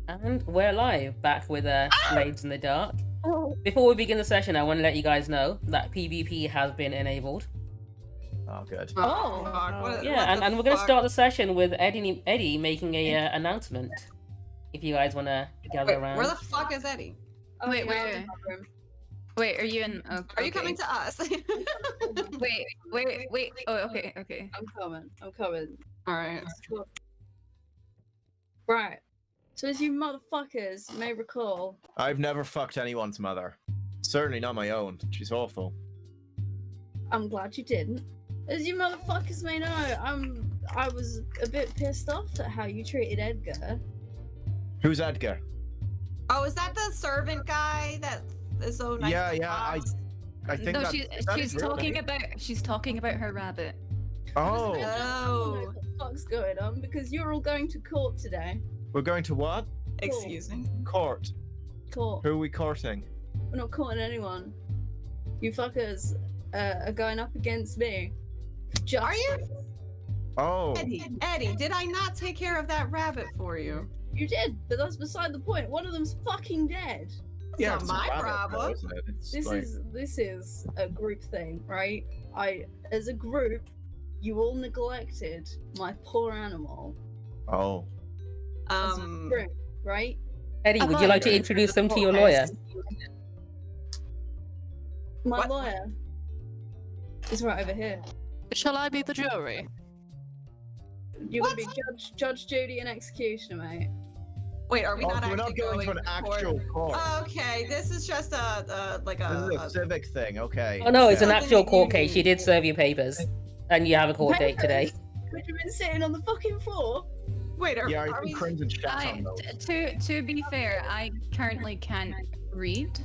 And we're live, back with Blades in the Dark. Before we begin the session, I want to let you guys know that PvP has been enabled. Oh, good. Oh, fuck. Yeah, and we're going to start the session with Eddie making a announcement. If you guys want to gather around. Where the fuck is Eddie? Oh, wait, are you in? Oh, Are you coming to us? wait. Oh, okay. I'm coming. Alright. Right. So as you motherfuckers may recall, I've never fucked anyone's mother. Certainly not my own. She's awful. I'm glad you didn't. As you motherfuckers may know, I was a bit pissed off at how you treated Edgar. Who's Edgar? Oh, is that the servant guy that is so nice? Yeah, I think No, that she's talking about her rabbit. Oh, I don't know what the fuck's going on because you're all going to court today. we're going to what? Excuse me. Court. Court. Who are we courting? We're not courting anyone. You fuckers are going up against me. Just Are you? Oh, Eddie, did I not take care of that rabbit for you? You did, but that's beside the point. One of them's fucking dead. yeah, not it's a my rabbit, problem. though, isn't it? It's This like- is a group thing, right? As a group, you all neglected my poor animal. Oh, As a group, right? Eddie, would you like to introduce them to your Okay. lawyer? My What? lawyer is right over here. Shall I be the jury? You're gonna be judge, jury, and executioner, mate. Wait, are we not we're actually not going to an actual court. Okay, this is just a like This is a a civic thing, okay. Oh no, it's an yeah. actual court case. You did serve your papers. And you have a court date today. Could you been sitting on the fucking floor? Wait, Yeah, are I we? think Crimson Chat's on those. To be fair, I currently can't read.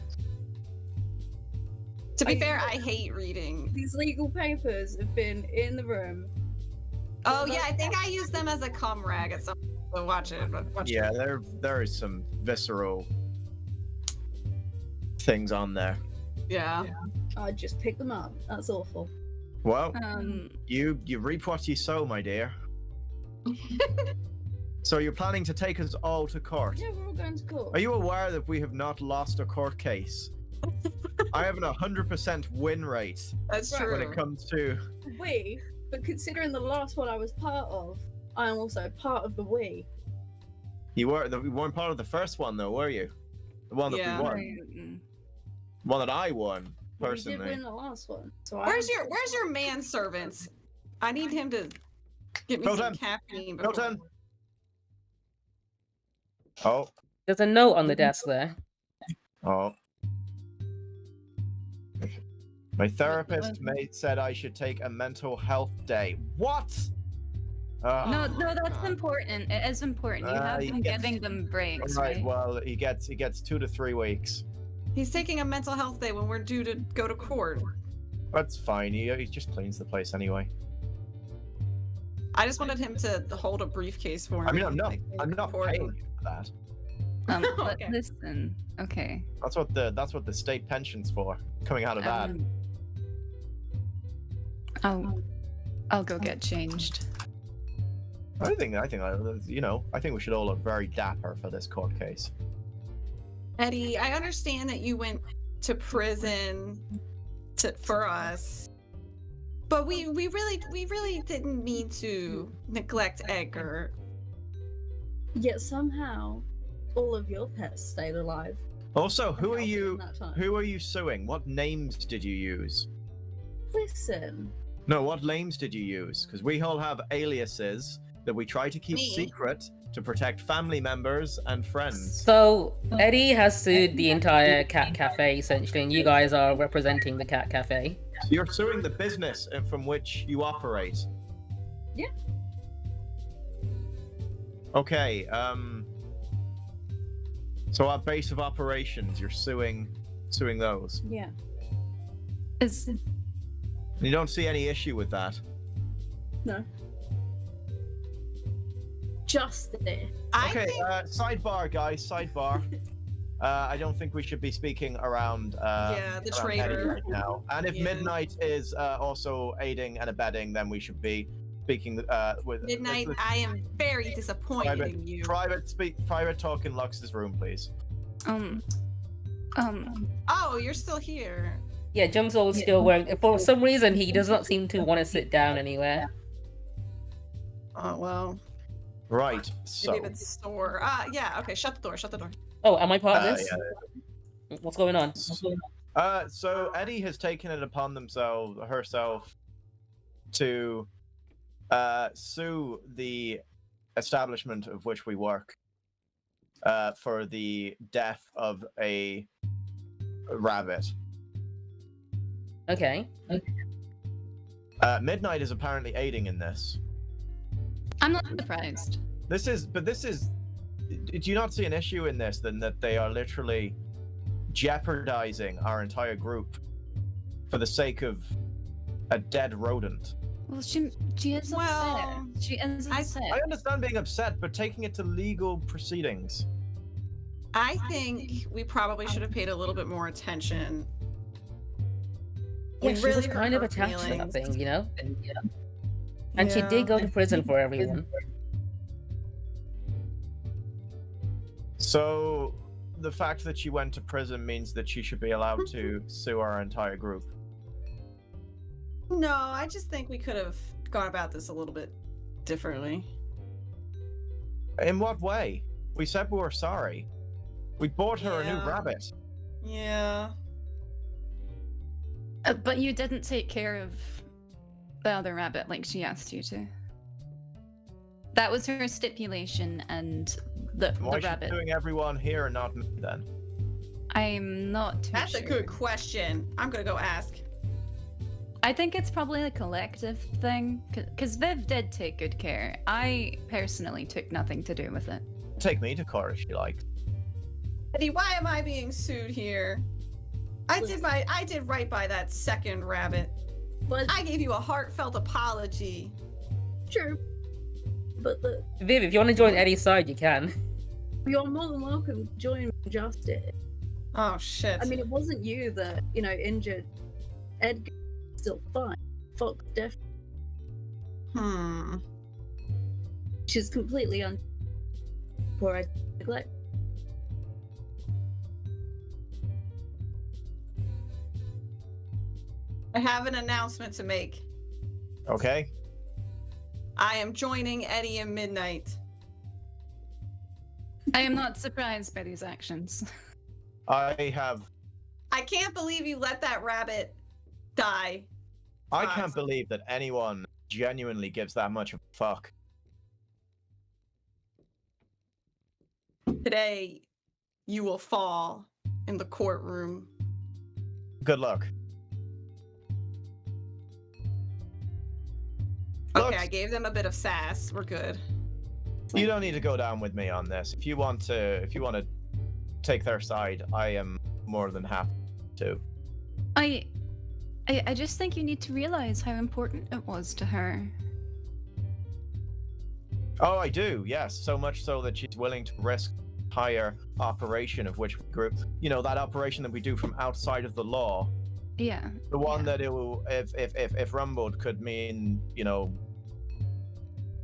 To be fair, I hate reading. These legal papers have been in the room. Oh yeah, I think I used them as a cum rag at some. So watch it. Watch Yeah, there is some visceral things on there. it. Yeah. I just picked them up. That's awful. Well, Um, you reap what you sow, my dear. So you're planning to take us all to court? Yeah, we're all going to court. Are you aware that we have not lost a court case? I have an 100% win rate That's Right. true. when it comes to. But considering the last one I was part of, I am also part of the we. You weren't part of the first one, though, were you? The one that Yeah. we won. mm, One that I won Well, we did personally. win the last one. So Where's your manservant? I need him to get me some Proton. caffeine. Proton. Oh, There's a note on the desk there. oh. My therapist mate said I should take a mental health day. What? no, that's important. It is important. You have he been gets- giving them breaks, Right. right? Well, he gets 2 to 3 weeks. He's taking a mental health day when we're due to go to court. That's fine. He just cleans the place anyway. I just wanted him to hold a briefcase for me. I mean, I'm like, not court. paying you for that. Okay. Listen, okay. That's what the state pension's for. Coming out of that. I'll go get changed. I think we should all look very dapper for this court case. Eddie, I understand that you went to prison for us, but we really didn't mean to neglect Edgar. Yet somehow, all of your pets stayed alive. Also, who are in you? that time. Who are you suing? What names did you use? Listen, No, what names did you use? Because we all have aliases that we try to keep Me? secret to protect family members and friends. So, Eddie has sued the entire cat cafe, essentially, and you guys are representing the cat cafe. You're suing the business from which you operate. Yeah. Okay, so our base of operations, you're suing those. yeah. You don't see any issue with that. No. Justice. I Okay, think sidebar, guys, sidebar. I don't think we should be speaking around. the around Eddie traitor. right now. And if Yeah. Midnight is also aiding and abetting, then we should be. speaking with Midnight, I am very disappointed in you. Private talk in Lux's room, please. Oh, you're still here. Yeah, Jungsol's still wearing. For some reason, he does not seem to want to sit down anywhere. Oh well. Right. So. Maybe it's sore. Yeah. Okay. Shut the door. Shut the door. Oh, am I part of this? Yeah. What's going on? So Eddie has taken it upon herself to sue the establishment of which we work for the death of a rabbit. Okay. Midnight is apparently aiding in this. I'm not surprised. Do you not see an issue in this than that they are literally jeopardizing our entire group for the sake of a dead rodent? Well, she is upset. She is upset. I understand being upset, but taking it to legal proceedings. I think we probably should have paid a little bit more attention. Yeah, We she really was hurt kind of her attached to that feelings. thing, you know? And she did go to prison for everyone. So, the fact that she went to prison means that she should be allowed to sue our entire group. No, I just think we could have gone about this a little bit differently. In what way? We said we were sorry. We bought her a new Yeah. rabbit. Yeah. But you didn't take care of the other rabbit like she asked you to. That was her stipulation, and the Why is she rabbit. suing everyone here and not me then? I'm not too That's sure. a good question. I'm gonna go ask. I think it's probably a collective thing, because Viv did take good care. I personally took nothing to do with it. Take me to court if she likes. Eddie, why am I being sued here? I did right by that second rabbit. But I gave you a heartfelt apology. true. But Viv, if you want to join Eddie's side, you can. you're more than welcome to join justice. Oh shit. I mean, it wasn't you that, injured Edgar. Still fine. Fox definitely. She's completely poor I neglect. I have an announcement to make. Okay. I am joining Eddie and Midnight. I am not surprised by these actions. I can't believe you let that rabbit die. can't believe that anyone genuinely gives that much of a fuck. Today, you will fall in the courtroom. Good luck. Okay, Lux, I gave them a bit of sass. We're good. you don't need to go down with me on this. If you want to take their side, I am more than happy to. I just think you need to realize how important it was to her. Oh, I do. Yes, so much so that she's willing to risk higher operation of which group. That operation that we do from outside of the law. Yeah. The one that it will, if rumbled, could mean,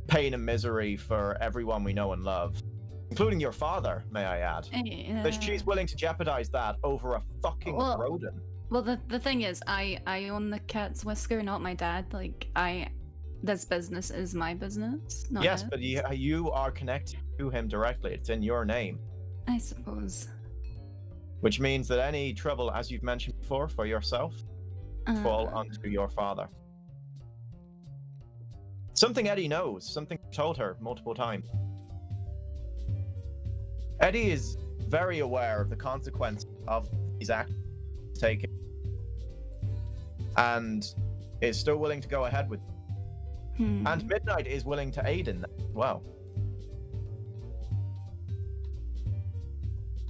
pain and misery for everyone we know and love, including your father, may I add. That she's willing to jeopardize that over a fucking rodent. Well, the thing is, I own the cat's whisker, not my dad. This business is my business, not Yes, his. but you are connected to him directly. It's in your name. I suppose. Which means that any trouble, as you've mentioned before, for yourself, fall onto your father. Something Eddie knows, something I told her multiple times. Eddie is very aware of the consequences of these actions taken, and is still willing to go ahead with them. And Midnight is willing to aid in that as well.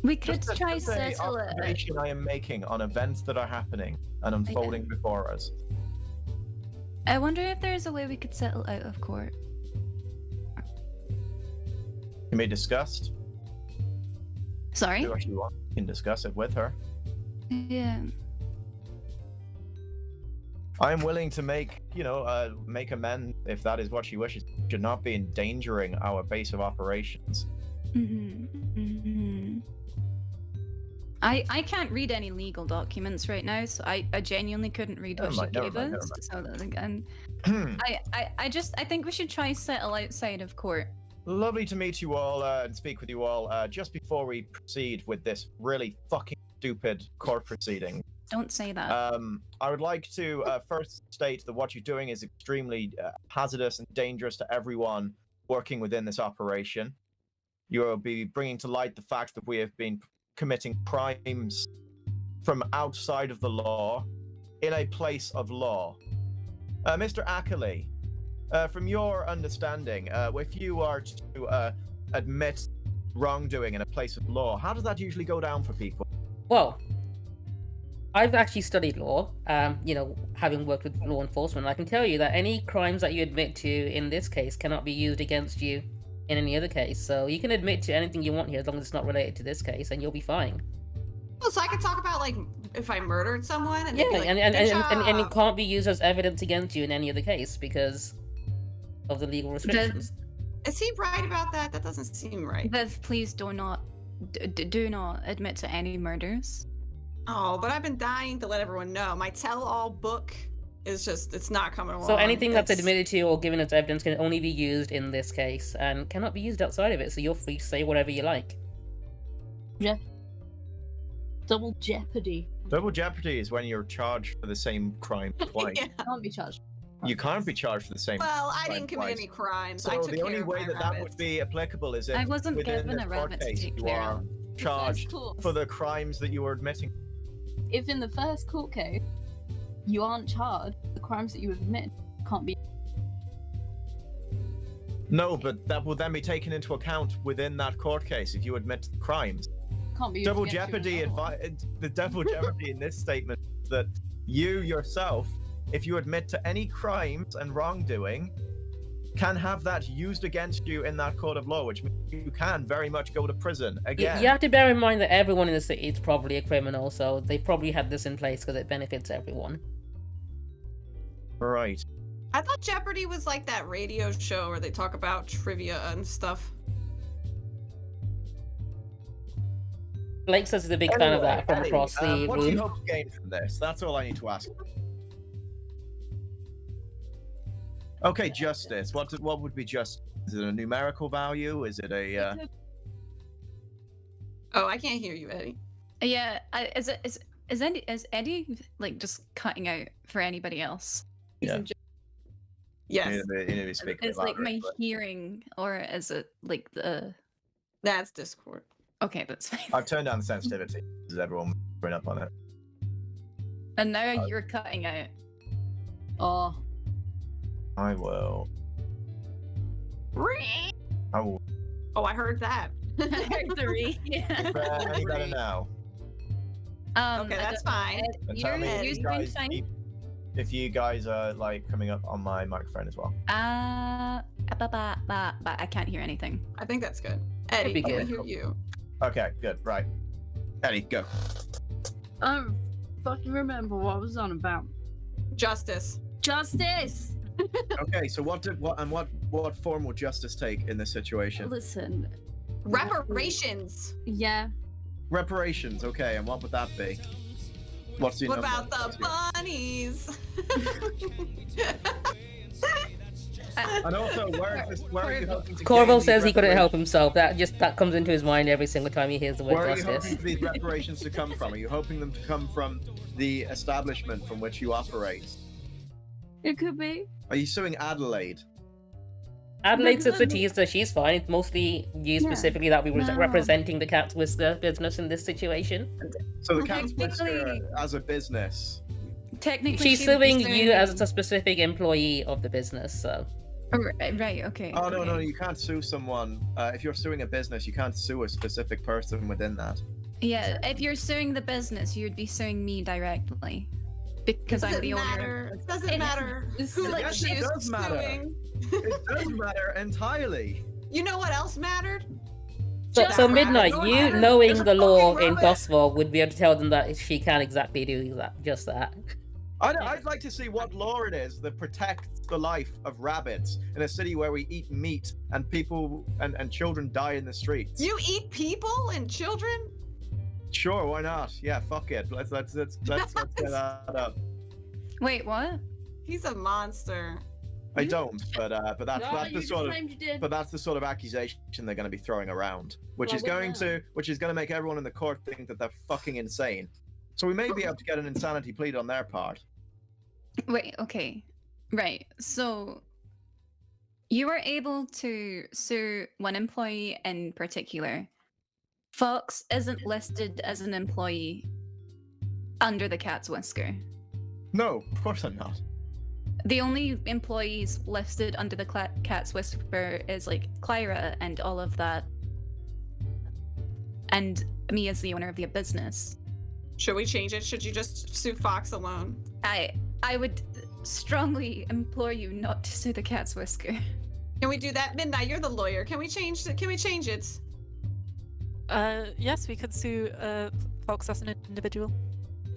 We could Just try a settle it. observation I am making on events that are happening and unfolding before us. I wonder if there's a way we could settle out of court. Can be discussed. Sorry? Do what you want. You can discuss it with her. Yeah. I am willing to make amends if that is what she wishes, should not be endangering our base of operations. I can't read any legal documents right now, so I genuinely couldn't read what she gave us. So again, I think we should try settle outside of court. Lovely to meet you all and speak with you all. Just before we proceed with this really fucking stupid court proceeding, Don't say that. I would like to first state that what you're doing is extremely hazardous and dangerous to everyone working within this operation. You will be bringing to light the fact that we have been committing crimes from outside of the law in a place of law. Mr. Ackley, from your understanding, if you are to admit wrongdoing in a place of law, how does that usually go down for people? Well, I've actually studied law, having worked with law enforcement. I can tell you that any crimes that you admit to in this case cannot be used against you in any other case. So you can admit to anything you want here as long as it's not related to this case, and you'll be fine. Well, so I could talk about like if I murdered someone, and Yeah, they'd be like, and "Good it job." can't be used as evidence against you in any other case because of the legal restrictions. Is he right about that? That doesn't seem right. Viv, please do not admit to any murders. Oh, but I've been dying to let everyone know. My tell-all book is it's not coming along. So anything that's It's- admitted to or given as evidence can only be used in this case and cannot be used outside of it. So you're free to say whatever you like. Yeah. Double jeopardy. Double jeopardy is when you're charged for the same crime twice. Yeah. Can't be charged. You can't be charged for the same Well, I crime didn't commit twice. any crimes. So I took the care only of way my that that rabbits. would be applicable is if I wasn't within given this a court rabbit to case take you care are of. charged course. for the crimes that you were admitting. If in the first court case you aren't charged, the crimes that you admit can't be. No, but that will then be taken into account within that court case if you admit to the crimes. Can't be used Double against you jeopardy in another one. the double jeopardy in this statement is that you yourself, if you admit to any crimes and wrongdoing, can have that used against you in that court of law, which means you can very much go to prison again. You have to bear in mind that everyone in the city is probably a criminal, so they probably had this in place because it benefits everyone. Right. I thought Jeopardy was like that radio show where they talk about trivia and stuff. Blake says he's a big fan of that from Anyway, across the what do you room. hope to gain from this? That's all I need to ask. Okay, justice. What would be justice? Is it a numerical value? Is it a? Oh, I can't hear you, Eddie. Yeah, is Eddie like just cutting out for anybody else? Yeah. Yes, You need to be speaking It's like louder, my but hearing, or is it like the? that's Discord. Okay, that's fine. I've turned down the sensitivity. Does everyone bring up on it? And now you're cutting out. Oh, I will. I will. Oh, I heard that. Three. Any better now? Okay, that's fine. And tell me if You're you doing guys fine. if you guys are like coming up on my microphone as well. But I can't hear anything. I think that's good. Eddie, be I can good. hear you. Okay, good. Right. Eddie, go. I don't fucking remember what I was on about. Justice. Justice. Okay, so what form will justice take in this situation? Listen. Reparations. Yeah. Reparations. Okay, and what would that be? What's the What number? about the bunnies? And also, where are you hoping to Corval gain these says he couldn't help reparations? himself. That comes into his mind every single time he hears the word Where are you justice. hoping for these reparations to come from? Are you hoping them to come from the establishment from which you operate? It could be. Are you suing Adelaide? Adelaide's a No, no, no. Statista, she's fine. It's mostly you Yeah. specifically that we were No. representing the Cat's Whisker business in this situation. So the Okay, Cat's Whisker technically- as a business. Technically, She's she would be suing you as suing- a specific employee of the business, so. Oh, right. Okay. Oh no, okay. no, you can't sue someone. If you're suing a business, you can't sue a specific person within that. Yeah, if you're suing the business, you'd be suing me directly, because I'm Doesn't the owner. matter. Doesn't It- matter it's- who Yes, she it is does matter. suing. It does matter entirely. You know what else mattered? So Just rabbit. Midnight, No, you rabbit. knowing Just the law fucking in rabbit. Doskvol would be able to tell them that she can't exactly do that, just that. I'd like to see what law it is that protects the life of rabbits in a city where we eat meat and people and children die in the streets. You eat people and children? Sure, why not? Yeah, fuck it. Let's get that up. Wait, what? He's a monster. I don't, but that's No, that's you the sort of claimed you did. but that's the sort of accusation they're going to be throwing around, which Well, is we going know. to make everyone in the court think that they're fucking insane. So we may be able to get an insanity plea on their part. Wait, okay. Right. So you were able to sue one employee in particular. Fox isn't listed as an employee under the cat's whisker. No, of course I'm not. The only employees listed under the cat's whisper is like Clyra and all of that. And me as the owner of the business. Should we change it? Should you just sue Fox alone? I would strongly implore you not to sue the cat's whisker. Can we do that? Midnight, you're the lawyer. Can we change it? Can we change it? Yes, we could sue Fox as an individual.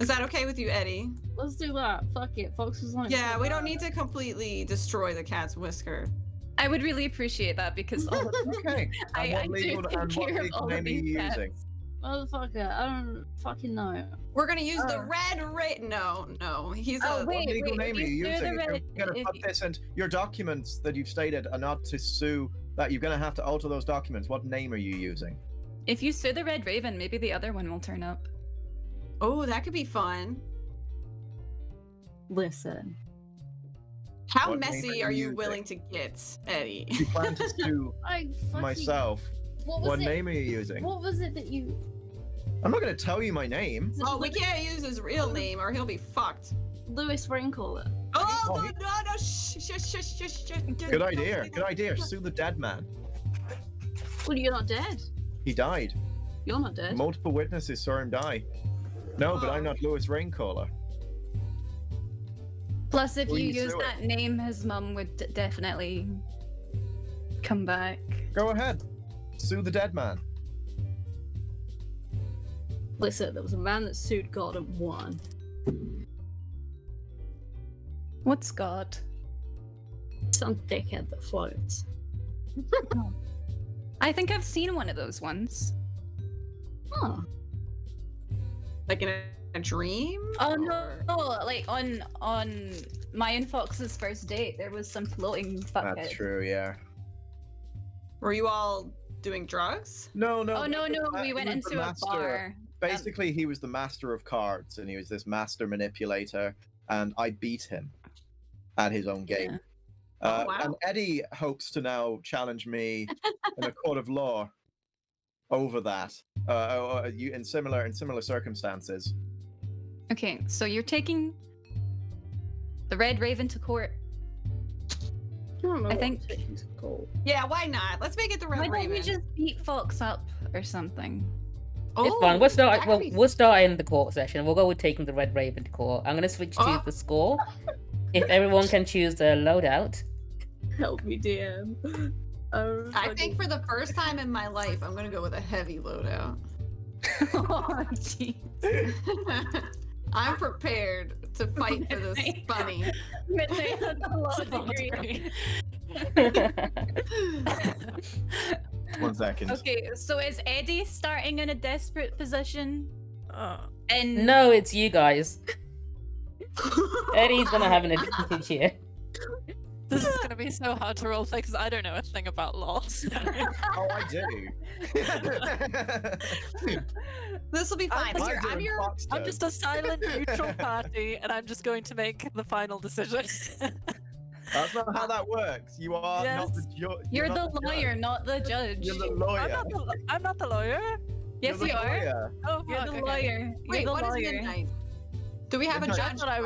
Is that okay with you, Eddie? Let's do that. Fuck it. Fox was like. Yeah, we don't need to completely destroy the cat's whisker. I would really appreciate that because all of Okay. I And what do legal take care of name all are of you these cats. using? Motherfucker, I don't fucking know. We're gonna use the red No. He's Oh, a. wait. What legal name are if you you sue using? the If red- you're going to if put you- this and your documents that you've stated are not to sue, that you're going to have to alter those documents. What name are you using? If you sue the Red Raven, maybe the other one will turn up. Oh, that could be fun. Listen. How What name messy are are you you using? willing to get, Eddie? You plan to sue I fucking. myself. What was What it? name are you using? What was it that you? I'm not going to tell you my name. Oh, we can't use his real name or he'll be fucked. Lewis Raincaller. Oh, Oh, no, he- no, shh. Good idea. Good idea. Sue the dead man. Well, you're not dead. He died. You're not dead. Multiple witnesses saw him die. No, but Oh. I'm not Lewis Raincaller. Plus, if Will you you use sue it? that name, his mum would definitely come back. Go ahead. Sue the dead man. Listen, there was a man that sued God and won. What's God? Some dickhead that floats. I think I've seen one of those ones. Huh. Like in a dream? Oh no, Or- no, like on my and Fox's first date, there was some floating fuckhead. That's true, yeah. Were you all doing drugs? No. Oh no, he we went was the into a master. bar. Basically, he was the master of cards, and he was this master manipulator, and I beat him at his own game. Yeah. Oh, wow. And Eddie hopes to now challenge me in a court of law over that, in similar circumstances. Okay, so you're taking the Red Raven to court. I think- it's called. Yeah, why not? Let's make it the Why Red don't Raven. we just beat Fox up or something? Oh, It's fine. We'll that start. could Well, be- we'll start in the court session. We'll go with taking the Red Raven to court. I'm gonna switch to Oh. the score. If everyone can choose their loadout. Help me, DM. I think for the first time in my life, I'm gonna go with a heavy loadout. Oh, jeez. I'm prepared to fight for this bunny. Midnight has a lot of degree. 1 second. Okay, so is Eddie starting in a desperate position? And No, it's you guys. Eddie's gonna have an advantage here. This is gonna be so hard to roleplay because I don't know a thing about laws. Oh, I do. This will be fine. I'm Here, doing I'm your. Fox I'm turn. just a silent neutral party, and I'm just going to make the final decision. That's not how that works. You are not the judge. you're the not judge. lawyer, not the judge. You're the I'm lawyer. not the lawyer. Yes, You're you the are. lawyer. Oh, You're fuck, the okay. lawyer. Wait, You're the what is lawyer. midnight? Do we have a Midnight. I judge? thought I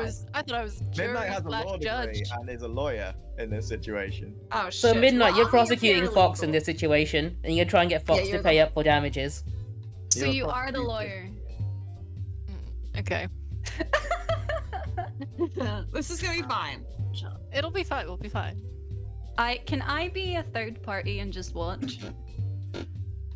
was jury Midnight has a slash law degree judge. and is a lawyer in this situation. Oh shit. So Midnight, Well, you're I'll be your prosecuting Fox in paralegal. this situation, and you're trying to get Fox Yeah, to you're pay the- up for damages. So You're you are the prosecuting. lawyer. Okay, This is gonna be fine. it'll be fine. We'll be fine. Can I be a third party and just watch?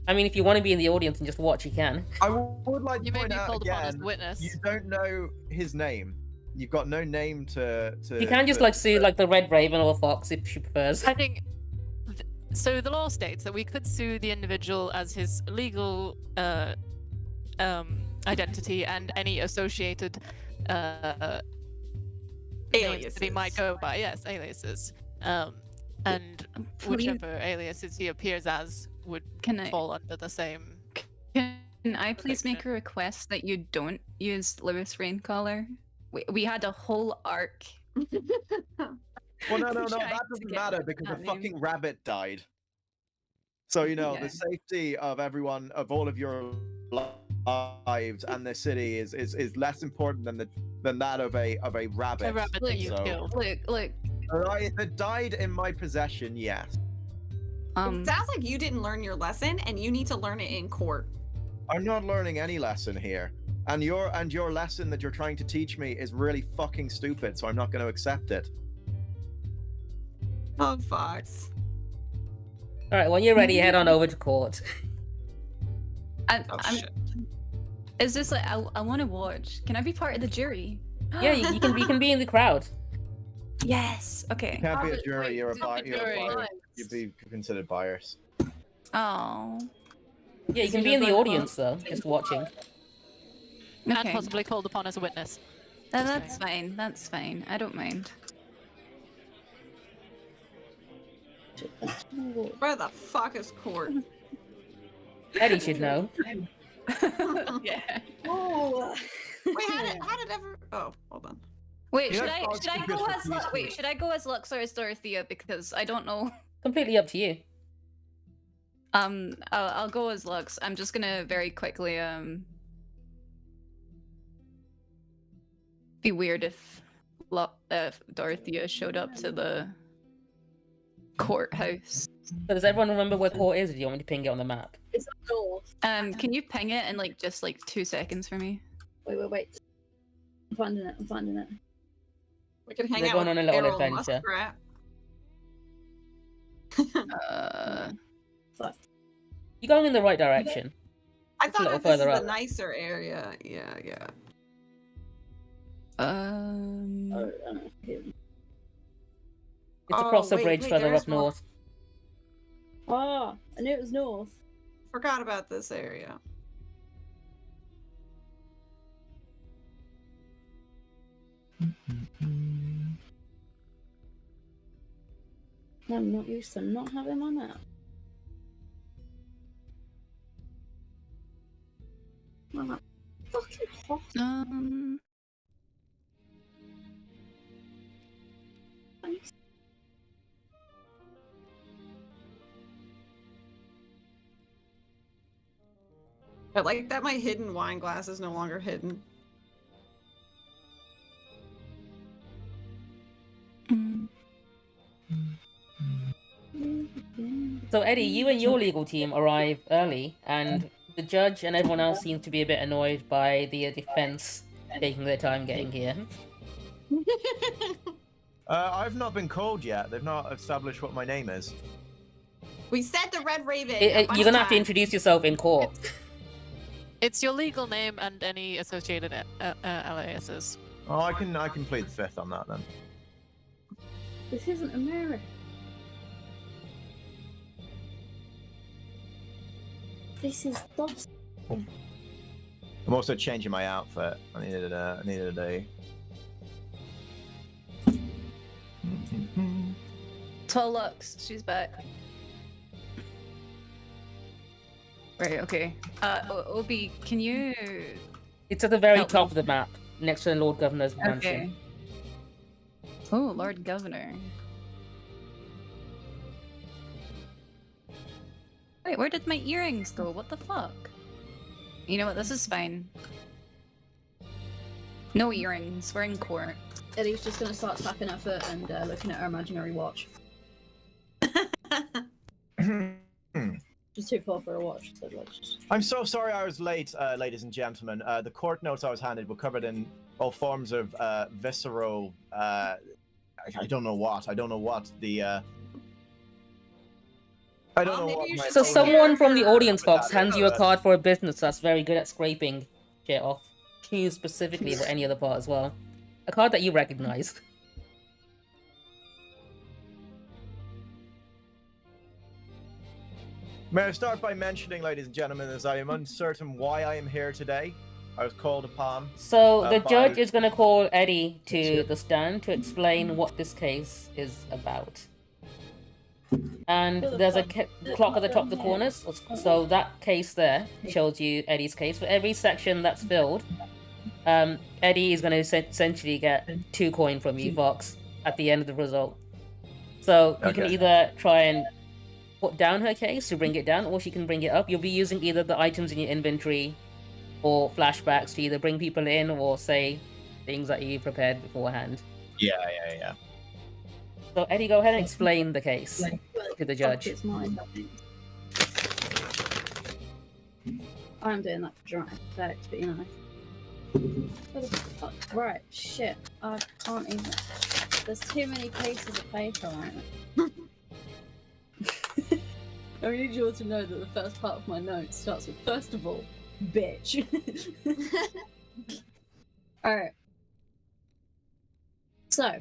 I mean, if you want to be in the audience and just watch, you can. I would like to You may point be out called upon as again, witness. you don't know his name. You've got no name to. You can just like sue like the Red Raven or Fox if she prefers. I think. So the law states that we could sue the individual as his legal identity and any associated names that he might go by. Yes, aliases. And whichever aliases he appears as would fall under the same. Can I please make a request that you don't use Lewis Raincaller? We had a whole arc. Well, no, that doesn't matter because the fucking rabbit died. So the safety of everyone, of all of your lives and the city is less important than that of a rabbit. A rabbit that you killed. Look. If it died in my possession, yes. It sounds like you didn't learn your lesson, and you need to learn it in court. I'm not learning any lesson here. And your lesson that you're trying to teach me is really fucking stupid, so I'm not going to accept it. Oh, Fox. All right, when you're ready, head on over to court. Shit. Is this like I want to watch? Can I be part of the jury? Yeah, you can be in the crowd. Yes. Okay. You can't be a Wait, jury. You're a jury. buyer. You'd be considered buyers. Oh. Yeah, you can be in the audience though, just watching. And Okay. possibly called upon as a witness. That's fine. That's fine. I don't mind. Where the fuck is court? Eddie should know. Yeah. Oh. Wait, how did ever? Oh, hold on. Wait, You should know, I Fox should I is go just as confused. Wait, should I go as Lux or as Dorothea? Because I don't know. Completely up to you. I'll go as Lux. I'm just gonna very quickly be weird if Dorothea showed up to the courthouse. So does everyone remember where court is? Or do you want me to ping it on the map? It's up north. Can you ping it in like just like 2 seconds for me? Wait. I'm finding it. We can hang They're out going with on a little Errol adventure. Muskrat. You're going in the right direction. I Just a thought little that this is further the up. nicer area. Yeah. It's Oh, across the wait, bridge wait, further there is up more. north. Ah, I knew it was north. Forgot about this area. I'm not used to not having my map. Well, fucking hot. I like that my hidden wine glass is no longer hidden. So Eddie, you and your legal team arrive early, and the judge and everyone else seems to be a bit annoyed by the defense taking their time getting here. I've not been called yet. They've not established what my name is. We said the Red Raven. You're gonna have to introduce yourself in court. It's your legal name and any associated aliases. Oh, I can plead the fifth on that then. This isn't America. This is Doskvol. I'm also changing my outfit. I needed a day. Tall Lux, she's back. Right, okay. Obi, can you... It's at the very Help top me. of the map, next to the Lord Governor's Okay. mansion. Oh, Lord Governor. Wait, where did my earrings go? What the fuck? You know what, this is fine. No earrings, we're in court. Eddie's just gonna start tapping her foot and looking at her imaginary watch. Just too far for a watch, so let's just... I'm so sorry I was late, ladies and gentlemen. The court notes I was handed were covered in all forms of visceral. I don't know what. I don't know what the. I don't know maybe what. you my should So take someone from the care of audience, that Fox, is, hands you a but- card for a business that's very good at scraping shit off shoes specifically, but any other part as well. a card that you recognize. May I start by mentioning, ladies and gentlemen, as I am uncertain why I am here today. I was called upon. So the by- judge is going to call Eddie to the stand to explain what this case is about. And there's a clock at the top of the corners, so that case there shows you Eddie's case. For every section that's filled, Eddie is going to essentially get 2 coin from you, Fox, at the end of the result. So you can either try and put down her case to bring it down, or she can bring it up. You'll be using either the items in your inventory or flashbacks to either bring people in or say things that you prepared beforehand. Yeah. So Eddie, go ahead and explain the case to the judge. It's mine. I'm doing that for dramatic effect, but you know. What the fuck? Right, shit. I can't even. There's too many pieces of paper on it. I need you all to know that the first part of my notes starts with, first of all, bitch. Alright. So,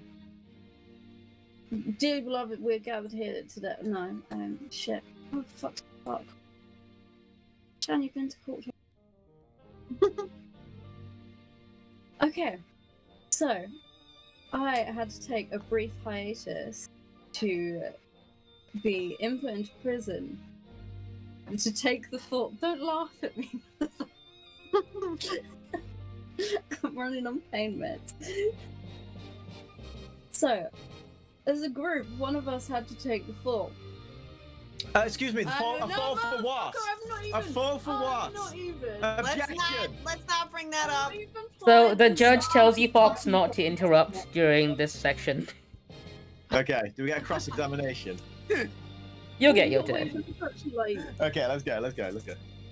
dear beloved, we're gathered here today. No, shit. Oh, fuck. Chan, you've been to court. Okay. So, I had to take a brief hiatus to be input into prison and to take the fall. Don't laugh at me. I'm running on pain meds. So, as a group, one of us had to take the fall. Excuse me, a fall for what? A fall for what? Not even. Objection! Let's not bring that up. So the judge tells you, Fox, not to interrupt during this section. Okay, do we get a cross-examination? You'll get your turn. Okay, let's go.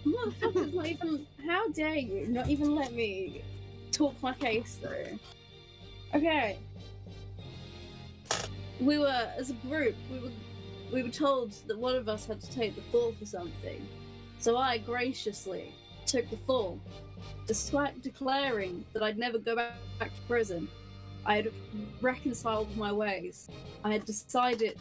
Motherfuckers, not even. How dare you not even let me talk my case through? Okay. We were, as a group, we were told that one of us had to take the fall for something. So I graciously took the fall, despite declaring that I'd never go back to prison. I had reconciled my ways. I had decided.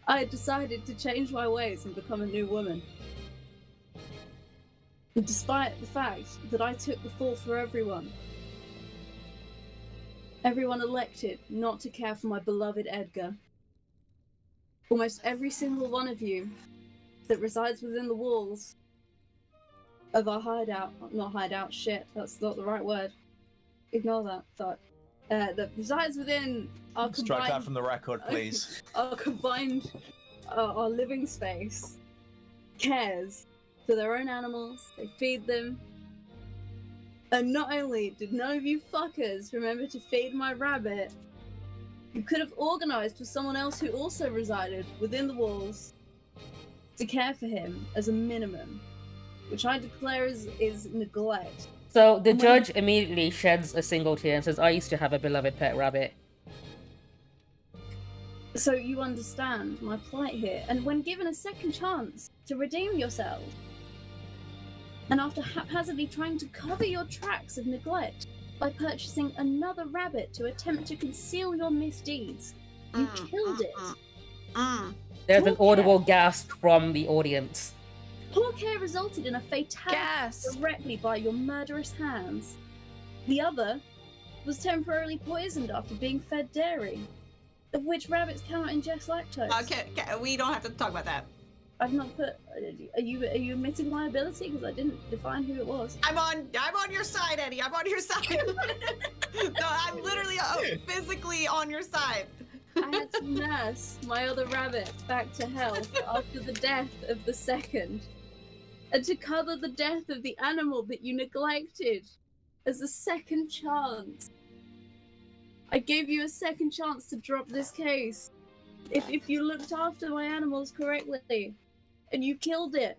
I had decided to change my ways and become a new woman. And despite the fact that I took the fall for everyone elected not to care for my beloved Edgar. Almost every single one of you that resides within the walls of our hideout, not hideout, shit, that's not the right word. Ignore that thought. That resides within our combined... Strike that from the record, please. Our combined, our living space cares for their own animals, they feed them. And not only did none of you fuckers remember to feed my rabbit, you could have organized for someone else who also resided within the walls to care for him as a minimum, which I declare is neglect. So the judge immediately sheds a single tear and says, I used to have a beloved pet rabbit. So you understand my plight here, and when given a second chance to redeem yourself, and after haphazardly trying to cover your tracks of neglect by purchasing another rabbit to attempt to conceal your misdeeds, you killed it. There's an audible gasp from the audience. Poor care resulted in a fatality directly by your murderous hands. The other was temporarily poisoned after being fed dairy, of which rabbits cannot ingest lactose. Okay, we don't have to talk about that. I've not put. Are you admitting liability? Because I didn't define who it was. I'm on your side, Eddie. I'm on your side. No, I'm literally physically on your side. I had to nurse my other rabbit back to health after the death of the second, and to cover the death of the animal that you neglected as a second chance. I gave you a second chance to drop this case. If you looked after my animals correctly, and you killed it,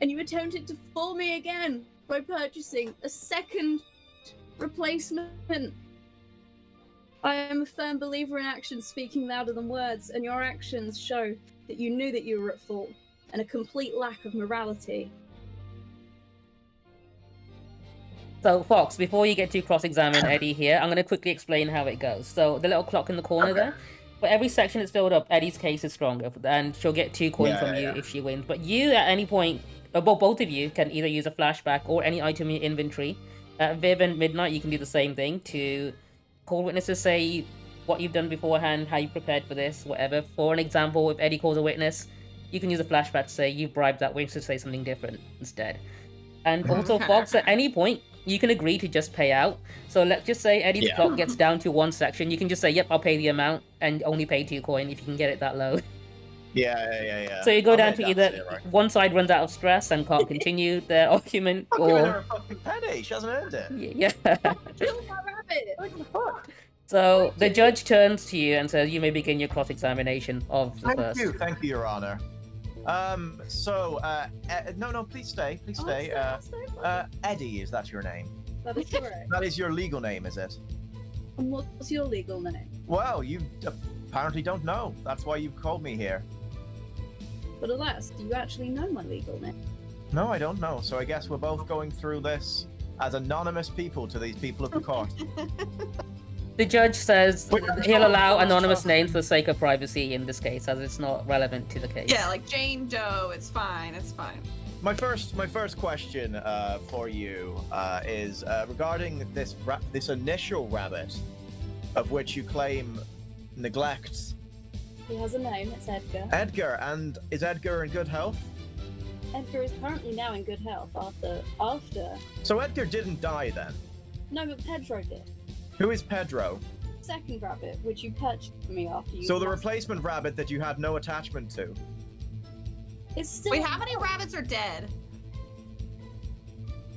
and you attempted to fool me again by purchasing a second replacement. I am a firm believer in actions speaking louder than words, and your actions show that you knew that you were at fault, and a complete lack of morality. So, Fox, before you get to cross-examine Eddie here, I'm going to quickly explain how it goes. So, the little clock in the corner there, for every section that's filled up, Eddie's case is stronger, and she'll get 2 coins from you if she wins. But you, at any point, both of you can either use a flashback or any item in your inventory. At Viv and Midnight, you can do the same thing to call witnesses, say what you've done beforehand, how you prepared for this, whatever. For an example, if Eddie calls a witness, you can use a flashback to say you bribed that witness to say something different instead. And also, Fox, at any point, you can agree to just pay out. So let's just say Eddie's clock gets down to 1 section. You can just say, yep, I'll pay the amount and only pay 2 coin if you can get it that low. Yeah. So you go down to either one side runs out of stress and can't continue their argument, I'm giving her or a fucking penny. She hasn't earned it. yeah. Kill my rabbit! What the fuck? So the judge turns to you and says, "You may begin your cross-examination of the first." Thank you, Your Honor. No, please stay. Eddie, is that your name? That is correct. That is your legal name, is it? And what's your legal name? Well, you apparently don't know. That's why you've called me here. But alas, do you actually know my legal name? No, I don't know. So I guess we're both going through this as anonymous people to these people of the court. The judge says he'll allow anonymous names for the sake of privacy in this case, as it's not relevant to the case. Yeah, like Jane Doe. It's fine. It's fine. My first question for you is regarding this initial rabbit, of which you claim neglects. He has a name. It's Edgar. Edgar, and is Edgar in good health? Edgar is currently now in good health after. So Edgar didn't die then? No, but Pedro did. Who is Pedro? Second rabbit, which you purchased for me after you. So the replacement rabbit that you had no attachment to. It's still. Wait, how many rabbits are dead?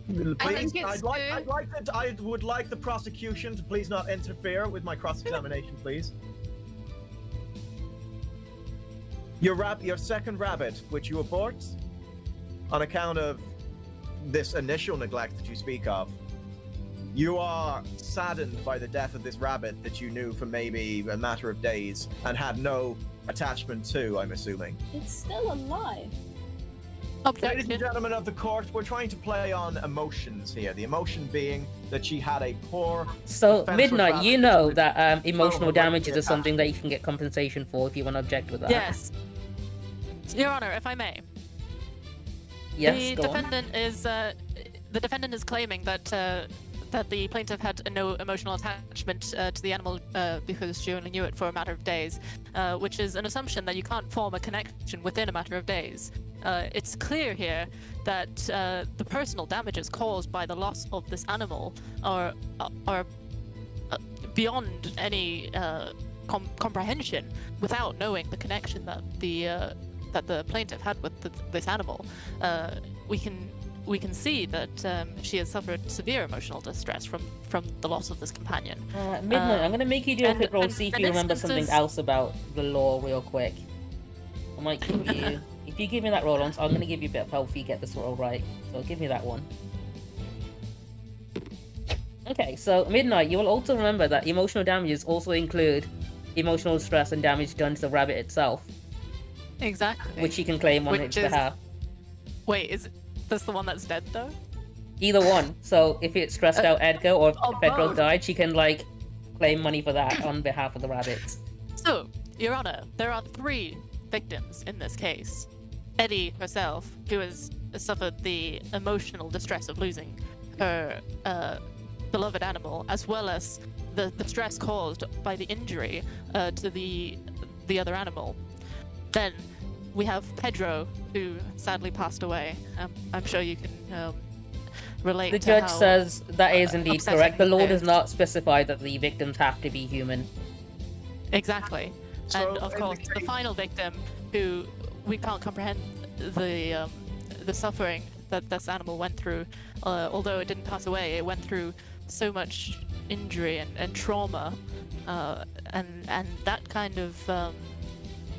Please, think it's I would like the prosecution to please not interfere with my cross-examination, please. Your second rabbit, which you abort on account of this initial neglect that you speak of. You are saddened by the death of this rabbit that you knew for maybe a matter of days and had no attachment to, I'm assuming. It's still alive. Ladies and gentlemen of the court, we're trying to play on emotions here. The emotion being that she had a poor... So, defenseless Midnight, rabbit you know with that emotional no damages right is something that you can get compensation for if you want to object with that. Yes. Your Honor, if I may. Yes, The go on. defendant is claiming that that the plaintiff had no emotional attachment to the animal because she only knew it for a matter of days, which is an assumption that you can't form a connection within a matter of days. It's clear here that the personal damages caused by the loss of this animal are beyond any comprehension without knowing the connection that the plaintiff had with this animal. We can see that she has suffered severe emotional distress from the loss of this companion. Midnight, I'm going to make you do a quick roll, see if you remember something instances- else about the law real quick. I might give you... If you give me that roll, I'm going to give you a bit of help if you get this roll right. So give me that one. Okay, so Midnight, you will also remember that emotional damages also include emotional stress and damage done to the rabbit itself, Exactly. which you can claim on its behalf. Wait, is this the one that's dead though? Either one. So if it stressed out Edgar or if Oh, Pedro both. died, she can, like, claim money for that on behalf of the rabbits. So, Your Honor, there are 3 victims in this case. Eddie herself, who has suffered the emotional distress of losing her beloved animal, as well as the stress caused by the injury to the other animal. Then we have Pedro, who sadly passed away. I'm sure you can relate The to judge how, says that is indeed upsetting correct. The law it does is. not specify that the victims have to be human. Exactly. So, And of in course, the the case- final victim, who we can't comprehend the suffering that this animal went through. Although it didn't pass away, it went through so much injury and trauma, and that kind of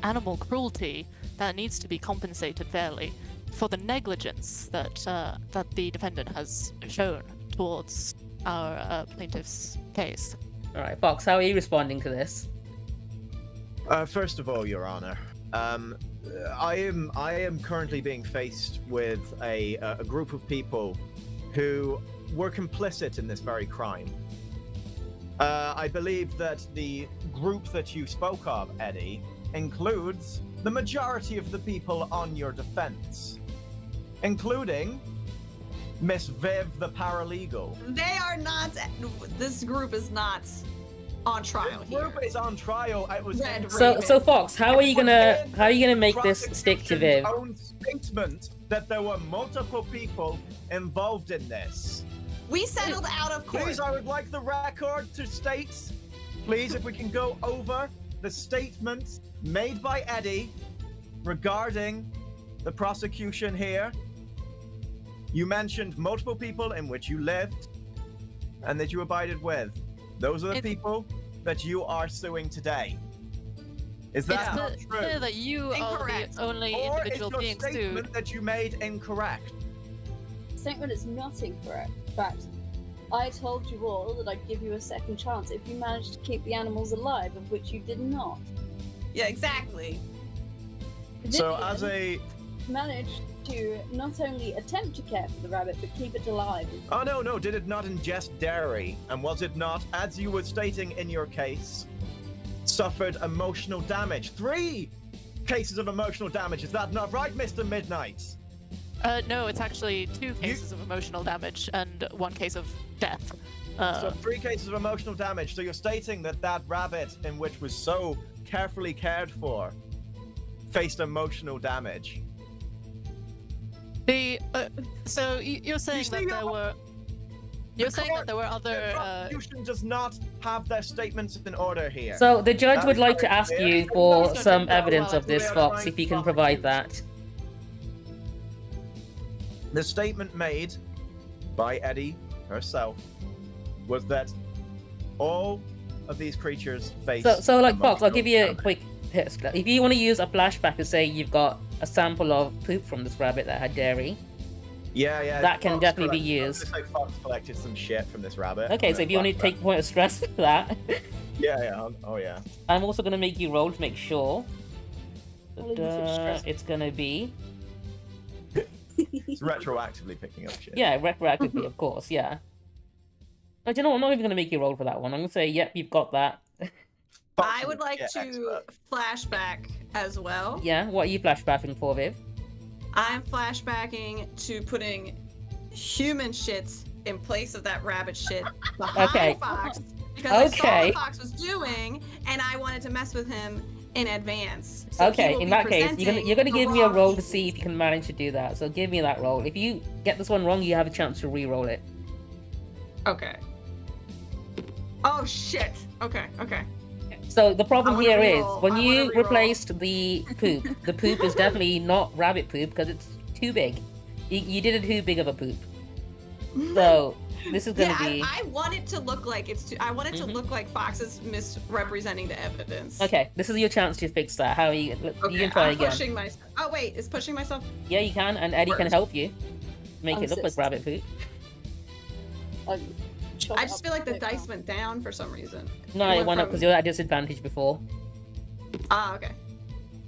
animal cruelty that needs to be compensated fairly for the negligence that the defendant has shown towards our plaintiff's case. Alright, Fox, how are you responding to this? First of all, Your Honor, I am currently being faced with a group of people who were complicit in this very crime. I believe that the group that you spoke of, Eddie, includes the majority of the people on your defense, including Miss Viv, the paralegal. They are not. This group is not on trial The here. group is on trial. It was Red So Fox, how are you gonna make this stick to Viv? Own statement that there were multiple people involved in this. We settled out of court. Please, I would like the record to state, please, if we can go over the statement made by Eddie regarding the prosecution here. You mentioned multiple people in which you lived and that you abided with. Those are the people that you are suing today. Is that not It's true? clear that you Incorrect. are the only Or is individual your being statement sued. that you made incorrect? Statement is not incorrect. In fact, I told you all that I'd give you a second chance if you managed to keep the animals alive, of which you did not. Yeah, exactly. So Vivian as a... managed to not only attempt to care for the rabbit, but keep it alive. Oh, no, did it not ingest dairy? And was it not, as you were stating in your case, suffered emotional damage? 3 cases of emotional damage, is that not right, Mr. Midnight? No, it's actually 2 cases of emotional damage and 1 case of death. So 3 cases of emotional damage. So you're stating that that rabbit, in which was so carefully cared for, faced emotional damage. So you're saying see, that there were. You're saying that there were The other. prosecution does not have their statements in order here. So the judge That would is like to very ask clear. you It's for not some that evidence well, of this, we are Fox, trying if you to can provide prosecute. that. The statement made by Eddie herself was that all of these creatures face. So like Fox, I'll emotional give you a damage. quick test. If you want to use a flashback to say you've got a sample of poop from this rabbit that had dairy, Yeah. that can Fox definitely be collected- used. I was gonna say Fox collected some shit from this rabbit. okay, on so their if you want to flashback. take point of stress for that, Yeah. Oh yeah. I'm also going to make you roll to make sure I'll leave that you to stress. it's going to be, It's retroactively picking up shit. yeah, retroactively, of course, yeah. But you know what, I'm not even going to make you roll for that one. I'm going to say, yep, you've got that. Fox I is would a like shit to expert. flashback as well. Yeah, what are you flashbacking for, Viv? I'm flashbacking to putting human shit in place of that rabbit shit behind Okay. Fox because I saw Okay. what Fox was doing and I wanted to mess with him in advance. So he Okay, will in be that case, presenting you're gonna the give me a wrong- roll to see if you can manage to do that. So give me that roll. If you get this one wrong, you have a chance to re-roll it. Okay. Oh shit. Okay. So the problem I wanna here is re-roll. when I you wanna re-roll. replaced the poop is definitely not rabbit poop because it's too big. You did it too big of a poop. So this is gonna Yeah, be I want it to look like it's. I want it to Mhm. look like Fox is misrepresenting the evidence. okay. This is your chance to fix that. How are you? You Okay, can try I'm again. pushing myself. Oh wait, is pushing myself? Yeah, you can, and Eddie can Works. help you make it look like Assist. rabbit poop. I just feel like the dice went down for some reason. No, It it went up from- because you were at disadvantage before. Ah, okay.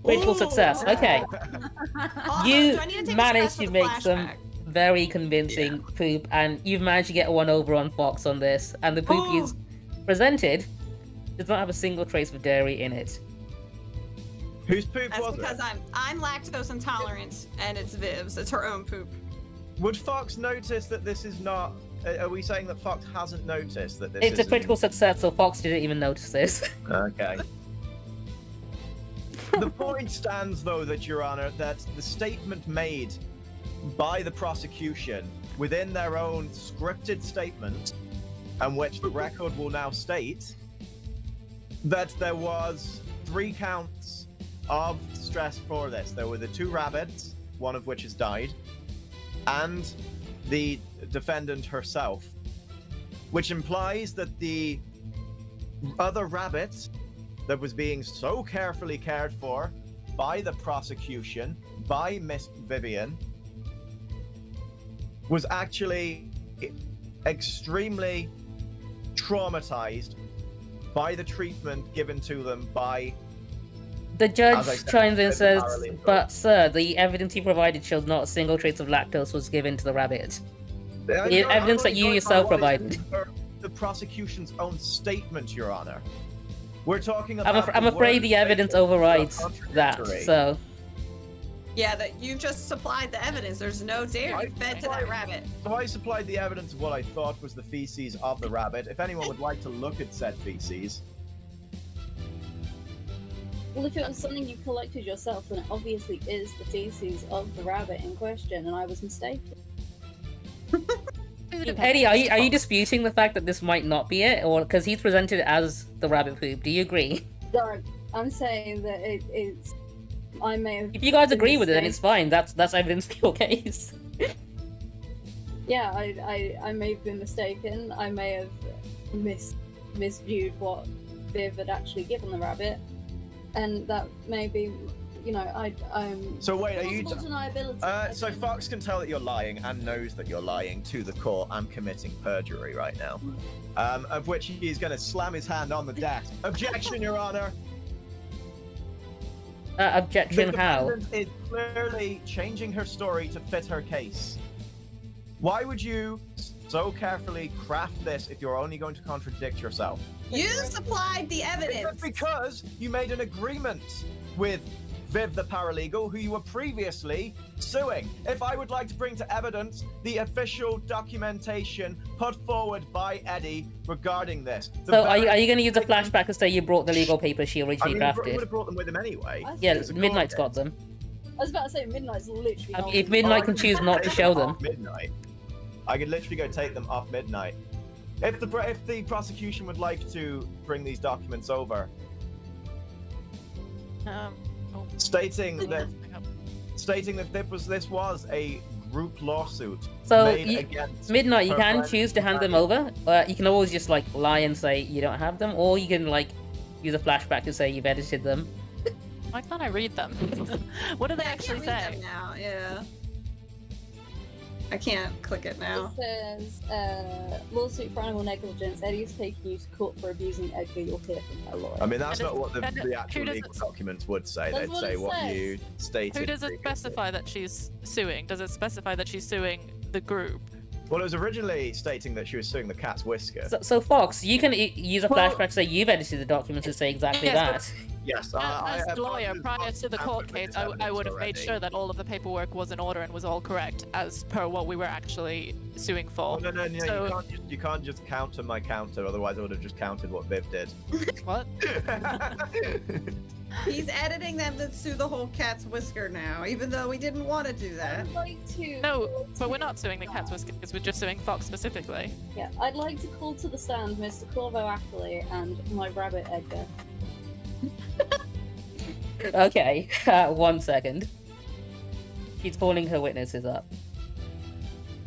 Critical Ooh, success. okay. Okay. Also, You do I need to take a managed stress to for the make some flashback? very convincing poop, and you've managed to get one over on Fox on this. And the poop Ooh. you presented does not have a single trace of dairy in it. Whose poop That's was because it? I'm lactose intolerant, and it's Viv's. It's her own poop. Would Fox notice that this is not? Are we saying that Fox hasn't noticed that this? It's a isn't- critical success, so Fox didn't even notice this. Okay. The point stands, though, that Your Honor, that the statement made by the prosecution within their own scripted statement, and which the record will now state, that there was 3 counts of stress for this. There were the 2 rabbits, one of which has died, and the defendant herself, which implies that the other rabbit that was being so carefully cared for by the prosecution, by Miss Vivian, was actually extremely traumatized by the treatment given to them by... The judge As I said, chimes in and it's says, paralegal. "But sir, the evidence you provided shows not a single trace of lactose was given to the rabbit." evidence that you yourself provided. The prosecution's own statement, Your Honor. We're talking about. I'm afraid the evidence overrides that. So. Yeah, that you just supplied the evidence. There's no dare you fed to that rabbit. So I supplied the evidence of what I thought was the feces of the rabbit. If anyone would like to look at said feces. Well, if it was something you collected yourself, then it obviously is the feces of the rabbit in question, and I was mistaken. Eddie, are you disputing the fact that this might not be it, or because he's presented it as the rabbit poop? Do you agree? Sorry, I'm saying that it's. I may have. If you guys agree with it, then it's fine. That's evidence for your case. Yeah, I may have been mistaken. I may have misviewed what Viv had actually given the rabbit, and that may be, I'm. So wait, are you? Deniability. So Fox can tell that you're lying and knows that you're lying to the court. I'm committing perjury right now, of which he's going to slam his hand on the desk. Objection, Your Honor. Objection, how? The defendant is clearly changing her story to fit her case. Why would you so carefully craft this if you're only going to contradict yourself? You supplied the evidence. Because you made an agreement with Viv the paralegal, who you were previously suing. If I would like to bring to evidence the official documentation put forward by Eddie regarding this. So are you going to use a flashback to say you brought the legal papers she originally drafted? He would have brought them with him anyway. Yeah, Midnight's got them. I was about to say Midnight's literally. If Midnight can choose not to show them. Midnight. I could literally go take them off Midnight. If the prosecution would like to bring these documents over, stating that this was a group lawsuit. So Midnight, you can choose to hand them over. You can always just lie and say you don't have them, or you can use a flashback to say you've edited them. Why can't I read them? What do they actually say? Them now, yeah. I can't click it now. It says, lawsuit for animal negligence. Eddie is taking you to court for abusing Edgar. You'll hear from her lawyer. I mean, that's not what the actual legal documents would say. They'd say what you stated. Who does it specify that she's suing? Does it specify that she's suing the group? Well, it was originally stating that she was suing the cat's whisker. So Fox, you can use a flashback to say you've edited the documents to say exactly that. Yes, as the lawyer, prior to the court case, I would have made sure that all of the paperwork was in order and was all correct, as per what we were actually suing for. Oh, no, so... you can't just counter my counter, otherwise I would have just counted what Viv did. What? He's editing them to sue the whole cat's whisker now, even though we didn't want to do that. I'd like to... No, but we're not suing the cat's whisker, because we're just suing Fox specifically. Yeah, I'd like to call to the stand Mr. Corvo Ackley and my rabbit Edgar. Okay, 1 second. She's calling her witnesses up.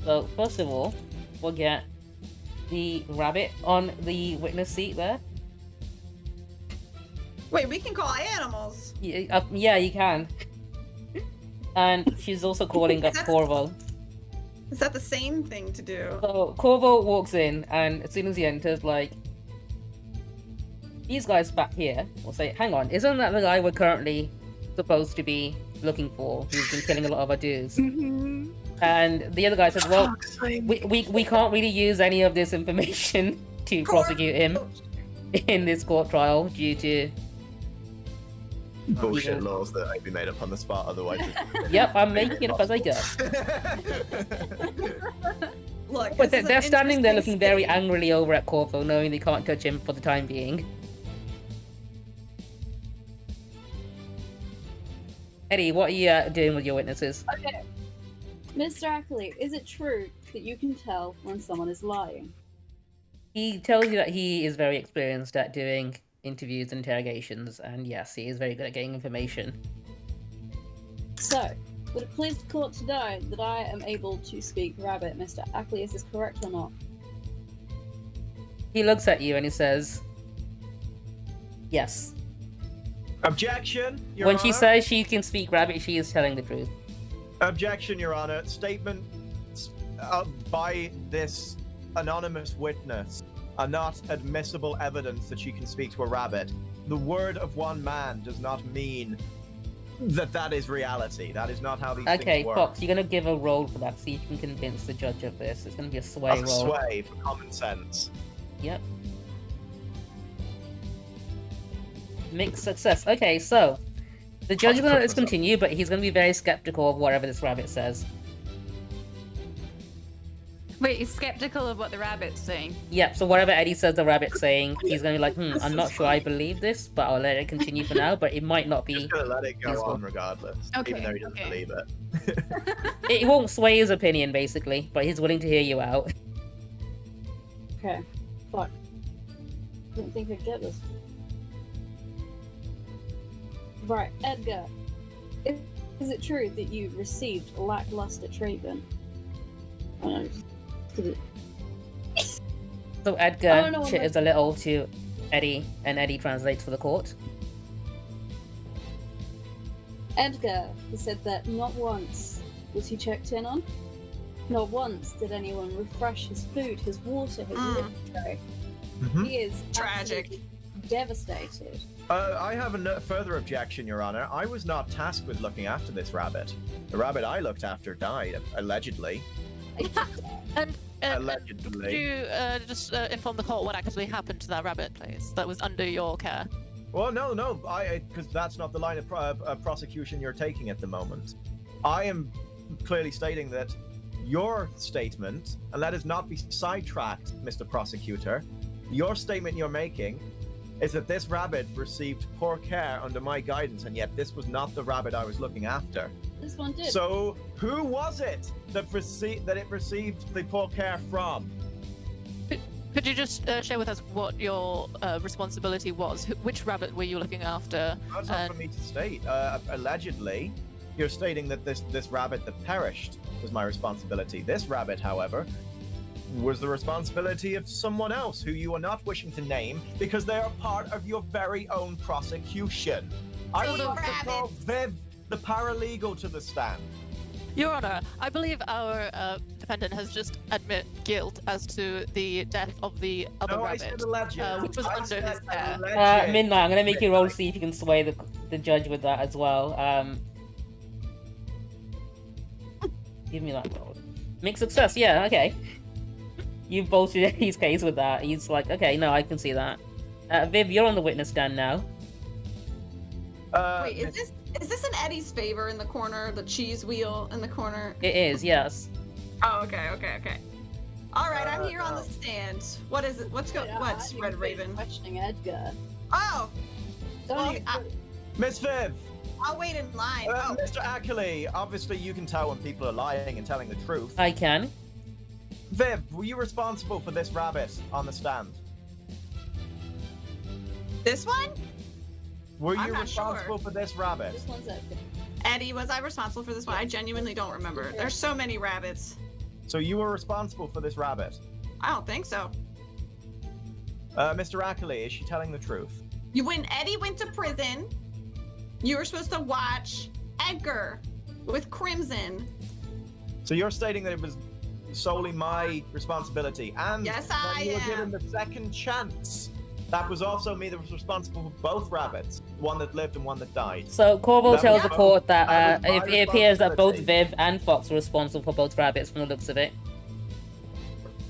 So, first of all, we'll get the rabbit on the witness seat there. Wait, we can call animals. Yeah, you can. And she's also calling up Corvo. Is that the same thing to do? So, Corvo walks in, and as soon as he enters, these guys back here will say, hang on, isn't that the guy we're currently supposed to be looking for, who's been killing a lot of our dudes? And the other guy says, well, we can't really use any of this information to prosecute him in this court trial due to bullshit laws that might be made up on the spot, otherwise. Yep, I'm making it up as I go. Look, but they're standing there looking very angrily over at Corvo, knowing they can't touch him for the time being. Eddie, what are you doing with your witnesses? Okay. Mr. Ackley, is it true that you can tell when someone is lying? He tells you that he is very experienced at doing interviews and interrogations, and yes, he is very good at getting information. So, would it please the court to know that I am able to speak rabbit, Mr. Ackley? Is this correct or not? He looks at you and he says, yes. Objection, Your When Honor. she says she can speak rabbit, she is telling the truth. Objection, Your Honor. Statement by this anonymous witness are not admissible evidence that she can speak to a rabbit. The word of one man does not mean that is reality. That is not how these Okay, things work. Fox, you're gonna give a roll for that. See if you can convince the judge of this. It's gonna be a sway That's a roll. sway for common sense. Yep. Mixed success. Okay, so the judge is gonna let this continue, but he's gonna be very skeptical of whatever this rabbit says. Wait, he's skeptical of what the rabbit's saying. Yep, so whatever Eddie says the rabbit's saying, he's gonna be like, I'm not sure I believe this, but I'll let it continue for now, but it might not be... Just gonna let it go useful. on regardless, even though he doesn't believe it. It won't sway his opinion, basically, but he's willing to hear you out. Okay. Fuck. Didn't think I'd get this. Right, Edgar. Is it true that you received lackluster treatment? So Edgar chitters a little to Eddie, and Eddie translates for the court. Edgar, he said that not once was he checked in on. Not once did anyone refresh his food, his water, his living tray. He is Tragic. absolutely devastated. I have a further objection, Your Honor. I was not tasked with looking after this rabbit. The rabbit I looked after died, allegedly. And could Allegedly. you just inform the court what actually happened to that rabbit, please? That was under your care. Well, no, because that's not the line of prosecution you're taking at the moment. I am clearly stating that your statement, and let us not be sidetracked, Mr. Prosecutor, your statement you're making is that this rabbit received poor care under my guidance, and yet this was not the rabbit I was looking after. This one did. So, who was it that it received the poor care from? Could you just share with us what your responsibility was? Which rabbit were you looking after? That's not for me to state. Allegedly, you're stating that this rabbit that perished was my responsibility. This rabbit, however, was the responsibility of someone else who you are not wishing to name because they are part of your very own prosecution. I would like to call Viv, the paralegal, to the stand. Your Honor, I believe our defendant has just admit guilt as to the death of the other No, I rabbit, said alleged. which was I under said his care. alleged. Midnight, I'm gonna make you roll to see if you can sway the judge with that as well. Give me that roll. Mixed success, yeah, okay. You bolstered his case with that. He's like, okay, no, I can see that. Viv, you're on the witness stand now. Wait, is this in Eddie's favor in the corner? The cheese wheel in the corner? It is, yes. Oh, okay. All right, I'm here on the stand. What is it? What's Red Raven? Questioning Edgar. Oh, Don't well, you- Miss Viv, I'll wait in line. Mr. Ackley, obviously you can tell when people are lying and telling the truth. I can. Viv, were you responsible for this rabbit on the stand? This one? Were I'm you not responsible for this rabbit? This one's Edgar. Eddie, was I responsible for this one? I genuinely don't remember. There's so many rabbits. So you were responsible for this rabbit? I don't think so. Mr. Ackley, is she telling the truth? When Eddie went to prison, you were supposed to watch Edgar with Crimson. So you're stating that it was solely my responsibility, and Yes, when I you were am. given the second chance, that was also me that was responsible for both rabbits, one that lived and one that died. So Corvo That tells was the court that that was my it appears that both responsibility. Viv and Fox were responsible for both rabbits from the looks of it.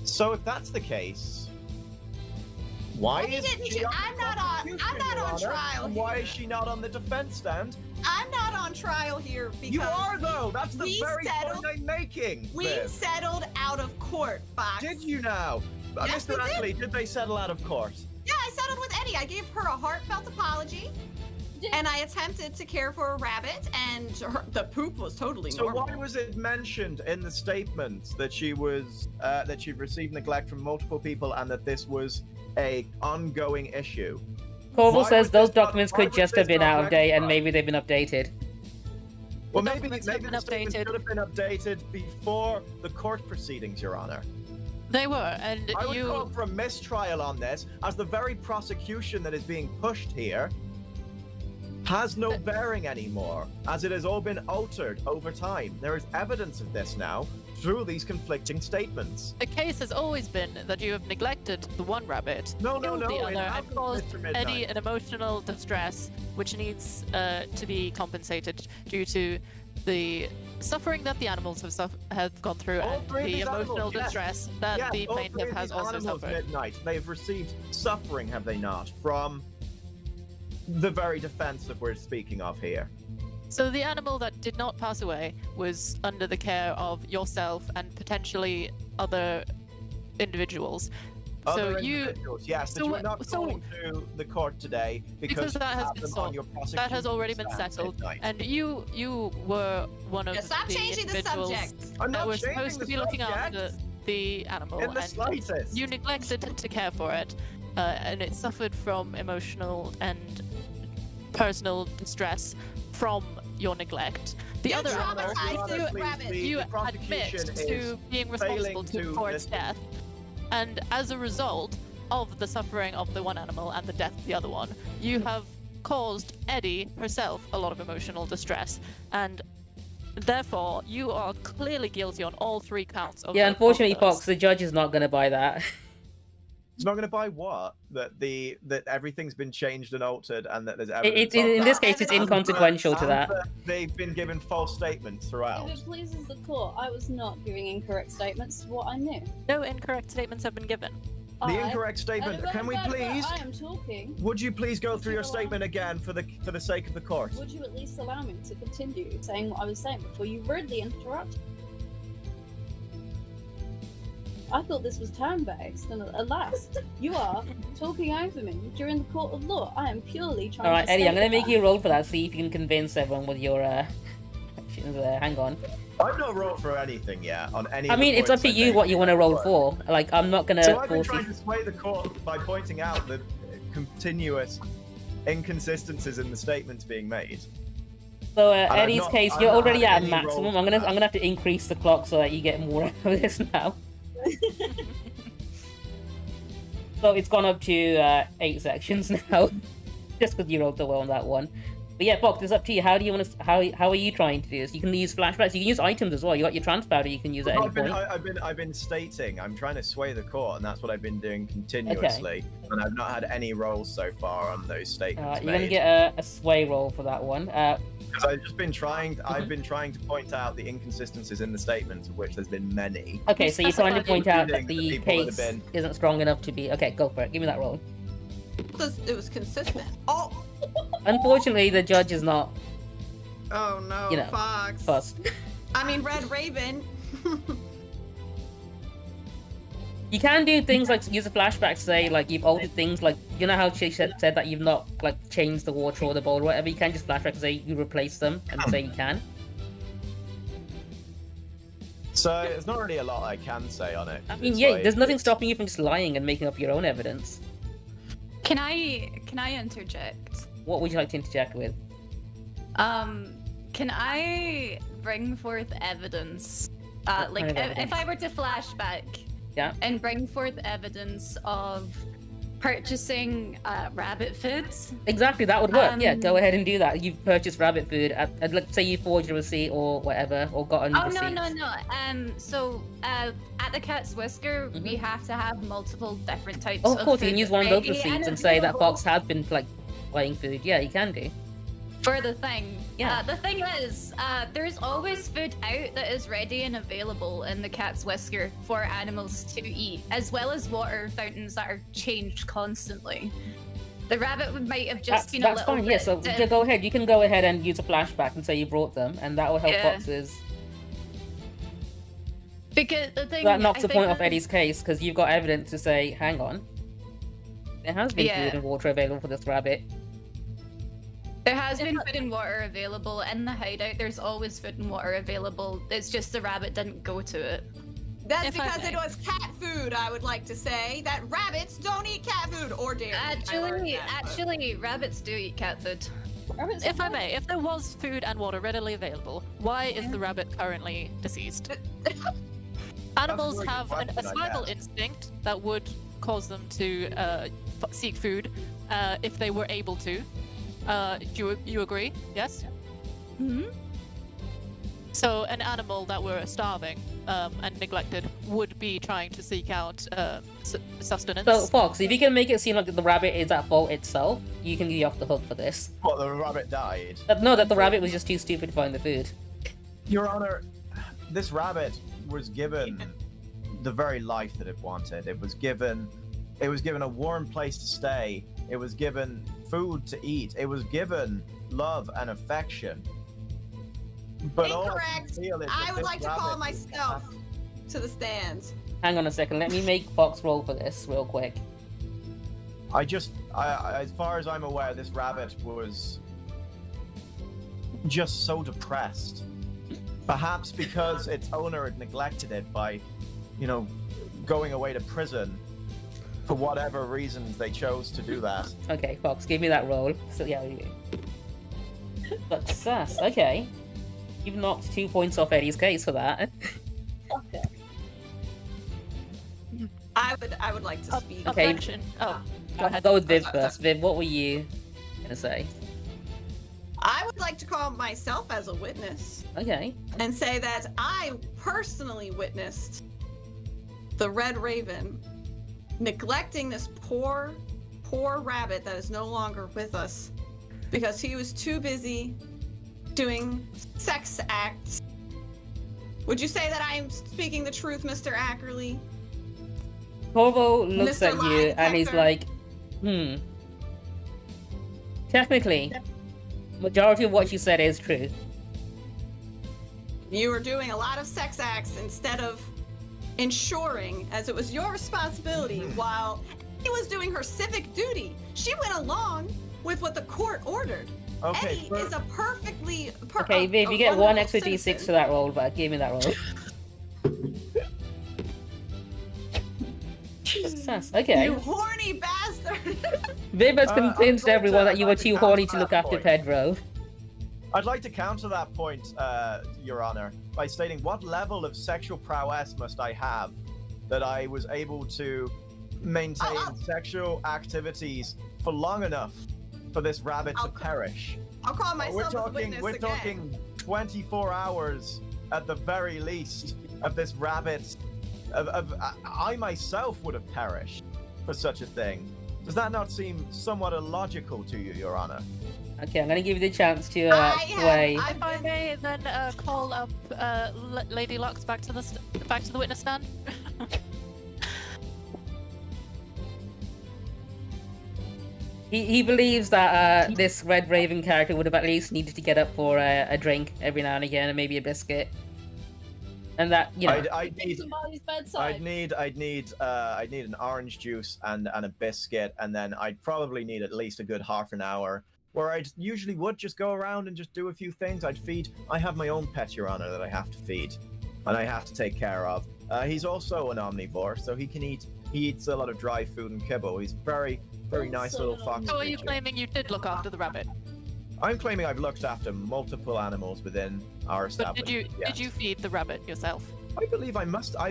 So if that's the case, why Eddie is didn't she ju- on I'm the not on- prosecution, I'm not Your on Honor? trial And why here. is she not on the defense stand? I'm not on trial here because You are, though. That's the we very settled- point I'm making. we Viv. settled out of court, Fox. Did you now? Yes, Mr. we did. Ackley, did they settle out of court? Yeah, I settled with Eddie. I gave her a heartfelt apology, and I attempted to care for a rabbit, and the poop was totally So normal. why was it mentioned in the statement that she was that she received neglect from multiple people and that this was a ongoing issue? Corvo Why says was those this not- documents why could was just this have been not out of date, and rectified? maybe they've been updated. Well, The maybe documents the have been statement updated. should have been updated before the court proceedings, Your Honor. They were, and I would you. call for a mistrial on this, as the very prosecution that is being pushed here has no bearing anymore, as it has all been altered over time. There is evidence of this now through these conflicting statements. The case has always been that you have neglected the one rabbit, killed the it other, and happened, caused Mr. Midnight. Eddie an emotional distress, which needs to be compensated due to the suffering that the animals have gone through All and three of the these emotional animals, yes. distress that Yes, the all three plaintiff of has these also animals, suffered. Midnight, they have received suffering, have they not, from the very defense that we're speaking of here. So the animal that did not pass away was under the care of yourself and potentially other individuals. Other So you, individuals, yes, so but you are what- not so- going to the court today because that you has have been them on solved. your that has already prosecution been stand, settled, Midnight. and you were one of Yeah, stop the changing the individuals subject. I'm that not were changing supposed to the be looking subject. after the animal, In the and slightest. you neglected to care for it, and it suffered from emotional and personal distress from your neglect. The You other traumatized animal, this you, rabbit. you the admit prosecution to is being responsible failing for to its death, and as a result of the suffering of the one animal and the death of the other one, you have caused Eddie herself a lot of emotional distress, and therefore you are clearly guilty on all 3 counts of Yeah, the unfortunately, those. Fox, the judge is not going to buy that. It's not going to buy what? That everything's been changed and altered, and that there's It, evidence. in of this that. case, it's And inconsequential to And that. they've been given false statements throughout. If it pleases the court, I was not giving incorrect statements to what I knew. No incorrect statements have been given. The incorrect statement. Can we please? I am talking. Would you please go Would through you your allow- statement again for the sake of the court? Would you at least allow me to continue saying what I was saying before you rudely interrupted? I thought this was turn-based, and alas, you are talking over me during the court of law. I am purely trying All right, to Eddie, I'm state going to the make you fact. roll for that. See if you can convince everyone with your actions there. Hang on. I've not rolled for anything yet on any. I of the mean, it's up points to I you made what you want to roll before. for. Like, I'm not going to So I've been force trying you. to sway the court by pointing out the continuous inconsistencies in the statements being made. So, I've Eddie's not- case, I've you're not already had at any maximum. rolls I'm for that. gonna have to increase the clock so that you get more out of this now. So it's gone up to 8 sections now, just because you rolled so well on that one. But yeah, Fox, it's up to you. How do you want to? How are you trying to do this? You can use flashbacks. You can use items as well. You got your trans powder. You can use at any point. I've been stating I'm trying to sway the court, and that's what I've been doing continuously. And I've not had any rolls so far on those statements You're gonna made. get a sway roll for that one. Because I've just been trying. I've been trying to point out the inconsistencies in the statements, of which there's been many. Okay, so you're trying to point out that Including the the people that case have been- isn't strong enough to be. Okay, go for it. Give me that roll. It was consistent. Oh, Unfortunately, the judge is not oh no, You know, Fox. fussed. I mean, Red Raven. You can do things like use a flashback, say like you've altered things, like you know how she said that you've not like changed the water or the bowl or whatever. You can just flashback and say you replace them and say you can. So there's not really a lot I can say on it. I mean, It's yeah, like- there's nothing stopping you from just lying and making up your own evidence. Can I interject? What would you like to interject with? Can I bring forth evidence? What Like, kind of if I were to flashback, Yeah. and bring forth evidence of purchasing rabbit foods. Exactly, that would work. Yeah, go Um, ahead and do that. You've purchased rabbit food. Let's say you forged a receipt or whatever, or got a Oh receipt. no. So at the Cat's Whisker, we have to have multiple different types. Oh, of course, you food can use one of those ready receipts and and say that available Fox has been like buying food. Yeah, you can do. for the thing. Yeah. The thing is, there's always food out that is ready and available in the Cat's Whisker for animals to eat, as well as water fountains that are changed constantly. The rabbit might have just been a That's little fine. bit. Yeah, so yeah, go ahead. You can go ahead and use a flashback and say you brought them, and that will help Yeah. Fox's. Because the thing That knocks I the think point off that- Eddie's case because you've got evidence to say, hang on, there has been Yeah. food and water available for this rabbit. There has been food and water available in the hideout. There's always food and water available. It's just the rabbit didn't go to it. That's If I because it may. was cat food, I would like to say. That rabbits don't eat cat food or dairy. I learned that, but- Actually, rabbits do eat cat food. Rabbits If are I may, if there was food and water readily available, why is the rabbit currently deceased? Animals very good have a question, I survival guess. instinct that would cause them to seek food if they were able to. Do you agree? Yes? Hmm? So an animal that were starving and neglected would be trying to seek out sustenance. So, Fox, if you can make it seem like the rabbit is at fault itself, you can be off the hook for this. What, the rabbit died? No, that the rabbit was just too stupid to find the food. Your Honor, this rabbit was given the very life that it wanted. It was given a warm place to stay. It was given food to eat. It was given love and affection. But all Incorrect. I feel is that I would this like to call rabbit myself to the stands. Hang on a second, let me make Fox roll for this real quick. I as far as I'm aware, this rabbit was just so depressed. Perhaps because its owner had neglected it by, going away to prison for whatever reasons they chose to do that. Okay, Fox, give me that roll. So yeah, success. Okay, you've knocked 2 points off Eddie's case for that. Okay. I would like to speak. Okay. Objection. Oh, go ahead. Go with Viv first. Viv, what were you gonna say? I would like to call myself as a witness Okay. and say that I personally witnessed the Red Raven neglecting this poor rabbit that is no longer with us because he was too busy doing sex acts. Would you say that I am speaking the truth, Mr. Ackerley? Corvo looks Mr. at you Lie and he's detector. like, Technically, majority of what you said is true. You were doing a lot of sex acts instead of ensuring, as it was your responsibility, while he was doing her civic duty. She went along with what the court ordered. Okay, Eddie is a perfectly Okay, Viv, you get one extra d6 for that roll, but give me that roll. Success. Okay. You horny bastard! Viv has I'm convinced going everyone to- that you were I'd like to too horny to counter look that after point. Pedro. I'd like to counter that point, Your Honor, by stating what level of sexual prowess must I have that I was able to maintain sexual activities for long enough for this rabbit to perish. I'll call myself as a witness We're again. talking 24 hours at the very least of this rabbit. I myself would have perished for such a thing. Does that not seem somewhat illogical to you, Your Honor? Okay, I'm gonna give you the chance to sway. If I may then call up Lady Lux back to the witness stand. He believes that this Red Raven character would have at least needed to get up for a drink every now and again, and maybe a biscuit. And that, I'd need To Molly's bedside. I'd need an orange juice and a biscuit, and then I'd probably need at least a good half an hour where I usually would just go around and just do a few things. I have my own pet, Your Honor, that I have to feed and I have to take care of. He's also an omnivore, so he eats a lot of dry food and kibble. He's very nice little fox. So are you creature. claiming you did look after the rabbit? I'm claiming I've looked after multiple animals within our But establishment. did you feed the rabbit yourself? I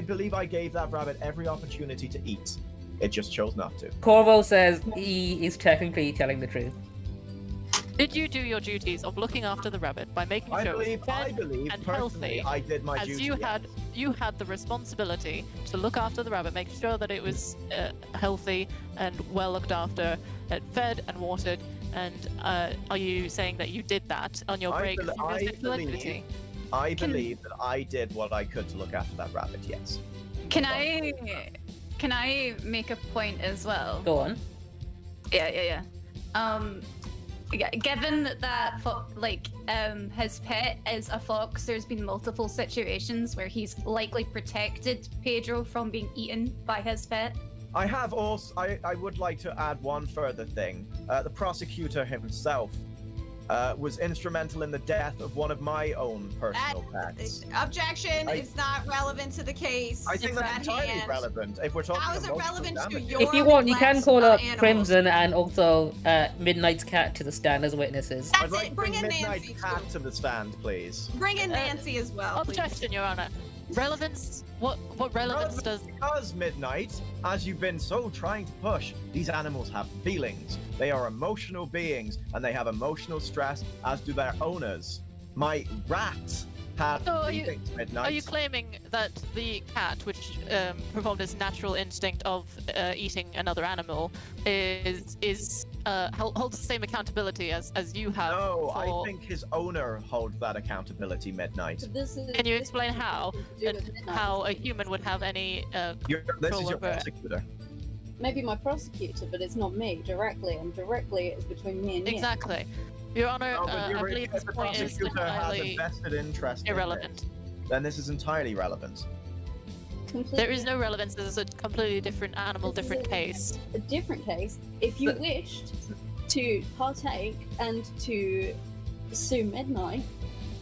believe I gave that rabbit every opportunity to eat. It just chose not to. Corvo says he is technically telling the truth. Did you do your duties of looking after the rabbit by making I sure it believe was fed and personally healthy? I did my As duty. you had the responsibility to look after the rabbit, make sure that it was healthy and well looked after, and fed and watered. And are you saying that you did that on your break from your physical activity? I believe that I did what I could to look after that rabbit. Yes. Can I make a point as well? Go on. Yeah. Given that his pet is a fox, there's been multiple situations where he's likely protected Pedro from being eaten by his pet. I have also. I would like to add one further thing. The prosecutor himself was instrumental in the death of one of my own personal pets. Objection! It's not relevant to the case. I think that's entirely relevant if we're talking How is about it relevant to damage. your If you want, you can neglect call of up animals? Crimson and also Midnight's Cat to the stand as witnesses. I'd That's like it. to Bring in Midnight Nancy Cat too. to the stand, please. Bring in Nancy as well, please. Objection, Your Honor. relevance? What relevance does? Because Midnight, as you've been so trying to push, these animals have feelings. They are emotional beings, and they have emotional stress, as do their owners. My rat had So feelings, Midnight. Are you claiming that the cat, which performed its natural instinct of eating another animal, holds the same accountability as you have? No, for... I think his owner holds that accountability, Midnight. Can you explain how, and how a human would have any This control is your over it? prosecutor. Maybe my prosecutor, but it's not me directly, and directly it's between me and you. Exactly. Your Honor, No, but I believe if this the point is prosecutor has a entirely vested interest in irrelevant. this, then this is entirely relevant. Completely. There is no relevance. This is a completely different animal, This is different case. A different case. If you But- wished to partake and to sue Midnight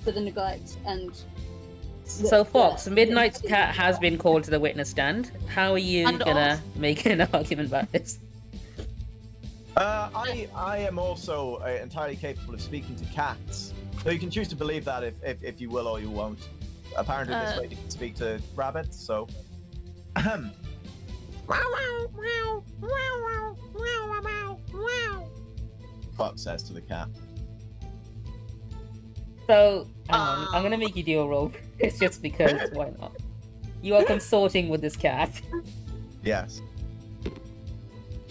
for the neglect and. So Fox, the- Midnight's cat has been called to the witness stand. How are you And gonna make an argument about this? I am also entirely capable of speaking to cats. So you can choose to believe that if you will or you won't. Apparently this lady can speak to rabbits, so... Ahem. Fox says to the cat. So, hang on, I'm gonna make you do a roll. It's just because, why not? You are consorting with this cat. Yes.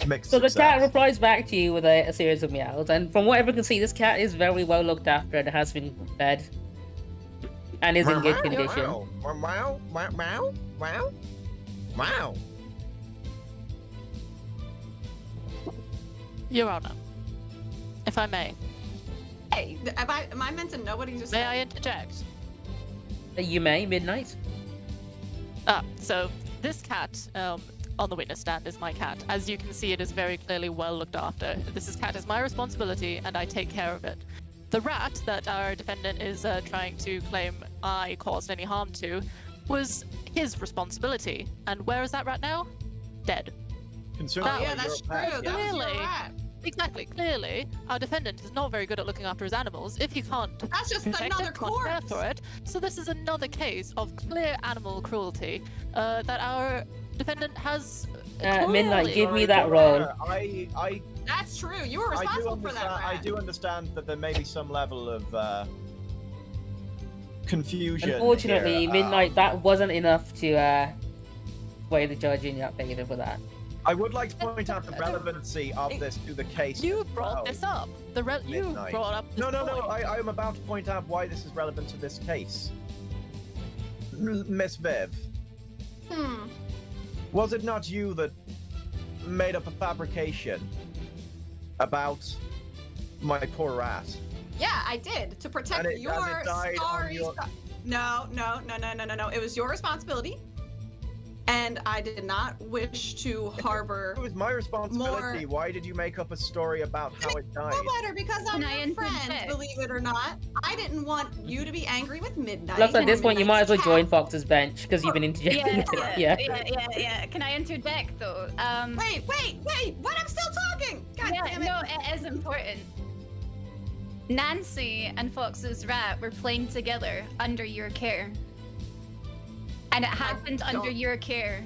Mixed So the cat success. replies back to you with a series of meows, and from what everyone can see, this cat is very well looked after and has been fed. And is in good condition. Wow, wow, wow, wow, wow. Your Honor, if I may, Hey, am I meant to know what he just may said? I interject? You may, Midnight. So this cat on the witness stand is my cat. As you can see, it is very clearly well looked after. Cat is my responsibility, and I take care of it. The rat that our defendant is trying to claim I caused any harm to was his responsibility. And where is that rat now? Dead. Consumer, Oh, yeah, that's you're a pet, true. yeah. That was your Clearly. rat. Exactly. Clearly, our defendant is not very good at looking after his animals. If he can't That's just protect another it, can't care corpse. for it. So this is another case of clear animal cruelty that our defendant has. Midnight, give me Sorry, that Your roll. Honor, I That's true. You were do responsible for understand. that rat. I do understand that there may be some level of confusion. Unfortunately, here. Midnight, that wasn't enough to sway the judge in your favor for that. I would like to point out the relevancy of this to the case. You as brought well. this up. You Midnight. brought up this No. point. I am about to point out why this is relevant to this case. Miss Viv, was it not you that made up a fabrication about my poor rat? Yeah, I did to protect And it your died on sorry. your- No. It was your responsibility, and I did not wish to harbor. It was my responsibility. More- Why did you make up a story about how it died? No matter, because I'm Can I your friend, interject? believe it or not. I didn't want you to be angry with Midnight. Looks at or this point, you might as well Midnight's join cat. Fox's bench because you've been interjecting. Yeah. Can I interject though? Wait! What? I'm still talking. God yeah, damn it! no, it is important. Nancy and Fox's rat were playing together under your care. And it happened under don't- your care.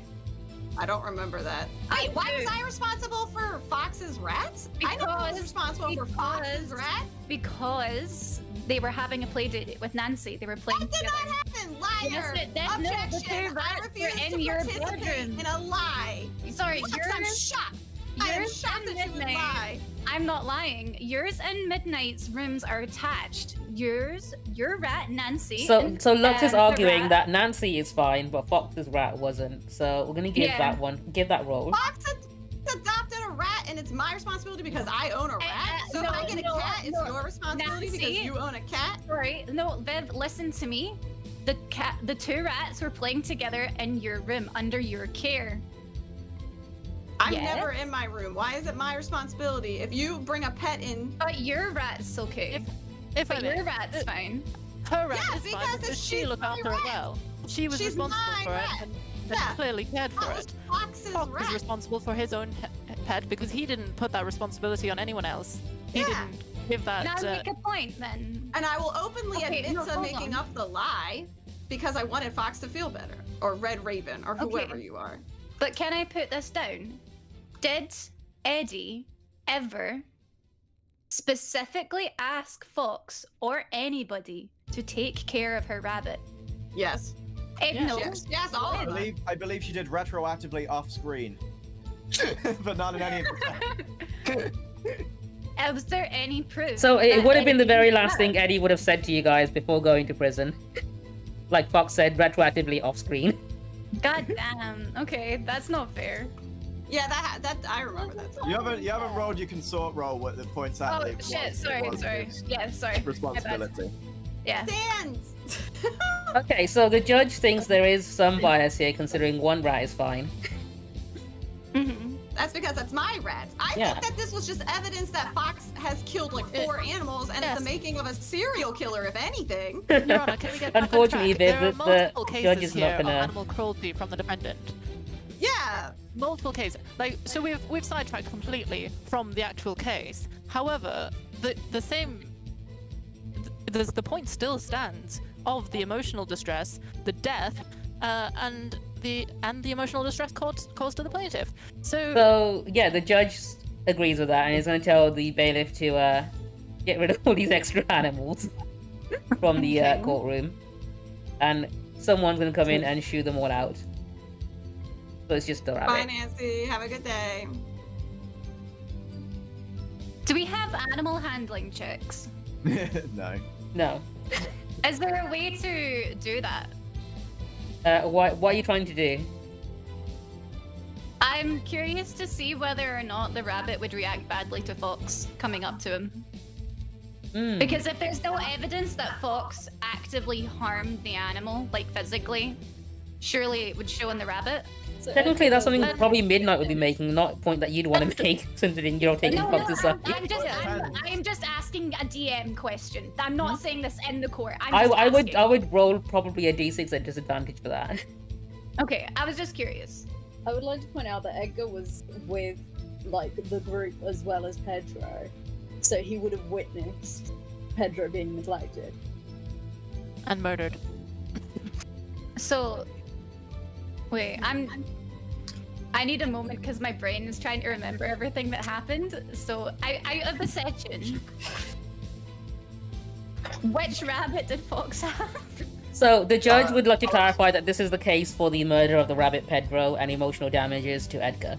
I don't remember that. Wait, why was do. I responsible for Fox's rats? I know I was Because- responsible for Fox's rat. Because they were having a play date with Nancy. They were playing That did together. not happen, liar! Yes, it did. No, the Objection! two I rats refuse were in to your participate bedroom. in a lie. Sorry, Fox, I'm shocked. I am yours shocked and that you would Midnight. lie. I'm not lying. Yours and Midnight's rooms are attached. Your rat, Nancy. So and, Lux is the arguing rat- that Nancy is fine, but Fox's rat wasn't. So we're gonna give Yeah. give that roll. Fox adopted a rat, and it's my responsibility because I own a rat. So if I get a cat, it's your responsibility because Nancy. you own a cat. Sorry, no, Viv, listen to me. The two rats were playing together in your room under your care. I'm Yes. never in my room. Why is it my responsibility? If you bring a pet in, But your rat's okay. If I But may, your rat's fine. her rat Yeah, is fine because because she she's looked my after it rat. well. She was She's responsible my for rat. it and Yeah. clearly cared for that was it. Fox's Fox rat. was responsible for his own pet because he didn't put that responsibility on anyone else. He Yeah. didn't give that. Now make a point then. And I will openly Okay, admit no, to hold making on. up the lie because I wanted Fox to feel better, or Red Raven, or whoever Okay. you are. But can I put this down? Did Eddie ever specifically ask Fox or anybody to take care of her rabbit? Yes. No. Yes, all of them. I believe she did retroactively off screen, but not in any of the Was there any proof? So it that would have been the Eddie very did last that? thing Eddie would have said to you guys before going to prison. Like Fox said, retroactively off screen. God damn. Okay, that's not fair. Yeah, that I remember that. You haven't rolled your consort roll where it points out. Oh that it shit! was- Sorry, it was sorry. his Yeah, sorry. Responsibility. Yeah. Stands. Okay, so the judge thinks there is some bias here, considering one rat is fine. Mm-hmm. That's because that's my rat. I Yeah. think that this was just evidence that Fox has killed like 4 animals, and Yes. it's the making of a serial killer, if anything. Your Honor, can we get back on Unfortunately, track? There are the multiple judge cases is here not of gonna. animal cruelty from the defendant. Yeah. Multiple cases. Like, so we've sidetracked completely from the actual case. However, the point still stands of the emotional distress, the death, and the emotional distress caused to the plaintiff. So yeah, the judge agrees with that, and is going to tell the bailiff to get rid of all these extra animals from the courtroom, and someone's going to come in and shoot them all out. So it's just the Bye, rabbit. Nancy. Have a good day. Do we have animal handling checks? No. No. Is there a way to do that? What are you trying to do? I'm curious to see whether or not the rabbit would react badly to Fox coming up to him. Hmm. Because if there's no evidence that Fox actively harmed the animal, like physically, surely it would show in the rabbit. So Technically, that's Edgar- something probably Midnight would be making, not a point that you'd want to make, considering you're taking No, Fox's side. I'm just asking a DM question. I'm not saying this in the court. I'm I just would asking. roll probably a d6 at disadvantage for that. Okay, I was just curious. I would like to point out that Edgar was with like the group as well as Pedro, so he would have witnessed Pedro being neglected. And murdered. So, wait, I need a moment because my brain is trying to remember everything that happened. So, out of the session, which rabbit did Fox have? So the judge would like to clarify that this is the case for the murder of the rabbit Pedro and emotional damages to Edgar.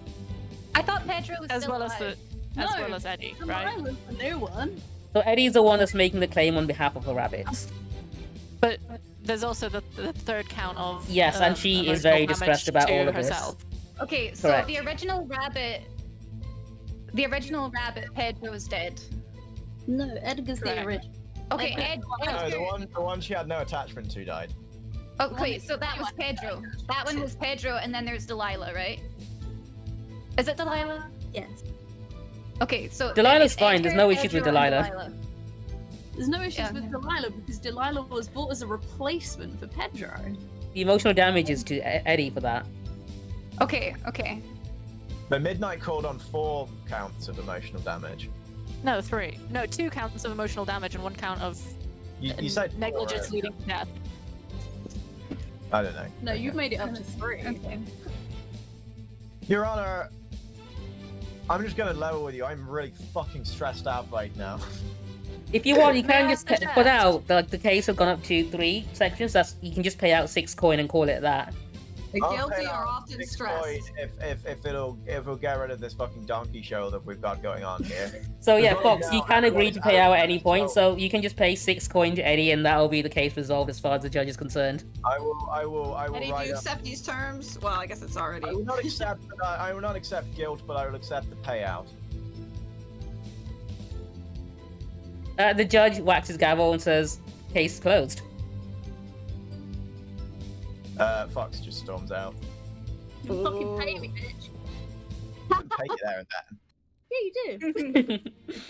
I thought Pedro was As still well as alive. as No, well as Eddie, right? Delilah's the new one. So Eddie's the one that's making the claim on behalf of the rabbits. But there's also the third count of Yes, and she is very emotional distressed damage about to all of this. herself. Okay, so Correct. the original rabbit Pedro was dead. No, Edgar's Correct. the original. Okay, Edgar- No, Edgar. the one she had no attachment to died. Okay, so that was Pedro. That one was Pedro, and then there's Delilah, right? Is it Delilah? Yes. Okay, so Delilah's it's fine, there's no Edgar, issues with Pedro, and Delilah. There's no issues Yeah. with Delilah because Delilah was bought as a replacement for Pedro. The emotional damage is to Eddie for that. Okay, okay. But Midnight called on 4 counts of emotional damage. No, 3. No, 2 counts of emotional damage and 1 count of You said 4, negligence right? leading to death. I don't know. No, you've made it up to 3. Okay. Your Honor, I'm just gonna level with you. I'm really fucking stressed out right now. If you want, you can May I just put suggest- out the case have gone up to 3 sections. That's you can just pay out 6 coin and call it that. The I'll guilty pay are out often 6 stressed. coin if it'll get rid of this fucking donkey show that we've got going on here. So yeah, Right Fox, now, you can agree everyone's to pay out at any out, point. so- So you can just pay 6 coin to Eddie, and that'll be the case resolved as far as the judge is concerned. I will Eddie, do write you up. accept these terms? Well, I guess it's already. I will not accept. I will not accept guilt, but I will accept the payout. The judge waxes gavel and says, "Case closed." Fox just storms out. You fucking pay me, bitch. Take it there and then. Yeah, you do.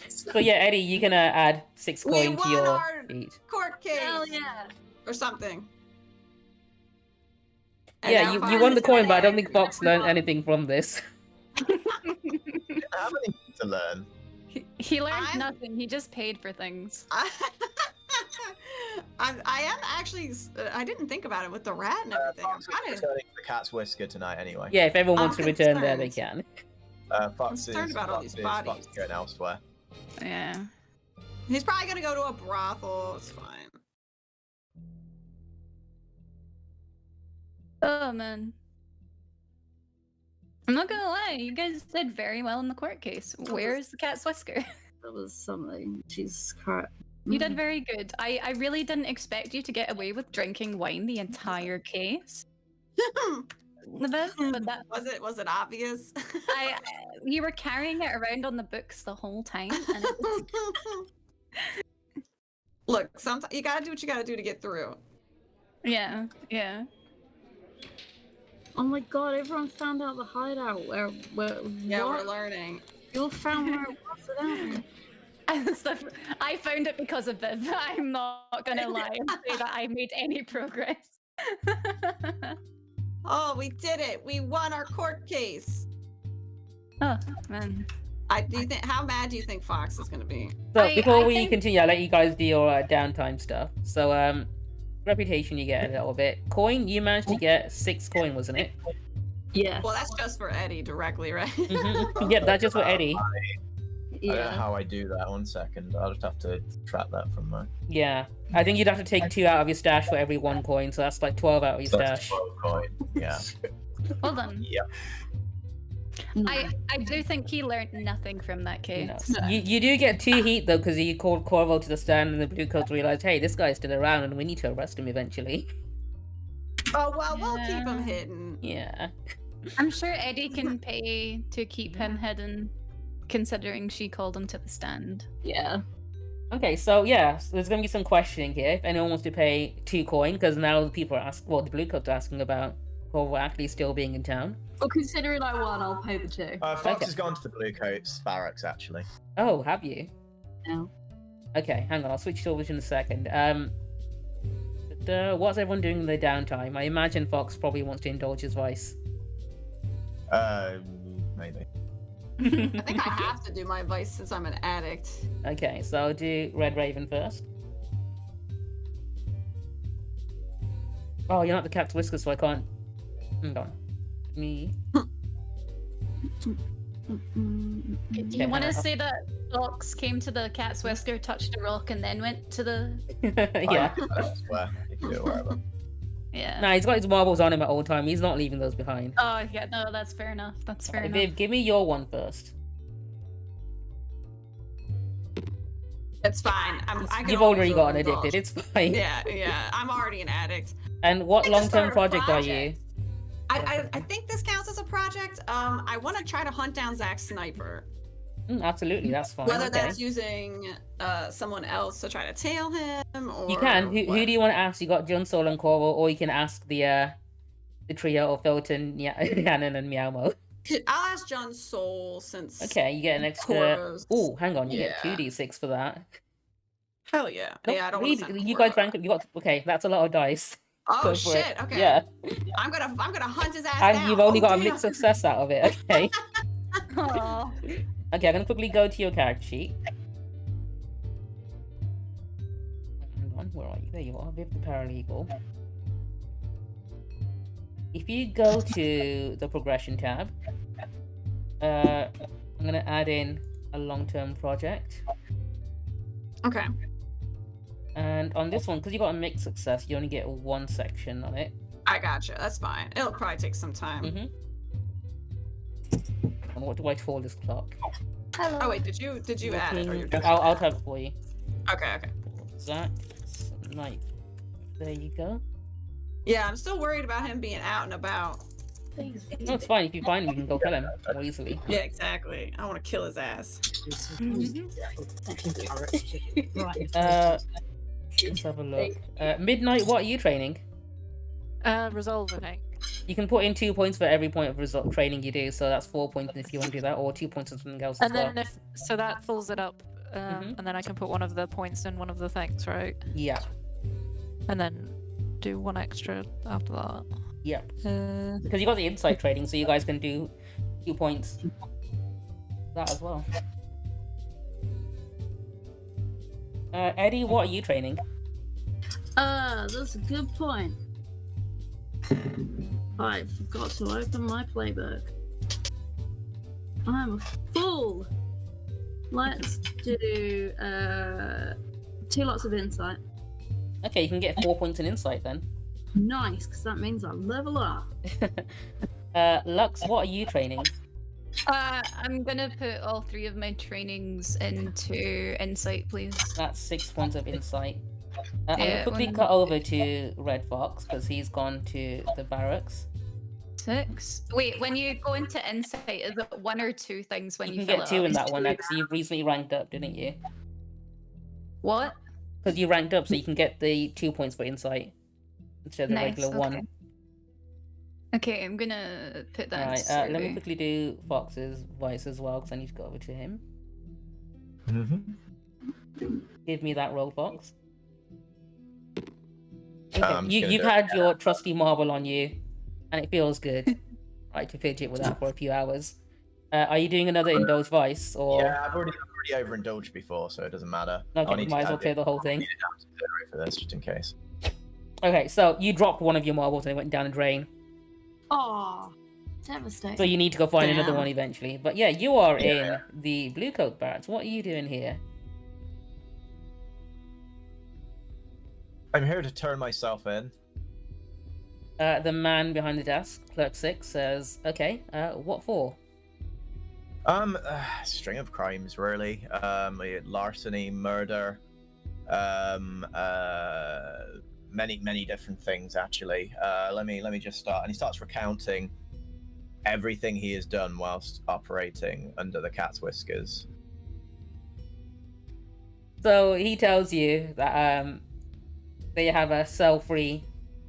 So yeah, Eddie, you can add 6 We coin to won your our- feet. Court case. Hell yeah. Or something. And Yeah, now you Fox won the is gonna coin, but I don't end think Fox learned everyone. anything from this. I have anything to learn. He learned I'm- nothing. He just paid for things. I am actually. I didn't think about it with the rat and everything. I'm Fox is kind of. returning to the cat's whisker tonight anyway. Yeah, if everyone wants I'm to return there, they concerned. can. Fox concerned about all these Fox bodies. is going elsewhere. Yeah. He's probably gonna go to a brothel. It's fine. Oh man. I'm not gonna lie, you guys did very well in the court case. Where's the cat's whisker? That was something. Jesus Christ. You did very good. I really didn't expect you to get away with drinking wine the entire case. But that Was it obvious? you were carrying it around on the books the whole time, and it was, Look, sometimes you gotta do what you gotta do to get through. yeah. Oh my god, everyone found out the hideout. Where Yeah, what? we're learning. You all found where it was without me. I found it because of Viv. I'm not gonna lie and say that I made any progress. Oh, we did it! We won our court case. Oh man. How mad do you think Fox is gonna be? So before I we think- continue, I'll let you guys do your downtime stuff. So reputation you get a little bit. Coin, you managed to get 6 coin, wasn't it? Yes. Well, that's just for Eddie directly, right? Mm-hmm. Yep, that's just for Eddie. I don't know how I do that. 1 second. I'll just have to track that from my. Yeah, I think you'd have to take 2 out of your stash for every 1 coin, so that's like 12 out of your So that's stash. 12 coin. Yeah. Well done. Yep. I do think he learned nothing from that case. No. You do get 2 heat though, because you called Corvo to the stand and the blue coats realized, hey, this guy's still around and we need to arrest him eventually. Oh well, we'll keep Yeah. him hidden. Yeah. I'm sure Eddie can pay to keep him hidden, considering she called him to the stand. Yeah. Okay, so yeah, so there's gonna be some questioning here. If anyone wants to pay 2 coin, because now people are the blue coats are asking about Corvo actually still being in town. Well, considering I won, I'll pay the 2. Fox Okay. has gone to the blue coats barracks actually. Oh, have you? No. Okay, hang on, I'll switch over in a second. What's everyone doing in their downtime? I imagine Fox probably wants to indulge his vice. Maybe. I think I have to do my vice since I'm an addict. Okay, so I'll do Red Raven first. Oh, you're not the cat's whisker, so I can't. Hang on. Me. Do you want to say that Fox came to the cat's whisker, touched a rock, and then went to the... Yeah. That's where you can do it wherever. Yeah. Nah, he's got his marbles on him at all time. He's not leaving those behind. Oh, yeah, no, that's fair enough. That's fair enough. Viv, give me your one first. It's fine. I can You've already always gotten overindulge. addicted. It's fine. Yeah. I'm already an addict. And what I think to long-term start a project are you? I think this counts as a project. I want to try to hunt down Zach's sniper. Absolutely, that's fine. Whether okay. that's using someone else to try to tail him, or You can. Who what. do you want to ask? You got John Sol and Corvo, or you can ask the trio of Felton, Yannon, and MaymoUwU. I'll ask John Soul since. Okay, you get an extra. Corvo's- Oh, hang on, you get Yeah. 2d6 for that. Hell yeah. No, Yeah, I don't read, want to you guys rank. You got okay. That's a lot of dice. Oh Go for it. shit! Okay. Yeah, I'm gonna hunt his ass and down. you've only got a damn. mixed success out of it. Okay. Aw. Okay, I'm gonna quickly go to your character sheet. Hang on, where are you? There you are, Viv the Paralegal. If you go to the progression tab, I'm gonna add in a long-term project. Okay. And on this one, because you got a mixed success, you only get 1 section on it. I gotcha. That's fine. It'll probably take some time. Mm-hmm. And what do I call this clock? Hello. Oh wait, did you add it or you're just I'll type it for you. Okay. Zach Snipe. There you go. Yeah, I'm still worried about him being out and about. Please. No, it's fine. If you find him, you can go kill him more easily. Yeah, exactly. I want to kill his ass. Let's have a look. Midnight, what are you training? Resolve, I think. You can put in 2 points for every point of training you do, so that's 4 points if you want to do that, or 2 points on something else as And well. then so that fills it up, Mhm. and then I can put one of the points in one of the things, right? Yeah, And then do 1 extra after that. yeah. Uh, Because you got the insight training, so you guys can do 2 points. That as well. Eddie, what are you training? That's a good point. I forgot to open my playbook. I'm a fool. Let's do 2 lots of insight. Okay, you can get 4 points in insight then. Nice, because that means I level up. Lux, what are you training? I'm gonna put all 3 of my trainings into insight, please. That's 6 points of insight. I'm gonna Yeah, quickly one- cut over to Red Fox because he's gone to the barracks. 6. Wait, when you go into insight, is it 1 or 2 things when You you can fill get it 2 up? in that one because you recently ranked up, didn't you? What? Because you ranked up, so you can get the 2 points for insight instead of the Nice, regular okay. 1. Okay, I'm gonna put that Alright, in let me survey. quickly do Fox's voice as well because I need to go over to him. Give me that roll, Fox. Okay, I'm just gonna you've do it. had your trusty marble on you, and it feels good. Right, to fidget with that for a few hours. Are you doing another indulge vice, or Yeah, I've already overindulged before, so it doesn't matter. I'll okay, need might to as well add clear the whole thing. auxiliary for this, just in case. Okay, so you dropped one of your marbles and it went down the drain. Aw, devastating. So you need to go find another Damn. one eventually. But yeah, you are Yeah. in the Blue Coat barracks. What are you doing here? I'm here to turn myself in. The man behind the desk, Clerk 6, says, okay, what for? String of crimes, really. Larceny, murder, many different things, actually. Let me just start. And he starts recounting everything he has done whilst operating under the cat's whiskers. So he tells you that they have a cell free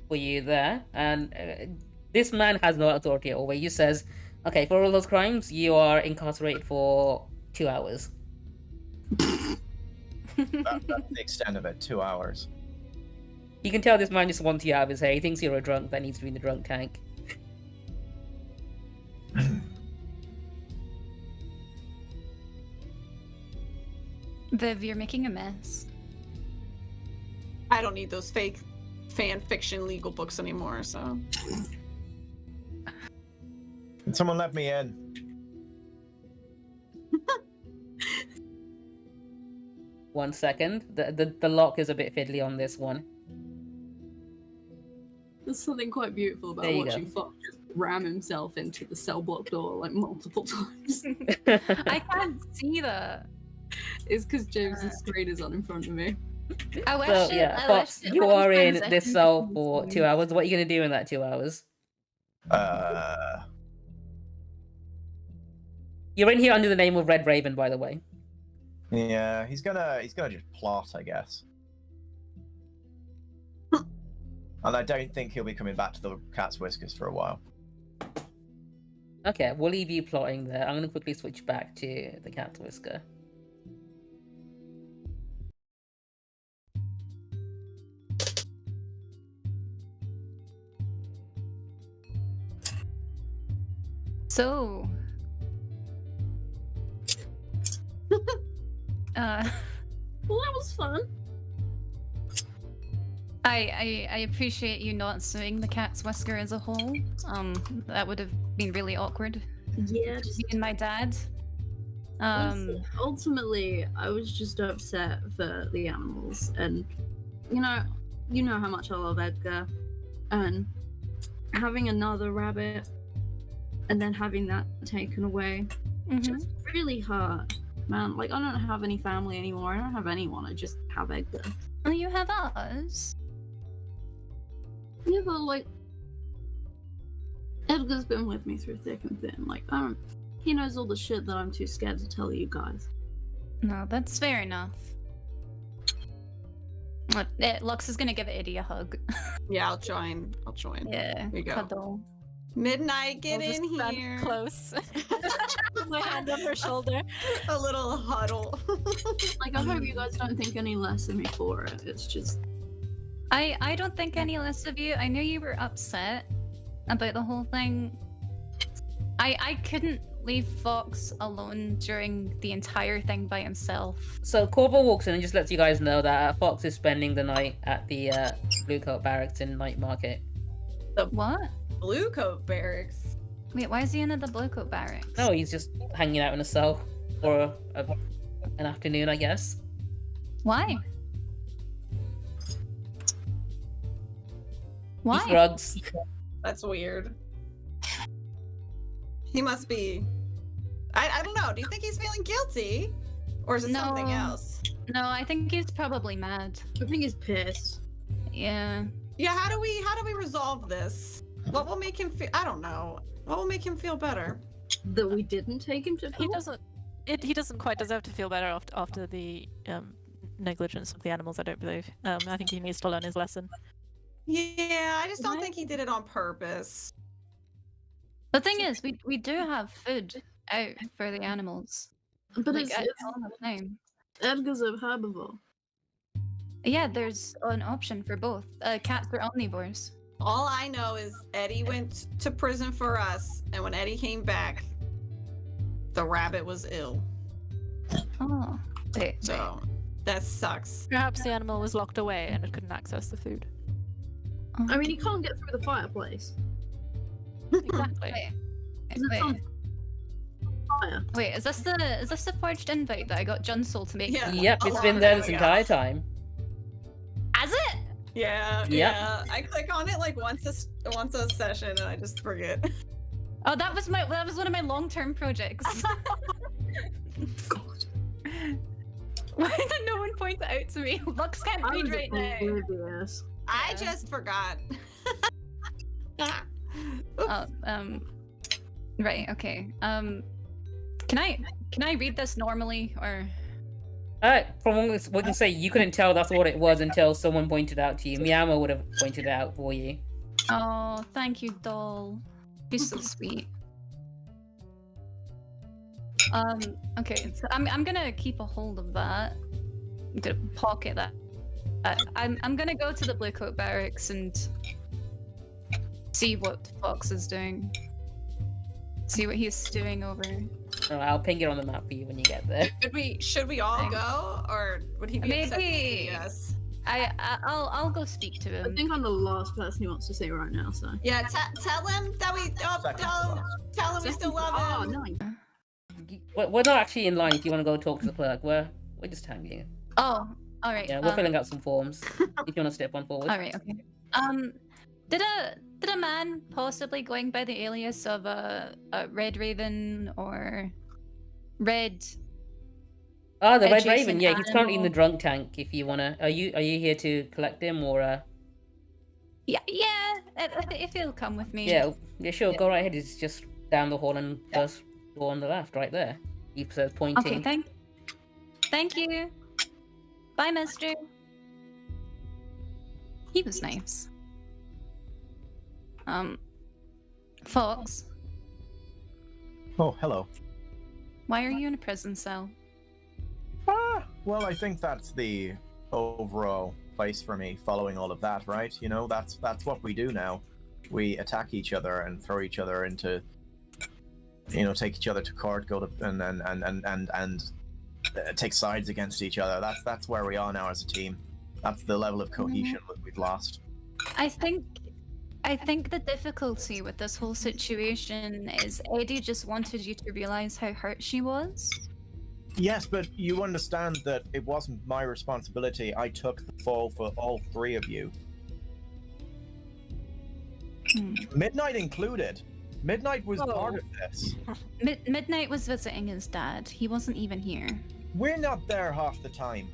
for you there, and this man has no authority over you. Says, okay, for all those crimes, you are incarcerated for 2 hours. That's the extent of it. 2 hours. You can tell this man just wants you out of his hair. He thinks you're a drunk that needs to be in the drunk tank. Viv, you're making a mess. I don't need those fake fan fiction legal books anymore, so. Can someone let me in? One second. The lock is a bit fiddly on this one. There's something quite beautiful about There you watching go. Fox just ram himself into the cell block door like multiple times. I can't see that. It's because James's screen is on in front of me. I wish So yeah, I Fox, wish it you had are in this transitioned cell to for this 2 one. hours. What are you gonna do in that 2 hours? You're in here under the name of Red Raven, by the way. Yeah, he's gonna just plot, I guess. And I don't think he'll be coming back to the cat's whiskers for a while. Okay, we'll leave you plotting there. I'm gonna quickly switch back to the cat whisker. So, Well, that was fun. I appreciate you not suing the cat's whisker as a whole. That would have been really awkward. Yeah, just Me and my dad. ultimately, I was just upset for the animals, and you know how much I love Edgar, and having another rabbit, and then having that taken away, just really hurt, man. Like I don't have any family anymore. I don't have anyone. I just have Edgar. Oh, you have us. Yeah, but like Edgar's been with me through thick and thin. Like he knows all the shit that I'm too scared to tell you guys. No, that's fair enough. Lux is gonna give Eddie a hug. Yeah, I'll join. Yeah, There you go. cuddle. Midnight, get I'll in just stand here. close. Put my hand on her shoulder. A little huddle. Like I hope you guys don't think any less of me for it. It's just I don't think any less of you. I know you were upset about the whole thing. I couldn't leave Fox alone during the entire thing by himself. So Corvo walks in and just lets you guys know that Fox is spending the night at the Blue Coat Barracks in Night Market. What? Blue Coat Barracks. Wait, why is he in the Blue Coat Barracks? No, he's just hanging out in a cell for an afternoon, I guess. Why? Why? Eat drugs. That's weird. He must be. I don't know. Do you think he's feeling guilty, or is it something No. else? No, I think he's probably mad. I think he's pissed. Yeah. Yeah. How do we resolve this? What will make him feel? I don't know. What will make him feel better? That we didn't take him to He court? doesn't. He doesn't quite deserve to feel better after the negligence of the animals. I don't believe. I think he needs to learn his lesson. Yeah, I just don't Right. think he did it on purpose. The thing is, we do have food out for the animals. But Like, it's all the time. Edgar's a herbivore. Yeah, there's an option for both. Cats are omnivores. All I know is Eddie went to prison for us, and when Eddie came back, the rabbit was ill. Oh. Wait, So that sucks. Perhaps the animal was locked away and it couldn't access the food. I mean, he can't get through the fireplace. Exactly. Wait, Is it wait, on fire? wait, is this the forged invite that I got Junsel to make? Yeah. Yep, a it's long been there time this ago. entire time. Has it? Yeah, Yep. yeah. I click on it like once a session, and I just forget. Oh, that was one of my long-term projects. God. Why did no one point that out to me? Lux can't I read was right now. oblivious. I Yeah. just forgot. Oh, right, okay. Can I read this normally or? From what we can say, you couldn't tell that's what it was until someone pointed out to you. MaymoUwU would have pointed it out for you. Oh, thank you, doll. You're so sweet. Okay, so I'm gonna keep a hold of that. I'm gonna pocket that. I'm gonna go to the Blue Coat Barracks and see what Fox is doing. See what he's stewing over. I'll ping it on the map for you when you get there. Should we all Thanks. go, or would he be upset to see Maybe. us? I'll go speak to I him. think I'm the last person he wants to see right now, so. Yeah, tell him that we tell him we still love Oh, him. nice. We're not actually in line if you want to go talk to the clerk. We're just hanging. Oh, all right. Yeah, we're filling out some forms. If you want to step on forward. All right. Okay. Did a man possibly going by the alias of a Red Raven or Red? Ah, the Red adjacent Raven. Yeah, he's currently in the animal? drunk tank. If you wanna, are you here to collect him or? Yeah. If he'll come with me. Yeah, sure. Go right ahead. It's just down the hall and first door on the left, right there. He says pointing. Okay. Thank you. Bye, Mister. He was nice. Fox, Oh, hello. why are you in a prison cell? Well, I think that's the overall place for me following all of that, right? You know, that's what we do now. We attack each other and throw each other into, take each other to court, go to and take sides against each other. That's where we are now as a team. That's the level of cohesion that we've lost. I think the difficulty with this whole situation is Eddie just wanted you to realize how hurt she was. Yes, but you understand that it wasn't my responsibility. I took the fall for all three of you. Midnight included. Midnight was part of this. Midnight was visiting his dad. He wasn't even here. We're not there half the time.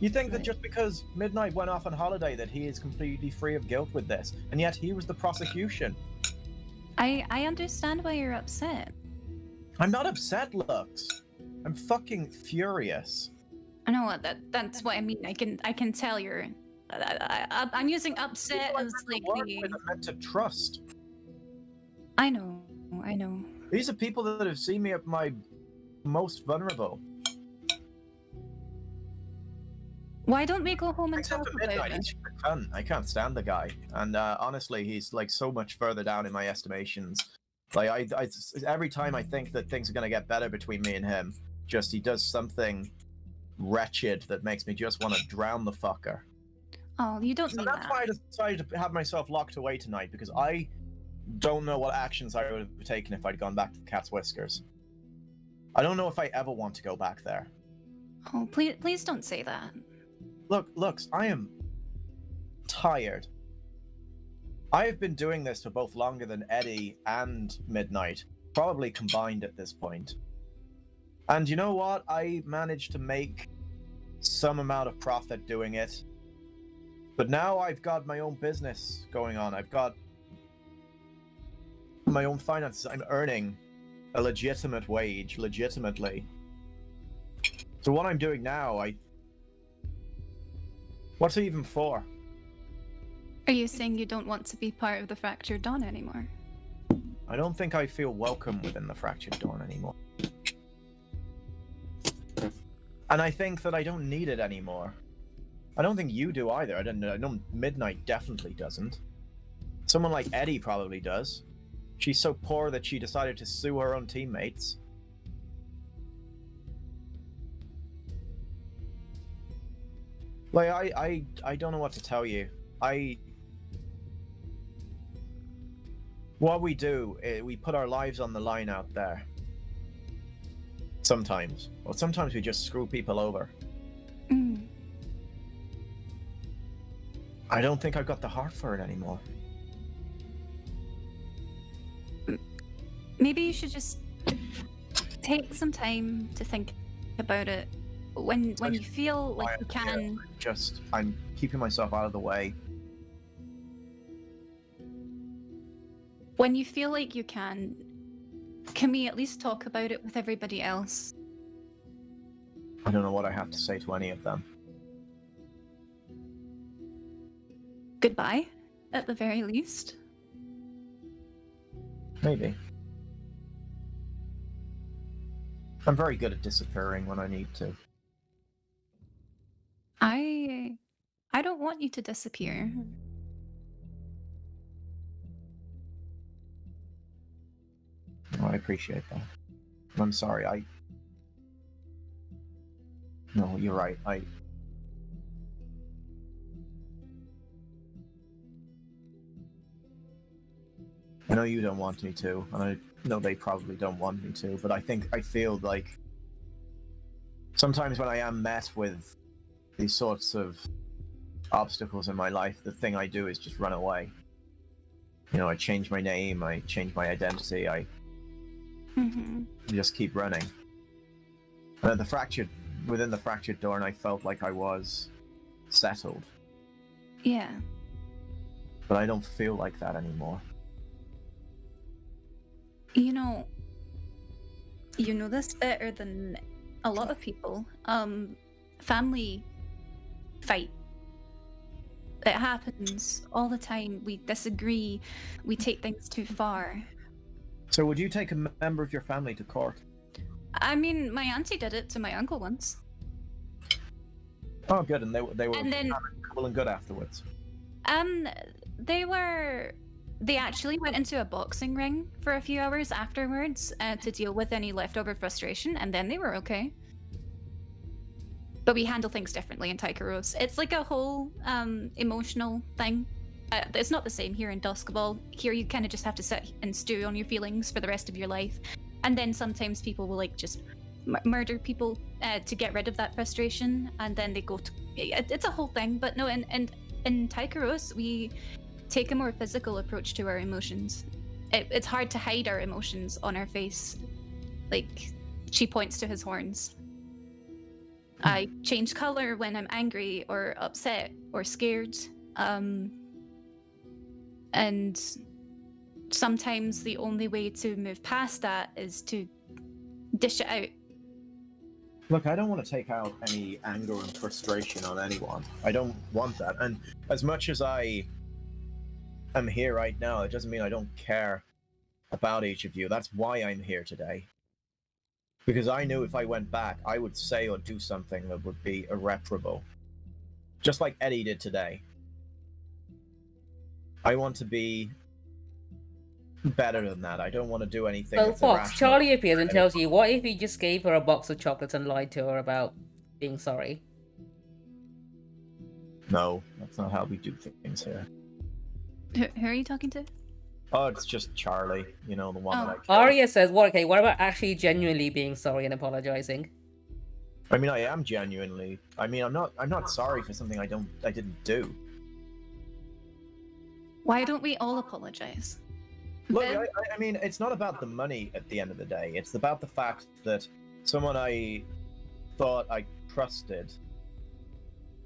You think that Right. just because Midnight went off on holiday that he is completely free of guilt with this, and yet he was the prosecution. I understand why you're upset. I'm not upset, Lux. I'm fucking furious. I know what that's what I mean. I can tell you're. I'm using upset People I as meant to like work the. with are meant to trust. I know. These are people that have seen me at my most vulnerable. Why don't we go home and Except talk for about Midnight, it? he's just a cunt. I can't stand the guy. And honestly, he's like so much further down in my estimations Like every time I think that things are gonna get better between me and him, just he does something wretched that makes me just want to drown the fucker. Oh, you don't So mean that's that. why I decided to have myself locked away tonight, because I don't know what actions I would have taken if I'd gone back to the Cat's Whiskers. I don't know if I ever want to go back there. Oh, please don't say that. Look, Lux, I am tired. I have been doing this for both longer than Eddie and Midnight, probably combined at this point. And you know what? I managed to make some amount of profit doing it. But now I've got my own business going on. I've got my own finances. I'm earning a legitimate wage, legitimately. So what I'm doing now, what's it even for? Are you saying you don't want to be part of the Fractured Dawn anymore? I don't think I feel welcome within the Fractured Dawn anymore. And I think that I don't need it anymore. I don't think you do either. I know Midnight definitely doesn't. Someone like Eddie probably does. She's so poor that she decided to sue her own teammates. Like, I don't know what to tell you. What we do, we put our lives on the line out there. Sometimes. Well, sometimes we just screw people over. Mm. I don't think I've got the heart for it anymore. Maybe you should just take some time to think about it. When you feel like you can... I'm keeping myself out of the way. When you feel like you can we at least talk about it with everybody else? I don't know what I have to say to any of them. Goodbye, at the very least. Maybe. I'm very good at disappearing when I need to. I don't want you to disappear. Oh, I appreciate that. I'm sorry, No, you're right, I know you don't want me to, and I know they probably don't want me to, but I feel like sometimes when I am met with these sorts of obstacles in my life, the thing I do is just run away. You know, I change my name, I change my identity, I just keep running. And within the Fractured Dawn, I felt like I was settled. Yeah. But I don't feel like that anymore. You know this better than a lot of people. Family fight. It happens all the time. We disagree. We take things too far. So would you take a member of your family to court? I mean, my auntie did it to my uncle once. Oh, good, and they were And then, amicable and good afterwards. they actually went into a boxing ring for a few hours afterwards to deal with any leftover frustration, and then they were okay. But we handle things differently in Tycheros. It's like a whole emotional thing. It's not the same here in Doskvol. Here you kind of just have to sit and stew on your feelings for the rest of your life. And then sometimes people will like just murder people to get rid of that frustration, and then they go to... It's a whole thing, but no, in Tycheros, we take a more physical approach to our emotions. It's hard to hide our emotions on our face. Like, she points to his horns. I change color when I'm angry or upset or scared. And sometimes the only way to move past that is to dish it out. Look, I don't want to take out any anger and frustration on anyone. I don't want that. And as much as I am here right now, it doesn't mean I don't care about each of you. That's why I'm here today. Because I knew if I went back, I would say or do something that would be irreparable. Just like Eddie did today. I want to be better than that. I don't want to do anything. So that's Fox, irrational. Charlie appears and tells you, what if you just gave her a box of chocolates and lied to her about being sorry? No, that's not how we do things here. Who are you talking to? Oh, it's just Charlie. You know, the one that I killed. Arya says, "What? Okay, what about actually genuinely being sorry and apologizing?" I mean, I am genuinely. I mean, I'm not sorry for something I didn't do. Why don't we all apologize? Look, Viv? I mean, it's not about the money at the end of the day. It's about the fact that someone I thought I trusted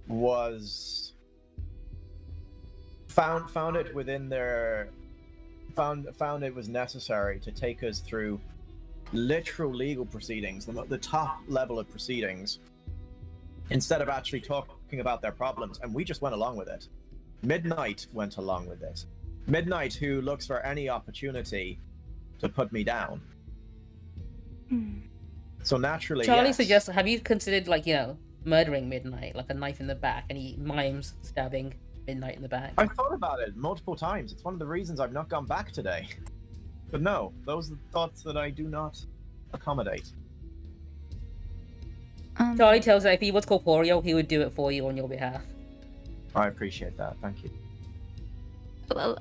was found it within their found it was necessary to take us through literal legal proceedings, the top level of proceedings, instead of actually talking about their problems, and we just went along with it. Midnight went along with it. Midnight, who looks for any opportunity to put me down. So naturally, Charlie yes. suggests, have you considered, like, murdering Midnight, like a knife in the back, and he mimes stabbing Midnight in the back? I thought about it multiple times. It's one of the reasons I've not gone back today. But no, those are the thoughts that I do not accommodate. Charlie tells her if he was corporeal, he would do it for you on your behalf. I appreciate that. Thank you. Well,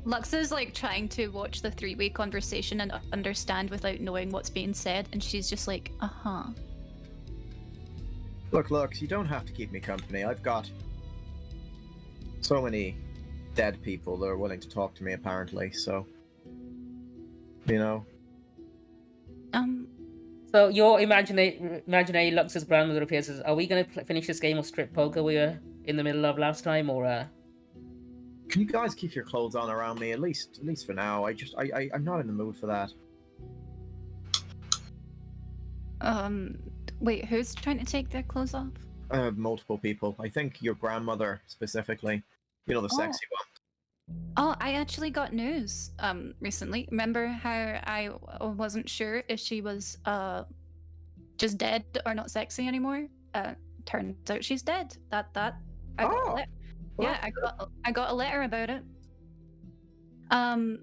Luxe is like trying to watch the three-way conversation and understand without knowing what's being said, and she's just like, uh-huh. Look, you don't have to keep me company. I've got so many dead people that are willing to talk to me, apparently, so... You know? So your imaginary Lux's grandmother appears as, are we going to finish this game of strip poker we were in the middle of last time, or Can you guys keep your clothes on around me, at least for now? I'm not in the mood for that. Wait, who's trying to take their clothes off? Multiple people. I think your grandmother, specifically. You know, the sexy one. Oh, I actually got news recently. Remember how I wasn't sure if she was just dead or not sexy anymore? Turns out she's dead. I got a letter. Yeah, I got a letter about it. Oh,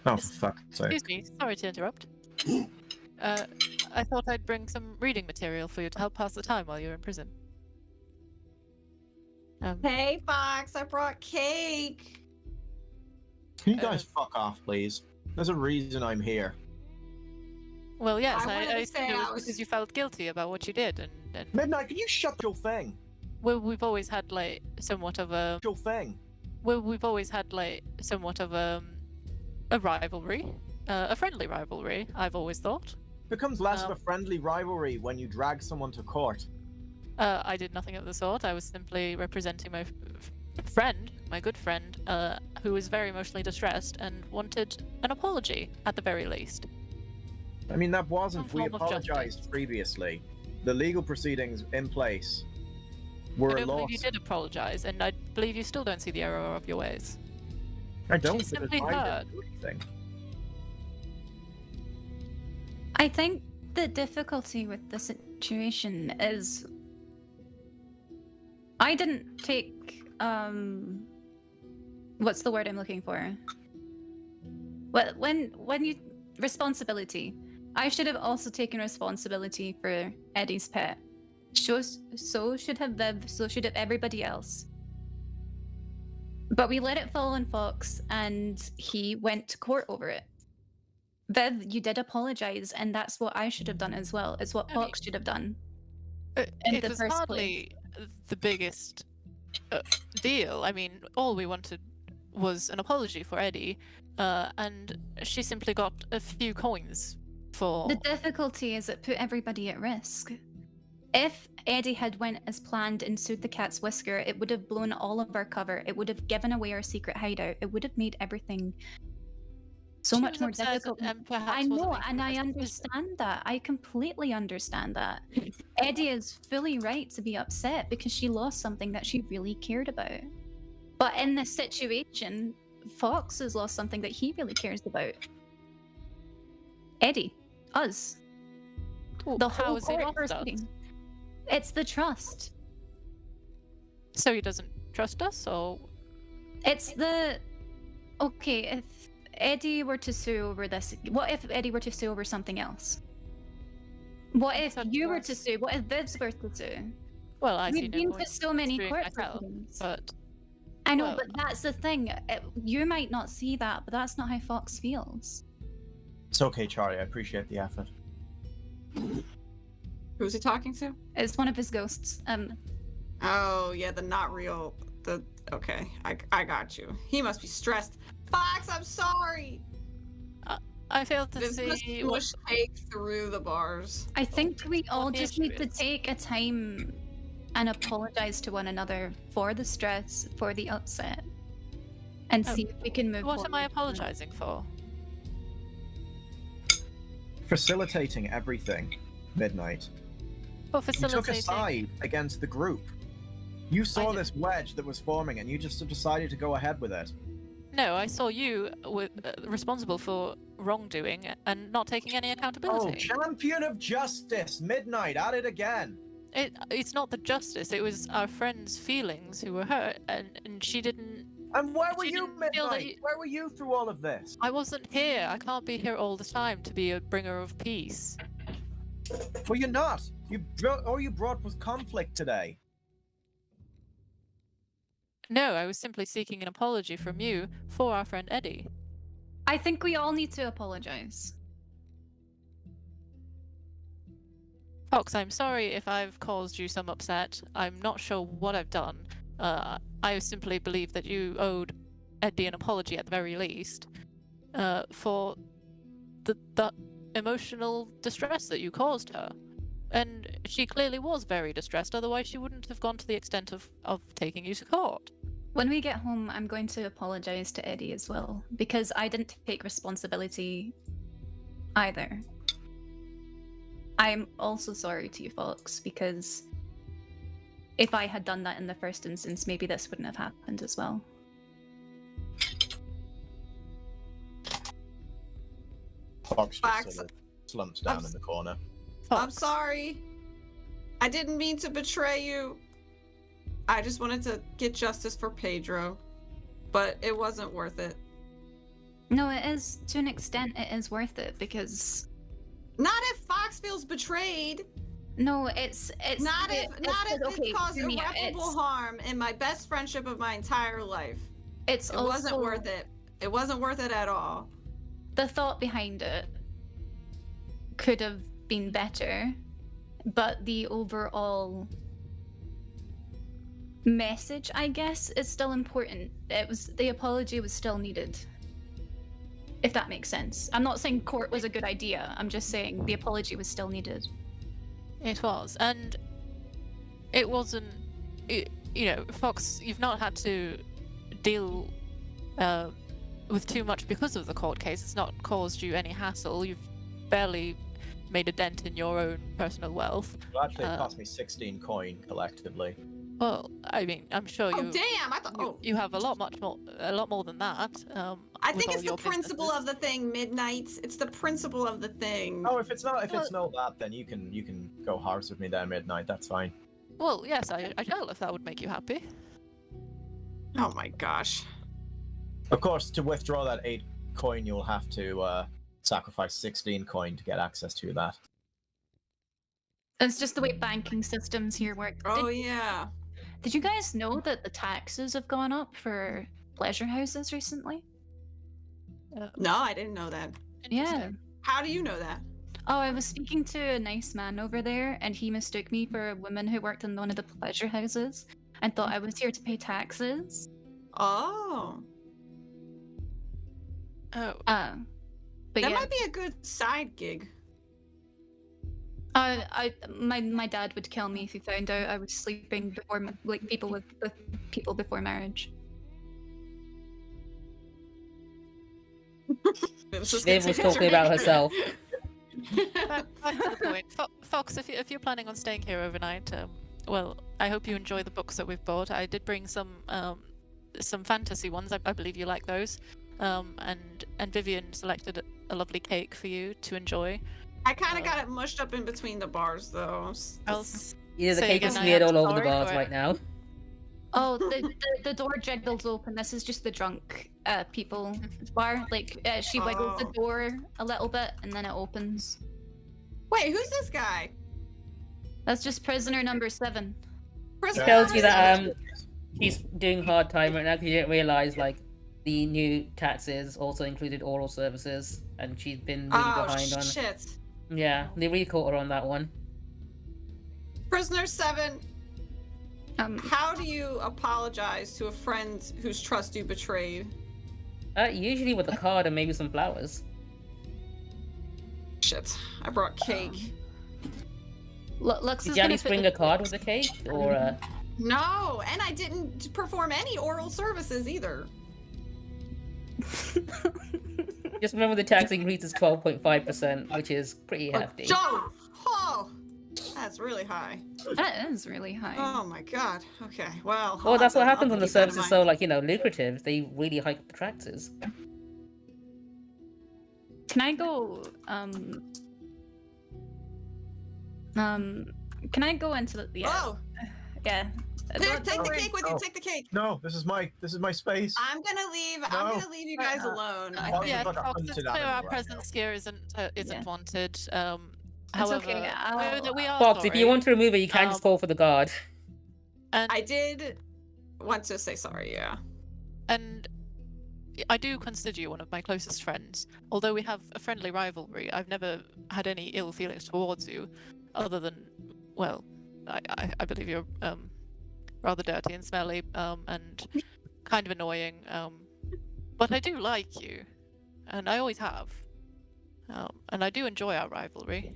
for fuck's sake. Excuse me, sorry to interrupt. I thought I'd bring some reading material for you to help pass the time while you're in prison. Hey, Fox, I brought cake. Can you guys fuck off, please? There's a reason I'm here. Well, yes, I wanted I to assumed say it I was was- because you felt guilty about what you did, and Midnight, can you shut your thing? well, we've always had like somewhat of a Your thing. a rivalry, a friendly rivalry. I've always thought. Becomes less of a friendly rivalry when you drag someone to court. I did nothing of the sort. I was simply representing my friend, my good friend, who was very emotionally distressed and wanted an apology at the very least. I mean, that wasn't. Some We form of apologized justice. previously. The legal proceedings in place I were don't believe lost. you did apologize, and I believe you still don't see the error of your ways. I don't. She's because simply I hurt. didn't do anything. I think the difficulty with the situation is I didn't take what's the word I'm looking for? Well, when you responsibility. I should have also taken responsibility for Eddie's pet. So should have Viv, so should have everybody else. But we let it fall on Fox, and he went to court over it. Viv, you did apologize, and that's what I should have done as well. It's what I mean, Fox should have done. In It the was first hardly the biggest deal. I mean, all we wanted was an apology for Eddie, and she simply got a few coins for. The difficulty is it put everybody at risk. If Eddie had went as planned and sued the cat's whisker, it would have blown all of our cover. It would have given away our secret hideout. It would have made everything so She much was more upset difficult. and perhaps I wasn't know, making and the I best decision. understand that. I completely understand that. Eddie is fully right to be upset because she lost something that she really cared about. But in this situation, Fox has lost something that he really cares about. Eddie, us. Well, The how whole has he court lost us? proceeding. It's the trust. So he doesn't trust us, or It's the okay, if Eddie were to sue over this, what if Eddie were to sue over something else? What if Such you were to as- sue? What if Viv's were to sue? Well, I see We've no been point to so many suing court myself, proceedings. but I know, well- but that's the thing. You might not see that, but that's not how Fox feels. It's okay, Charlie. I appreciate the effort. Who's he talking to? It's one of his ghosts. Oh yeah, the not real. The okay, I got you. He must be stressed. Fox, I'm sorry. I fail to This must see push take through the bars. I think we all the just issue need to is. take a time and apologize to one another for the stress, for the upset, and Oh, see if we can move what am I forward. apologizing for? Facilitating everything, Midnight. For You took a facilitating. side against the group. You saw did- this wedge that was forming, and you just decided to go ahead with it. No, I saw you responsible for wrongdoing and not taking any Oh, accountability. champion of justice, Midnight, at it again. It's not the justice. It was our friend's feelings who were hurt, and she didn't. And where But were you you, didn't feel that Midnight? Where were you through all of this? I wasn't here. I can't be here all the time to be a bringer of peace. Well, you're not. All you brought was conflict today. No, I was simply seeking an apology from you for our friend Eddie. I think we all need to apologize. Fox, I'm sorry if I've caused you some upset. I'm not sure what I've done. I simply believe that you owed Eddie an apology at the very least for the emotional distress that you caused her. And she clearly was very distressed, otherwise she wouldn't have gone to the extent of taking you to court. When we get home, I'm going to apologize to Eddie as well, because I didn't take responsibility either. I'm also sorry to you, Fox, because if I had done that in the first instance, maybe this wouldn't have happened as well. Fox Fox, just sort of slumps down in the corner. I'm sorry. I didn't mean to betray you. I just wanted to get justice for Pedro, but it wasn't worth it. No, it is, to an extent, it is worth it, because Not if Fox feels betrayed. no, it's Not if okay, it caused hear me out. irreparable harm in my best friendship of my entire life. It's It also wasn't worth it. It wasn't worth it at all. the thought behind it could have been better, but the overall message, I guess, is still important. The apology was still needed. If that makes sense. I'm not saying court was a good idea. I'm just saying the apology was still needed. It was, and it wasn't. Fox, you've not had to deal with too much because of the court case. It's not caused you any hassle. You've barely made a dent in your own personal wealth. Well, actually, it cost me 16 coin collectively. Well, I mean, I'm sure Oh you. damn! I thought. You have a lot more than that. I with think all it's the your principle businesses. of the thing, Midnight. It's the principle of the thing. Oh, if it's not that, then you can go harvest with me there, Midnight. That's fine. Well, yes, I shall if that would make you happy. Oh my gosh. Of course, to withdraw that 8 coin, you'll have to sacrifice 16 coin to get access to that. It's just the way banking systems here work. Oh yeah. Did you guys know that the taxes have gone up for pleasure houses recently? No, I didn't know that. Yeah. Interesting. How do you know that? Oh, I was speaking to a nice man over there, and he mistook me for a woman who worked in one of the pleasure houses and thought I was here to pay taxes. Oh. Oh, But That yeah, might be a good side gig. my dad would kill me if he found out I was sleeping before, like, people with people before marriage. Viv was talking about herself. back to the point. Fox, if you're planning on staying here overnight, well, I hope you enjoy the books that we've bought. I did bring some fantasy ones. I believe you like those. And Vivian selected a lovely cake for you to enjoy. I kind of got it mushed up in between the bars, though. I'll Yeah, the say cake is goodnight smeared and all over the sorry bars for it. right now. Oh, the door jiggles open. This is just the drunk people bar. Like she wiggles the Oh. door a little bit and then it opens. Wait, who's this guy? That's just prisoner number 7. Prisoner Tells you number that seven? she's doing hard time right now because you didn't realize like the new taxes also included oral services, and she's been really Oh behind on. shit! Yeah, they really caught her on that one. Prisoner 7, Um, how do you apologize to a friend whose trust you betrayed? Usually with a card and maybe some flowers. Shit, I brought cake. Lux Did is you at gonna least put bring the- a card with a cake, or No, and I didn't perform any oral services either. just remember the tax increase is 12.5%, which is pretty hefty. Joe! Oh, that's really high. That is really high. Oh my god. Okay, well. Well, that's what happens when the service is so, so. like, lucrative. They really hike up the taxes. Can I go? Can I go into the? Yeah. Oh, Yeah. here, take the Don't cake with Oh. you. Take the cake. No, this is my space. I'm gonna leave. I'm No. gonna leave you guys alone. I Oh, think. Yeah, like a Fox, it's hunted clear our animal right presence here isn't Yeah. wanted. It's However, okay, know that we are Fox, if sorry, you want to remove it, you can just call for the guard. and I did want to say sorry. Yeah. and I do consider you one of my closest friends. Although we have a friendly rivalry, I've never had any ill feelings towards you, other than, well, I believe you're rather dirty and smelly, and kind of annoying. But I do like you, and I always have. And I do enjoy our rivalry,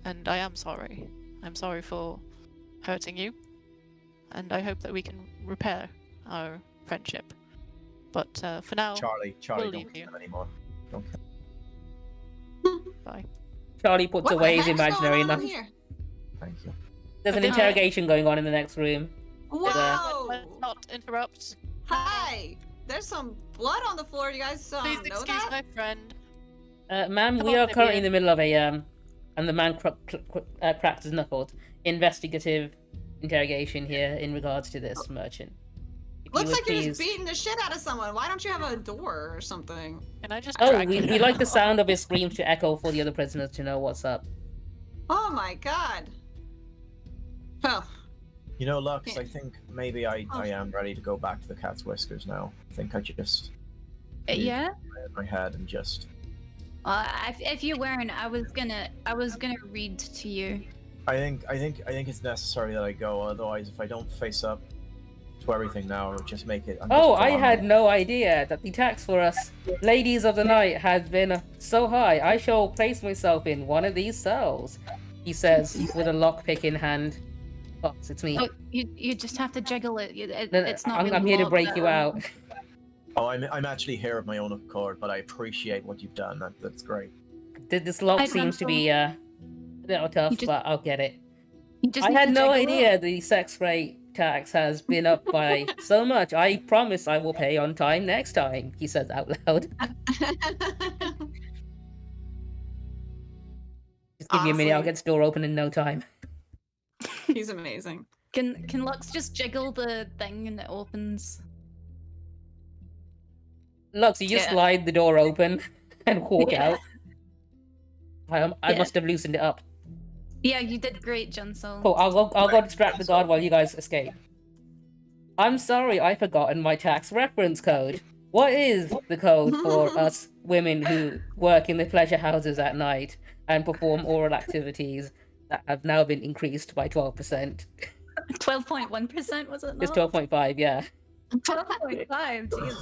and I am sorry. I'm sorry for hurting you, and I hope that we can repair our friendship. But for now, Charlie, We'll don't leave kill you. him anymore. Don't kill bye. Charlie puts What the away his heck's imaginary going on knife. here? him. Thank you. There's an Okay. interrogation going on in the next room. Whoa! Let's not interrupt. Hi. There's some blood on the floor. You guys Please know excuse that? my friend. Ma'am, Come we on, are currently in Vivian. the middle of a and the man cracked his knuckles. Investigative interrogation here in regards to this merchant. If you Looks would like you're just please- beating the shit out of someone. Why don't you have a door or something? Can I just Oh, drag we you like the out? sound of his screams to echo for the other prisoners to know what's up. Oh my god. Well, You know, Lux, Yeah. I think maybe I Oh. am ready to go back to the cat's whiskers now. I think I just Yeah. in my head and just. If you weren't, I was gonna read to you. I think it's necessary that I go. Otherwise, if I don't face up to everything now, it'll just make it. I'm just Oh, I drawn. had no idea that the tax for us ladies of the night has been so high. I shall place myself in one of these cells, he says with a lockpick in hand. Fox, it's me. Oh, you just have to jiggle it. No, It's not. I'm really here to locked break you down. out. Oh, I'm actually here of my own accord, but I appreciate what you've done. That's great. This lock I seems to don't be a little tough, You just- but I'll get it. You just I need had to no jiggle idea it. the sex rate tax has been up by so much. I promise I will pay on time next time, he says out loud. Just give me a minute, I'll Honestly. get this door open in no time. he's amazing. Can Lux just jiggle the thing and it opens? Lux, you just Yeah. slide the door open and walk Yeah. out. I Yeah. must have loosened it up. Yeah, you did great, Junsel. Cool, I'll go distract the guard while you guys escape. I'm sorry, I've forgotten my tax reference code. What is the code for us women who work in the pleasure houses at night and perform oral activities that have now been increased by 12%? 12.1% was it? It's Not? 12.5, yeah. 12.5. Jeez.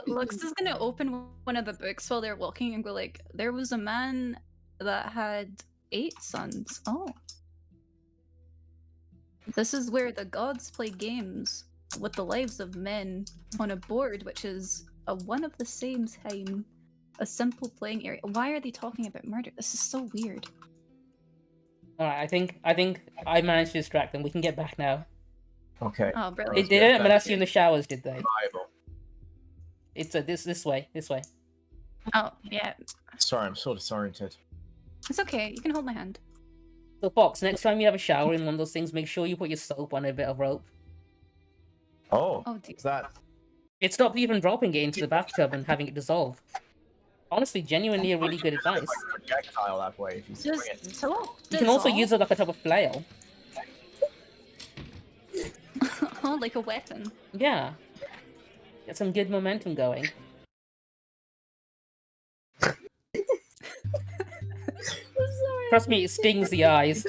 Lux is gonna open one of the books while they're walking and go like, "There was a man that had 8 sons." Oh. This is where the gods play games with the lives of men on a board, which is a one of the same time, a simple playing area. Why are they talking about murder? This is so weird. Alright, I think I managed to distract them. We can get back now. Okay. Oh, They brilliant. Let's didn't get molest back you in the showers, did they? Bible. It's this way. Oh, yeah. Sorry, I'm so disoriented. It's okay. You can hold my hand. So, Fox, next time you have a shower in one of those things, make sure you put your soap on a bit of rope. Oh, Oh, dear. is that? It stops you from dropping it into the bathtub and having it dissolve. Honestly, genuinely a really good advice. Like projectile that way if you swing it. Just so You can also use it like a type of flail. Oh, like a weapon. Yeah. Get some good momentum going. I'm sorry. Trust me, it stings the eyes.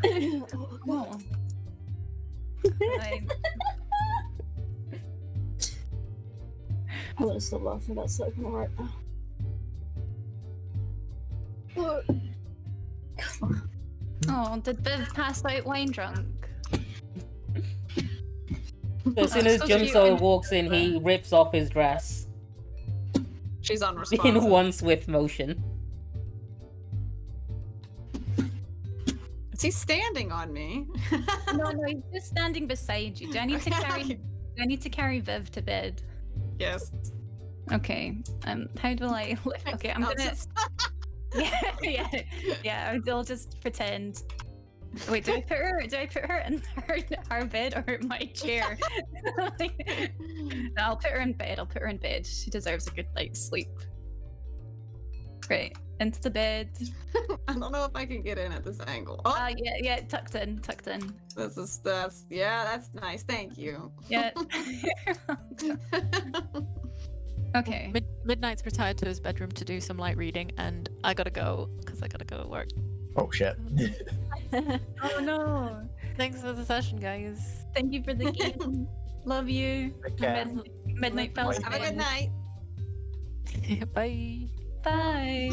Oh, God. Oh. I- I'm gonna stop laughing about soap right now. Oh. Oh, did Viv pass out wine drunk? So as soon as So cute. Junso walks in, he rips off his dress She's in unresponsive. one swift motion. Is he standing on me? No, he's just standing beside you. Do I need to carry? Do I need to carry Viv to bed? Yes. Okay. How do I? Okay, I'm I'll gonna. just- Yeah. I'll just pretend. Wait, do I put her in her bed or my chair? No, I'll put her in bed. She deserves a good night's sleep. Right, into the bed. I don't know if I can get in at this angle. Oh, Yeah, tucked in. that's nice. Thank you. Yeah. Okay. Midnight's retired to his bedroom to do some light reading, and I gotta go because I gotta go at work. Oh shit. Oh no. Thanks for the session, guys. Thank you for the game. Love you. Take care. Midnight Fells. Have a good night. Bye. Bye.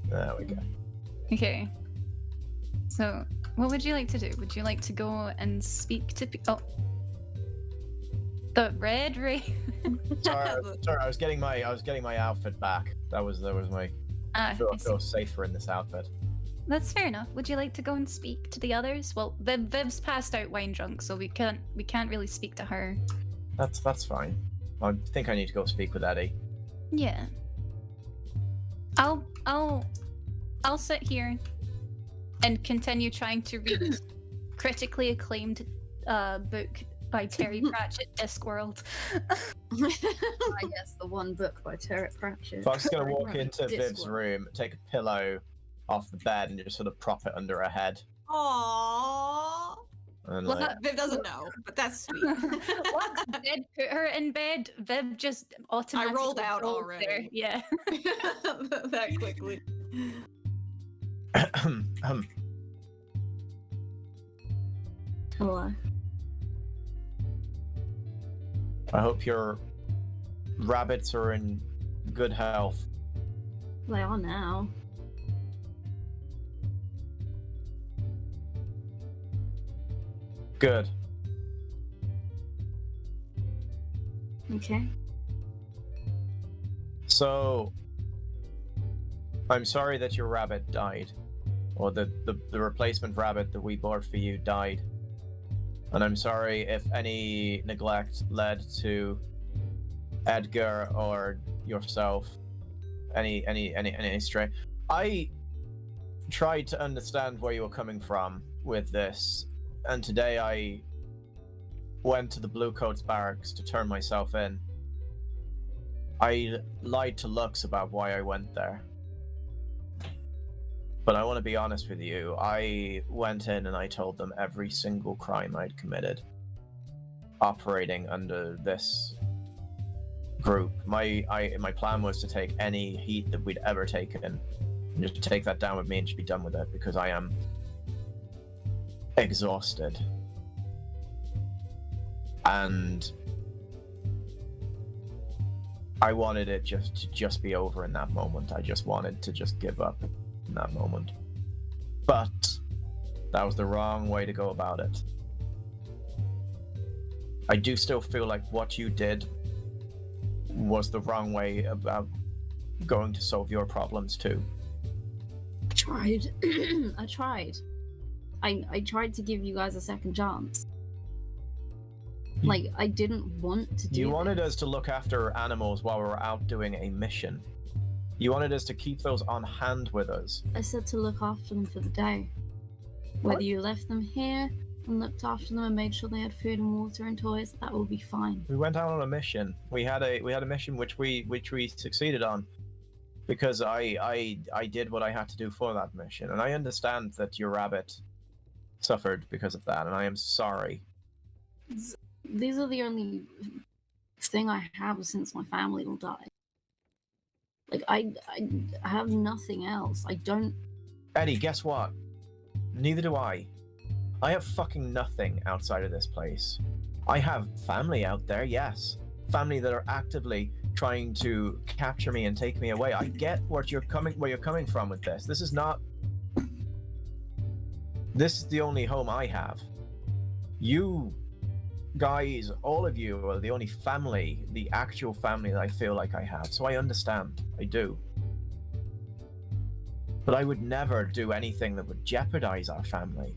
There we go. Okay. So, what would you like to do? Would you like to go and speak to oh, the red ray? Sorry, I was getting my outfit back. That was my. I feel safer in this outfit. That's fair enough. Would you like to go and speak to the others? Well, Viv's passed out wine drunk, so we can't really speak to her. That's fine. I think I need to go speak with Eddie. Yeah. I'll sit here and continue trying to read critically acclaimed book by Terry Pratchett, Discworld. I guess the one book by Terry Pratchett. Fox is gonna walk into Discworld. Viv's room, take a pillow off the bed, and just sort of prop it under her head. Aww. And Well, like, Viv doesn't know, but that's sweet. What? Did put her in bed. Viv just automatically rolled out rolled already. there. Yeah. That quickly. Hello. I hope your rabbits are in good health. They are now. Good. Okay. So, I'm sorry that your rabbit died, or the replacement rabbit that we bought for you died, and I'm sorry if any neglect led to Edgar or yourself any stray. I tried to understand where you were coming from with this, and today I went to the Bluecoats barracks to turn myself in. I lied to Luxe about why I went there. But I want to be honest with you, I went in and I told them every single crime I'd committed, operating under this group. My plan was to take any heat that we'd ever taken and just take that down with me and just be done with it, because I am exhausted. And I wanted it to just be over in that moment. I just wanted to just give up in that moment. But that was the wrong way to go about it. I do still feel like what you did was the wrong way about going to solve your problems too. I tried. I tried. I tried to give you guys a second chance. Like, I didn't want to do You wanted this. us to look after animals while we were out doing a mission. You wanted us to keep those on hand with us. I said to look after them for the day. Whether you left them here and looked after them and made sure they had food and water and toys, that will be fine. We went out on a mission. We had a mission which we succeeded on, because I did what I had to do for that mission, and I understand that your rabbit suffered because of that, and I am sorry. These are the only thing I have since my family all died. Like, I have nothing else. I don't... Eddie, guess what? Neither do I. I have fucking nothing outside of this place. I have family out there, yes. Family that are actively trying to capture me and take me away. I get where you're coming from with this. This is the only home I have. You guys, all of you, are the only family, the actual family that I feel like I have. So I understand. I do. But I would never do anything that would jeopardize our family.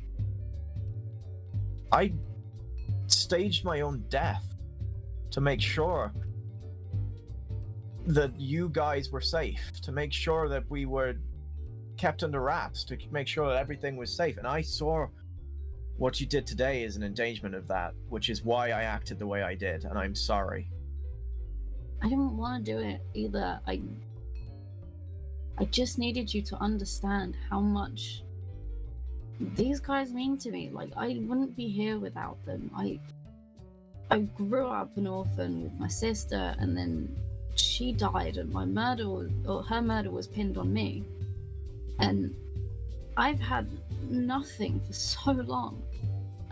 I staged my own death to make sure that you guys were safe, to make sure that we were kept under wraps, to make sure that everything was safe. And I saw what you did today as an endangerment of that, which is why I acted the way I did, and I'm sorry. I didn't want to do it either. I just needed you to understand how much these guys mean to me. Like, I wouldn't be here without them. I grew up an orphan with my sister, and then she died, and her murder was pinned on me. And I've had nothing for so long,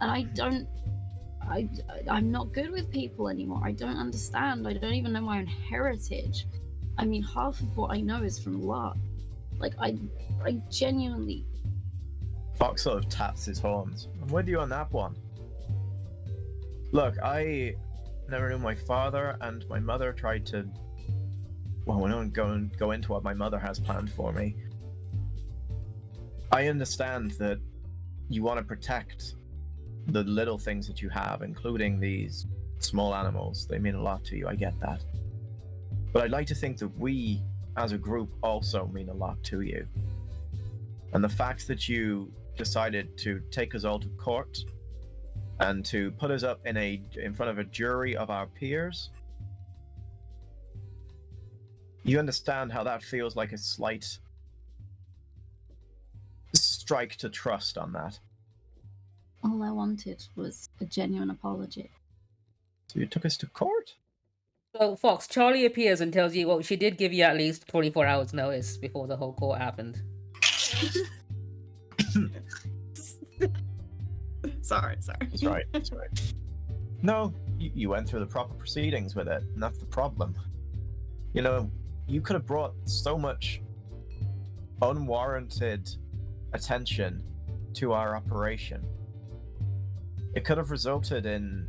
and I'm not good with people anymore. I don't understand. I don't even know my own heritage. I mean, half of what I know is from luck. Like, I genuinely... Fox sort of taps his horns. I'm with you on that one. Look, I never knew my father, and my mother tried to... Well, we don't go into what my mother has planned for me. I understand that you want to protect the little things that you have, including these small animals. They mean a lot to you, I get that. But I'd like to think that we, as a group, also mean a lot to you. And the fact that you decided to take us all to court and to put us up in front of a jury of our peers, you understand how that feels like a slight strike to trust on that. All I wanted was a genuine apology. So you took us to court? So, Fox, Charlie appears and tells you, well, she did give you at least 24 hours notice before the whole court happened. Sorry. That's right, that's right. No, you went through the proper proceedings with it, and that's the problem. You know, you could have brought so much unwarranted attention to our operation. It could have resulted in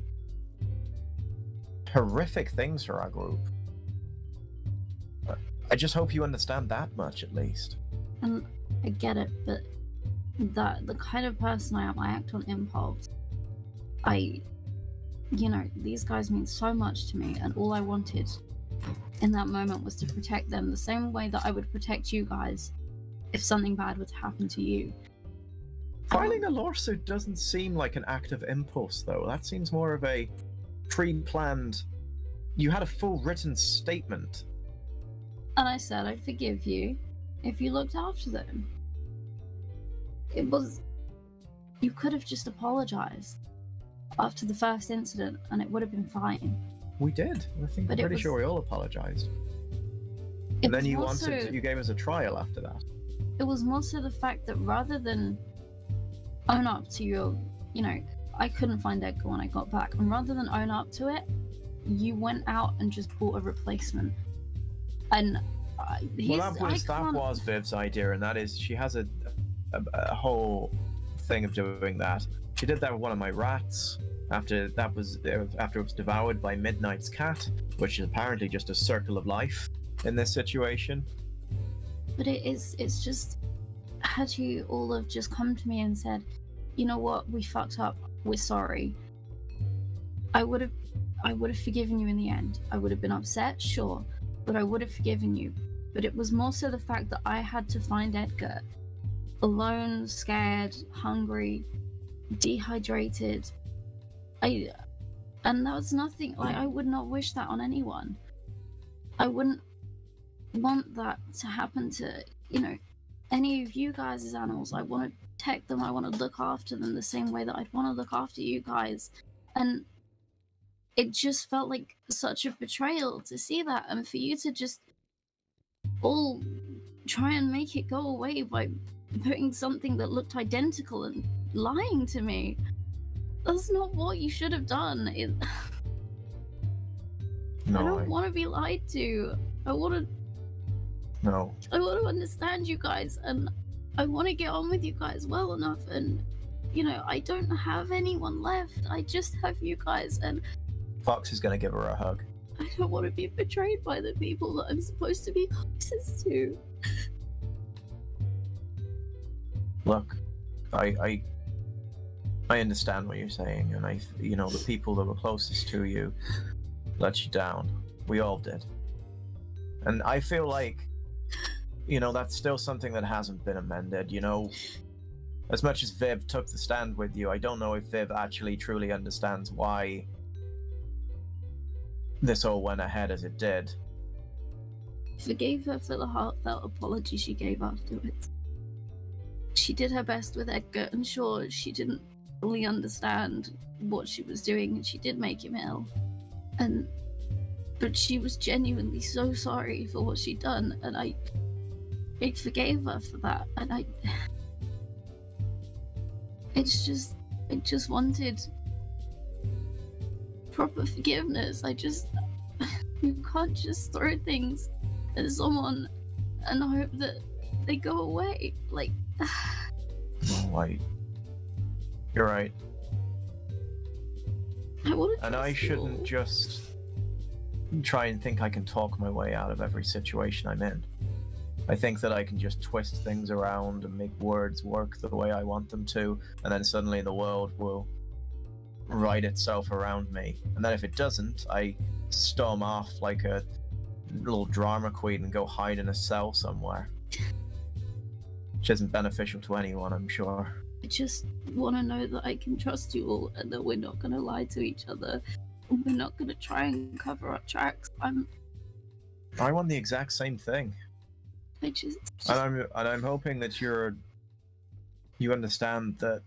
horrific things for our group. I just hope you understand that much, at least. And I get it, but the kind of person I am, I act on impulse. These guys mean so much to me, and all I wanted in that moment was to protect them the same way that I would protect you guys if something bad were to happen to you. Filing a lawsuit doesn't seem like an act of impulse, though. That seems more of a pre-planned... You had a full written statement. And I said I'd forgive you if you looked after them. You could have just apologized after the first incident, and it would have been fine. We did. I'm pretty sure we all apologized. And then you gave us a trial after that. It was more so the fact that rather than own up to your, I couldn't find Edgar when I got back, and rather than own up to it, you went out and just bought a replacement. And that was Viv's idea, and that is she has a whole thing of doing that. She did that with one of my rats after it was devoured by Midnight's cat, which is apparently just a circle of life in this situation. But it's just, had you all have just come to me and said, you know what, we fucked up, we're sorry, I would have forgiven you in the end. I would have been upset, sure, but I would have forgiven you. But it was more so the fact that I had to find Edgar, alone, scared, hungry, dehydrated. And that was nothing. Like, I would not wish that on anyone. I wouldn't want that to happen to, any of you guys as animals. I want to protect them. I want to look after them the same way that I'd want to look after you guys. And it just felt like such a betrayal to see that, and for you to just all try and make it go away by putting something that looked identical and lying to me. That's not what you should have done. No, I don't want to be lied to. I want to understand you guys, and I want to get on with you guys well enough. And I don't have anyone left. I just have you guys, and Fox is gonna give her a hug. I don't want to be betrayed by the people that I'm supposed to be closest to. Look, I understand what you're saying, and the people that were closest to you let you down. We all did. And I feel like, that's still something that hasn't been amended, As much as Viv took the stand with you, I don't know if Viv actually truly understands why this all went ahead as it did. Forgave her for the heartfelt apology she gave afterwards. She did her best with Edgar, and sure, she didn't fully understand what she was doing, and she did make him ill. But she was genuinely so sorry for what she'd done, and I forgave her for that. And I just wanted proper forgiveness. You can't just throw things at someone and hope that they go away. Like, you're right. And I shouldn't just try and think I can talk my way out of every situation I'm in. I think that I can just twist things around and make words work the way I want them to, and then suddenly the world will right itself around me. And then if it doesn't, I storm off like a little drama queen and go hide in a cell somewhere. Which isn't beneficial to anyone, I'm sure. I just want to know that I can trust you all, and that we're not going to lie to each other, and we're not going to try and cover our tracks. I want the exact same thing. And I'm hoping that you understand that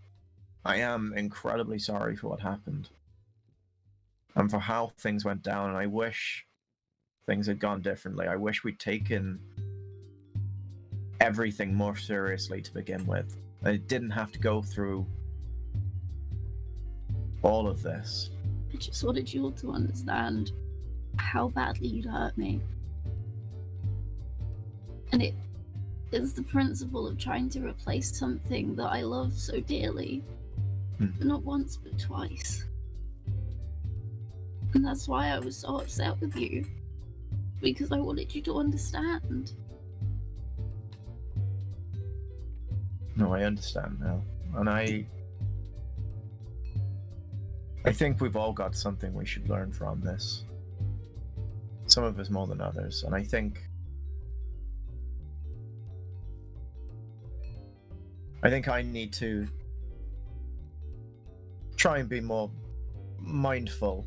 I am incredibly sorry for what happened and for how things went down, and I wish things had gone differently. I wish we'd taken everything more seriously to begin with, and it didn't have to go through all of this. I just wanted you all to understand how badly you'd hurt me. And it is the principle of trying to replace something that I love so dearly. Not once, but twice. And that's why I was so upset with you. Because I wanted you to understand. No, I understand now. And I think we've all got something we should learn from this. Some of us more than others. And I think I need to try and be more mindful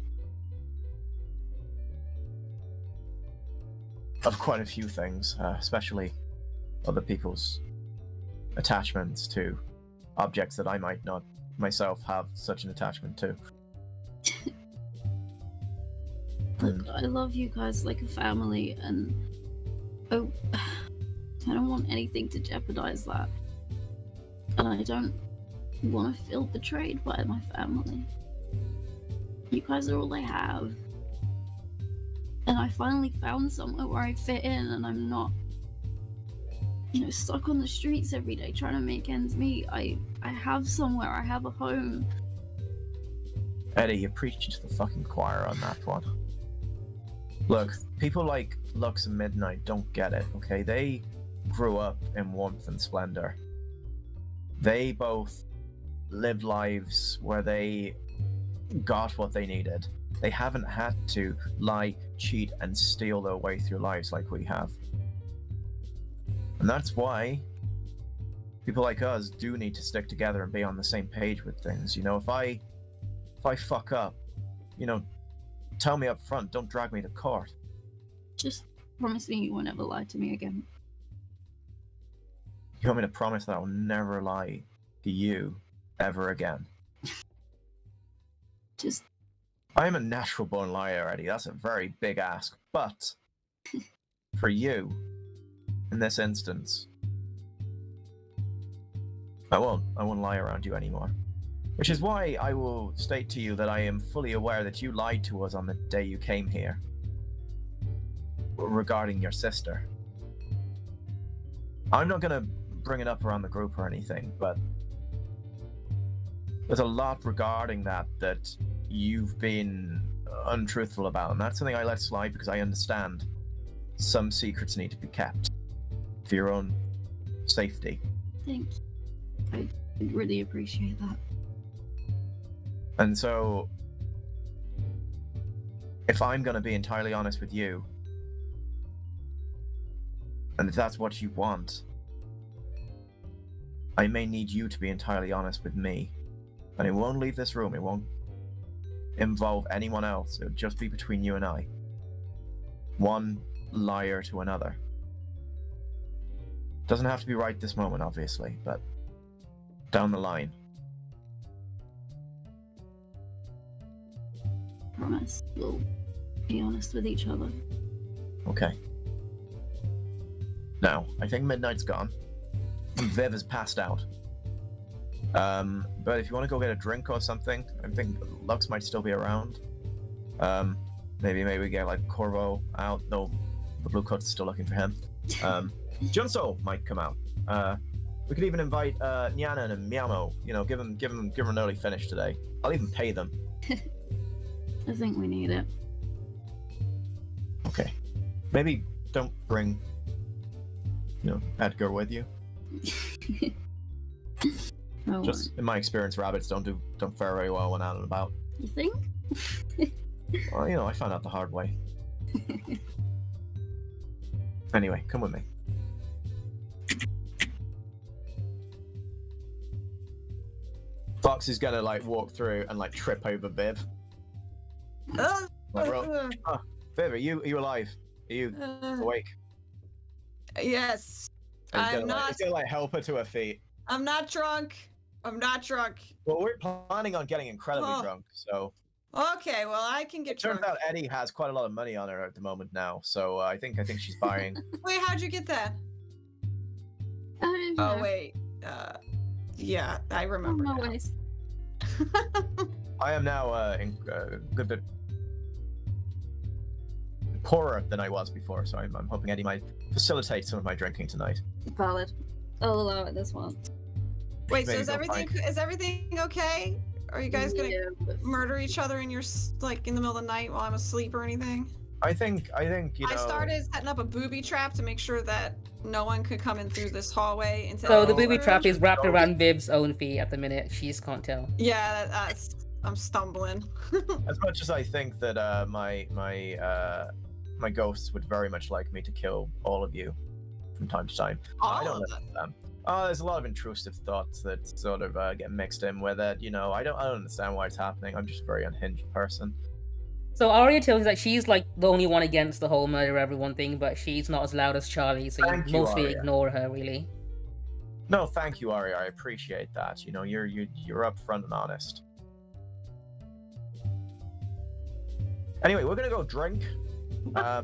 of quite a few things, especially other people's attachments to objects that I might not myself have such an attachment to. Look, I love you guys like a family, and I don't want anything to jeopardize that. And I don't want to feel betrayed by my family. You guys are all I have. And I finally found somewhere where I fit in, and I'm not, stuck on the streets every day trying to make ends meet. I have somewhere, I have a home. Eddie, you preached to the fucking choir on that one. Look, people like Luxe and Midnight don't get it, okay? They grew up in warmth and splendor. They both lived lives where they got what they needed. They haven't had to lie, cheat, and steal their way through lives like we have. And that's why people like us do need to stick together and be on the same page with things. You know, if I fuck up, you know, tell me up front. Don't drag me to court. Just promise me you won't ever lie to me again. You want me to promise that I will never lie to you ever again? Just. I am a natural born liar, Eddie. That's a very big ask. But for you, in this instance, I won't lie around you anymore. Which is why I will state to you that I am fully aware that you lied to us on the day you came here regarding your sister. I'm not gonna bring it up around the group or anything, but there's a lot regarding that you've been untruthful about, and that's something I let slide because I understand some secrets need to be kept for your own safety. Thanks. I really appreciate that. And so, if I'm going to be entirely honest with you, and if that's what you want, I may need you to be entirely honest with me. And it won't leave this room, it won't involve anyone else, it'll just be between you and I. One liar to another. Doesn't have to be right this moment, obviously, but down the line. Promise we'll be honest with each other. Okay. Now, I think midnight's gone. Viv has passed out. But if you want to go get a drink or something, I think Lux might still be around. Maybe we get like Corvo out, though the Blue Coat's still looking for him. Junso might come out. We could even invite Nyanan and MaymoUwU. You know, give them an early finish today. I'll even pay them. I think we need it. Okay. Maybe don't bring, Edgar with you. Just in my experience, rabbits don't fare very well when out and about. You think? Well, I found out the hard way. Anyway, come with me. Fox is gonna walk through and trip over Viv. Viv, are you alive? Are you awake? Yes. I'm not. He's gonna help her to her feet. I'm not drunk. Well, we're planning on getting incredibly drunk, so. Okay, well I can get Turns drunk. out Eddie has quite a lot of money on her at the moment now, so I think she's buying. Wait, how'd you get that? Oh wait. Yeah, I remember. No now. ways. I am now a good bit poorer than I was before, so I'm hoping Eddie might facilitate some of my drinking tonight. Valid. I'll allow it this one. Wait, so Maybe is go everything okay? Are you guys gonna murder each other in your in the middle of the night while I'm asleep or anything? I think I started setting up a booby trap to make sure that no one could come in through this hallway into. So the booby trap is wrapped around Viv's own feet at the minute. She just can't tell. Yeah, I'm stumbling. As much as I think that my ghosts would very much like me to kill all of you from time to time. I don't understand. There's a lot of intrusive thoughts that sort of get mixed in with it. I don't understand why it's happening. I'm just a very unhinged person. So Arya tells you that she's the only one against the whole murder everyone thing, but she's not as loud as Charlie, so you mostly ignore her, really. No, thank you, Arya. I appreciate that. You're upfront and honest. Anyway, we're gonna go drink. I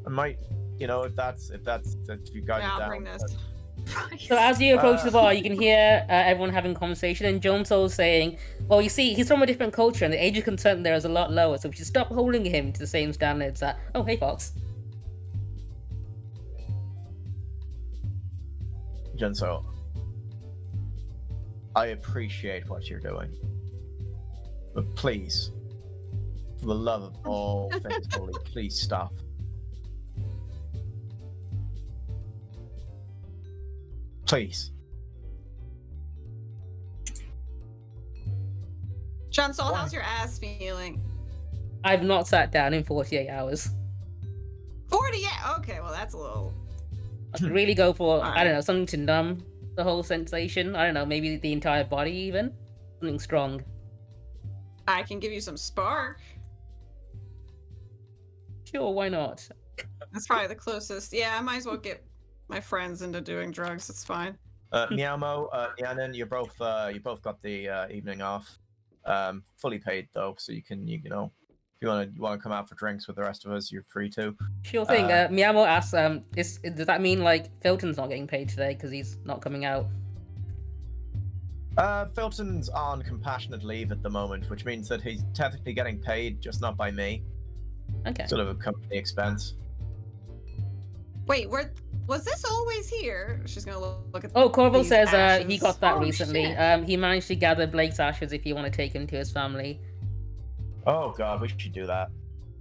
might, if you guys are down. I'll bring this. So as you approach the bar, you can hear everyone having conversation, and Jonso's saying, well, you see, he's from a different culture, and the age of consent there is a lot lower, so we should stop holding him to the same standards that, oh, hey, Fox. Jonso, I appreciate what you're doing, but please, for the love of all things holy, please stop. Please. John Sol, how's your ass feeling? I've not sat down in 48 hours. 48? Okay, well that's a little. I should really go for, Alright. I don't know, something to numb the whole sensation. I don't know, maybe the entire body even. Something strong. I can give you some spark. Sure, why not? That's probably the closest. Yeah, I might as well get my friends into doing drugs. It's fine. MaymoUwU, Yanin, you both got the evening off. Fully paid though, so you can if you want to come out for drinks with the rest of us, you're free to. Sure thing. MaymoUwU asks, does that mean like Filton's not getting paid today because he's not coming out? Filton's on compassionate leave at the moment, which means that he's technically getting paid, just not by me. Okay. Sort of a company expense. Wait, was this always here? She's gonna look at. Oh, Corval these says ashes. he got that Oh, recently. shit. He managed to gather Blake's ashes if you want to take him to his family. Oh god, we should do that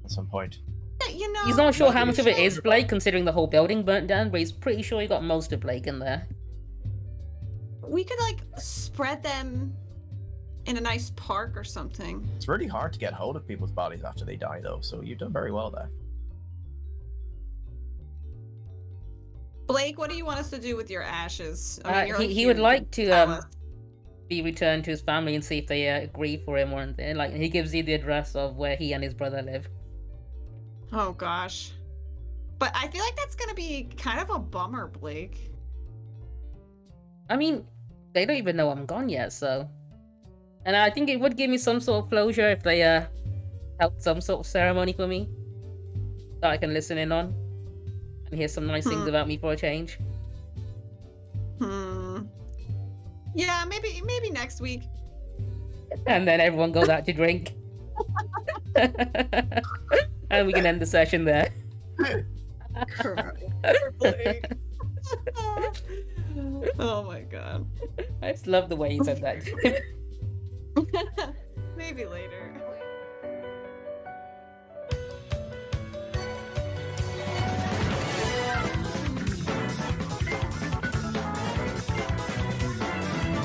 at some point. Yeah, you know, He's not sure how maybe much of it so. is Blake, considering the whole building burnt down, but he's pretty sure he got most of Blake in there. we could like spread them in a nice park or something. It's really hard to get hold of people's bodies after they die, though, so you've done very well there. Blake, what do you want us to do with your ashes? I mean, you're He here, would you like can to tell us. be returned to his family and see if they agree for him or anything. Like, he gives you the address of where he and his brother live. Oh gosh. But I feel like that's gonna be kind of a bummer, Blake. I mean, they don't even know I'm gone yet, so. And I think it would give me some sort of closure if they held some sort of ceremony for me that I can listen in on and hear some nice things about me for a change. Yeah, maybe next week. And then everyone goes out to drink. And we can end the session there. Blake. Oh my god. I just love the way you said that. Maybe later.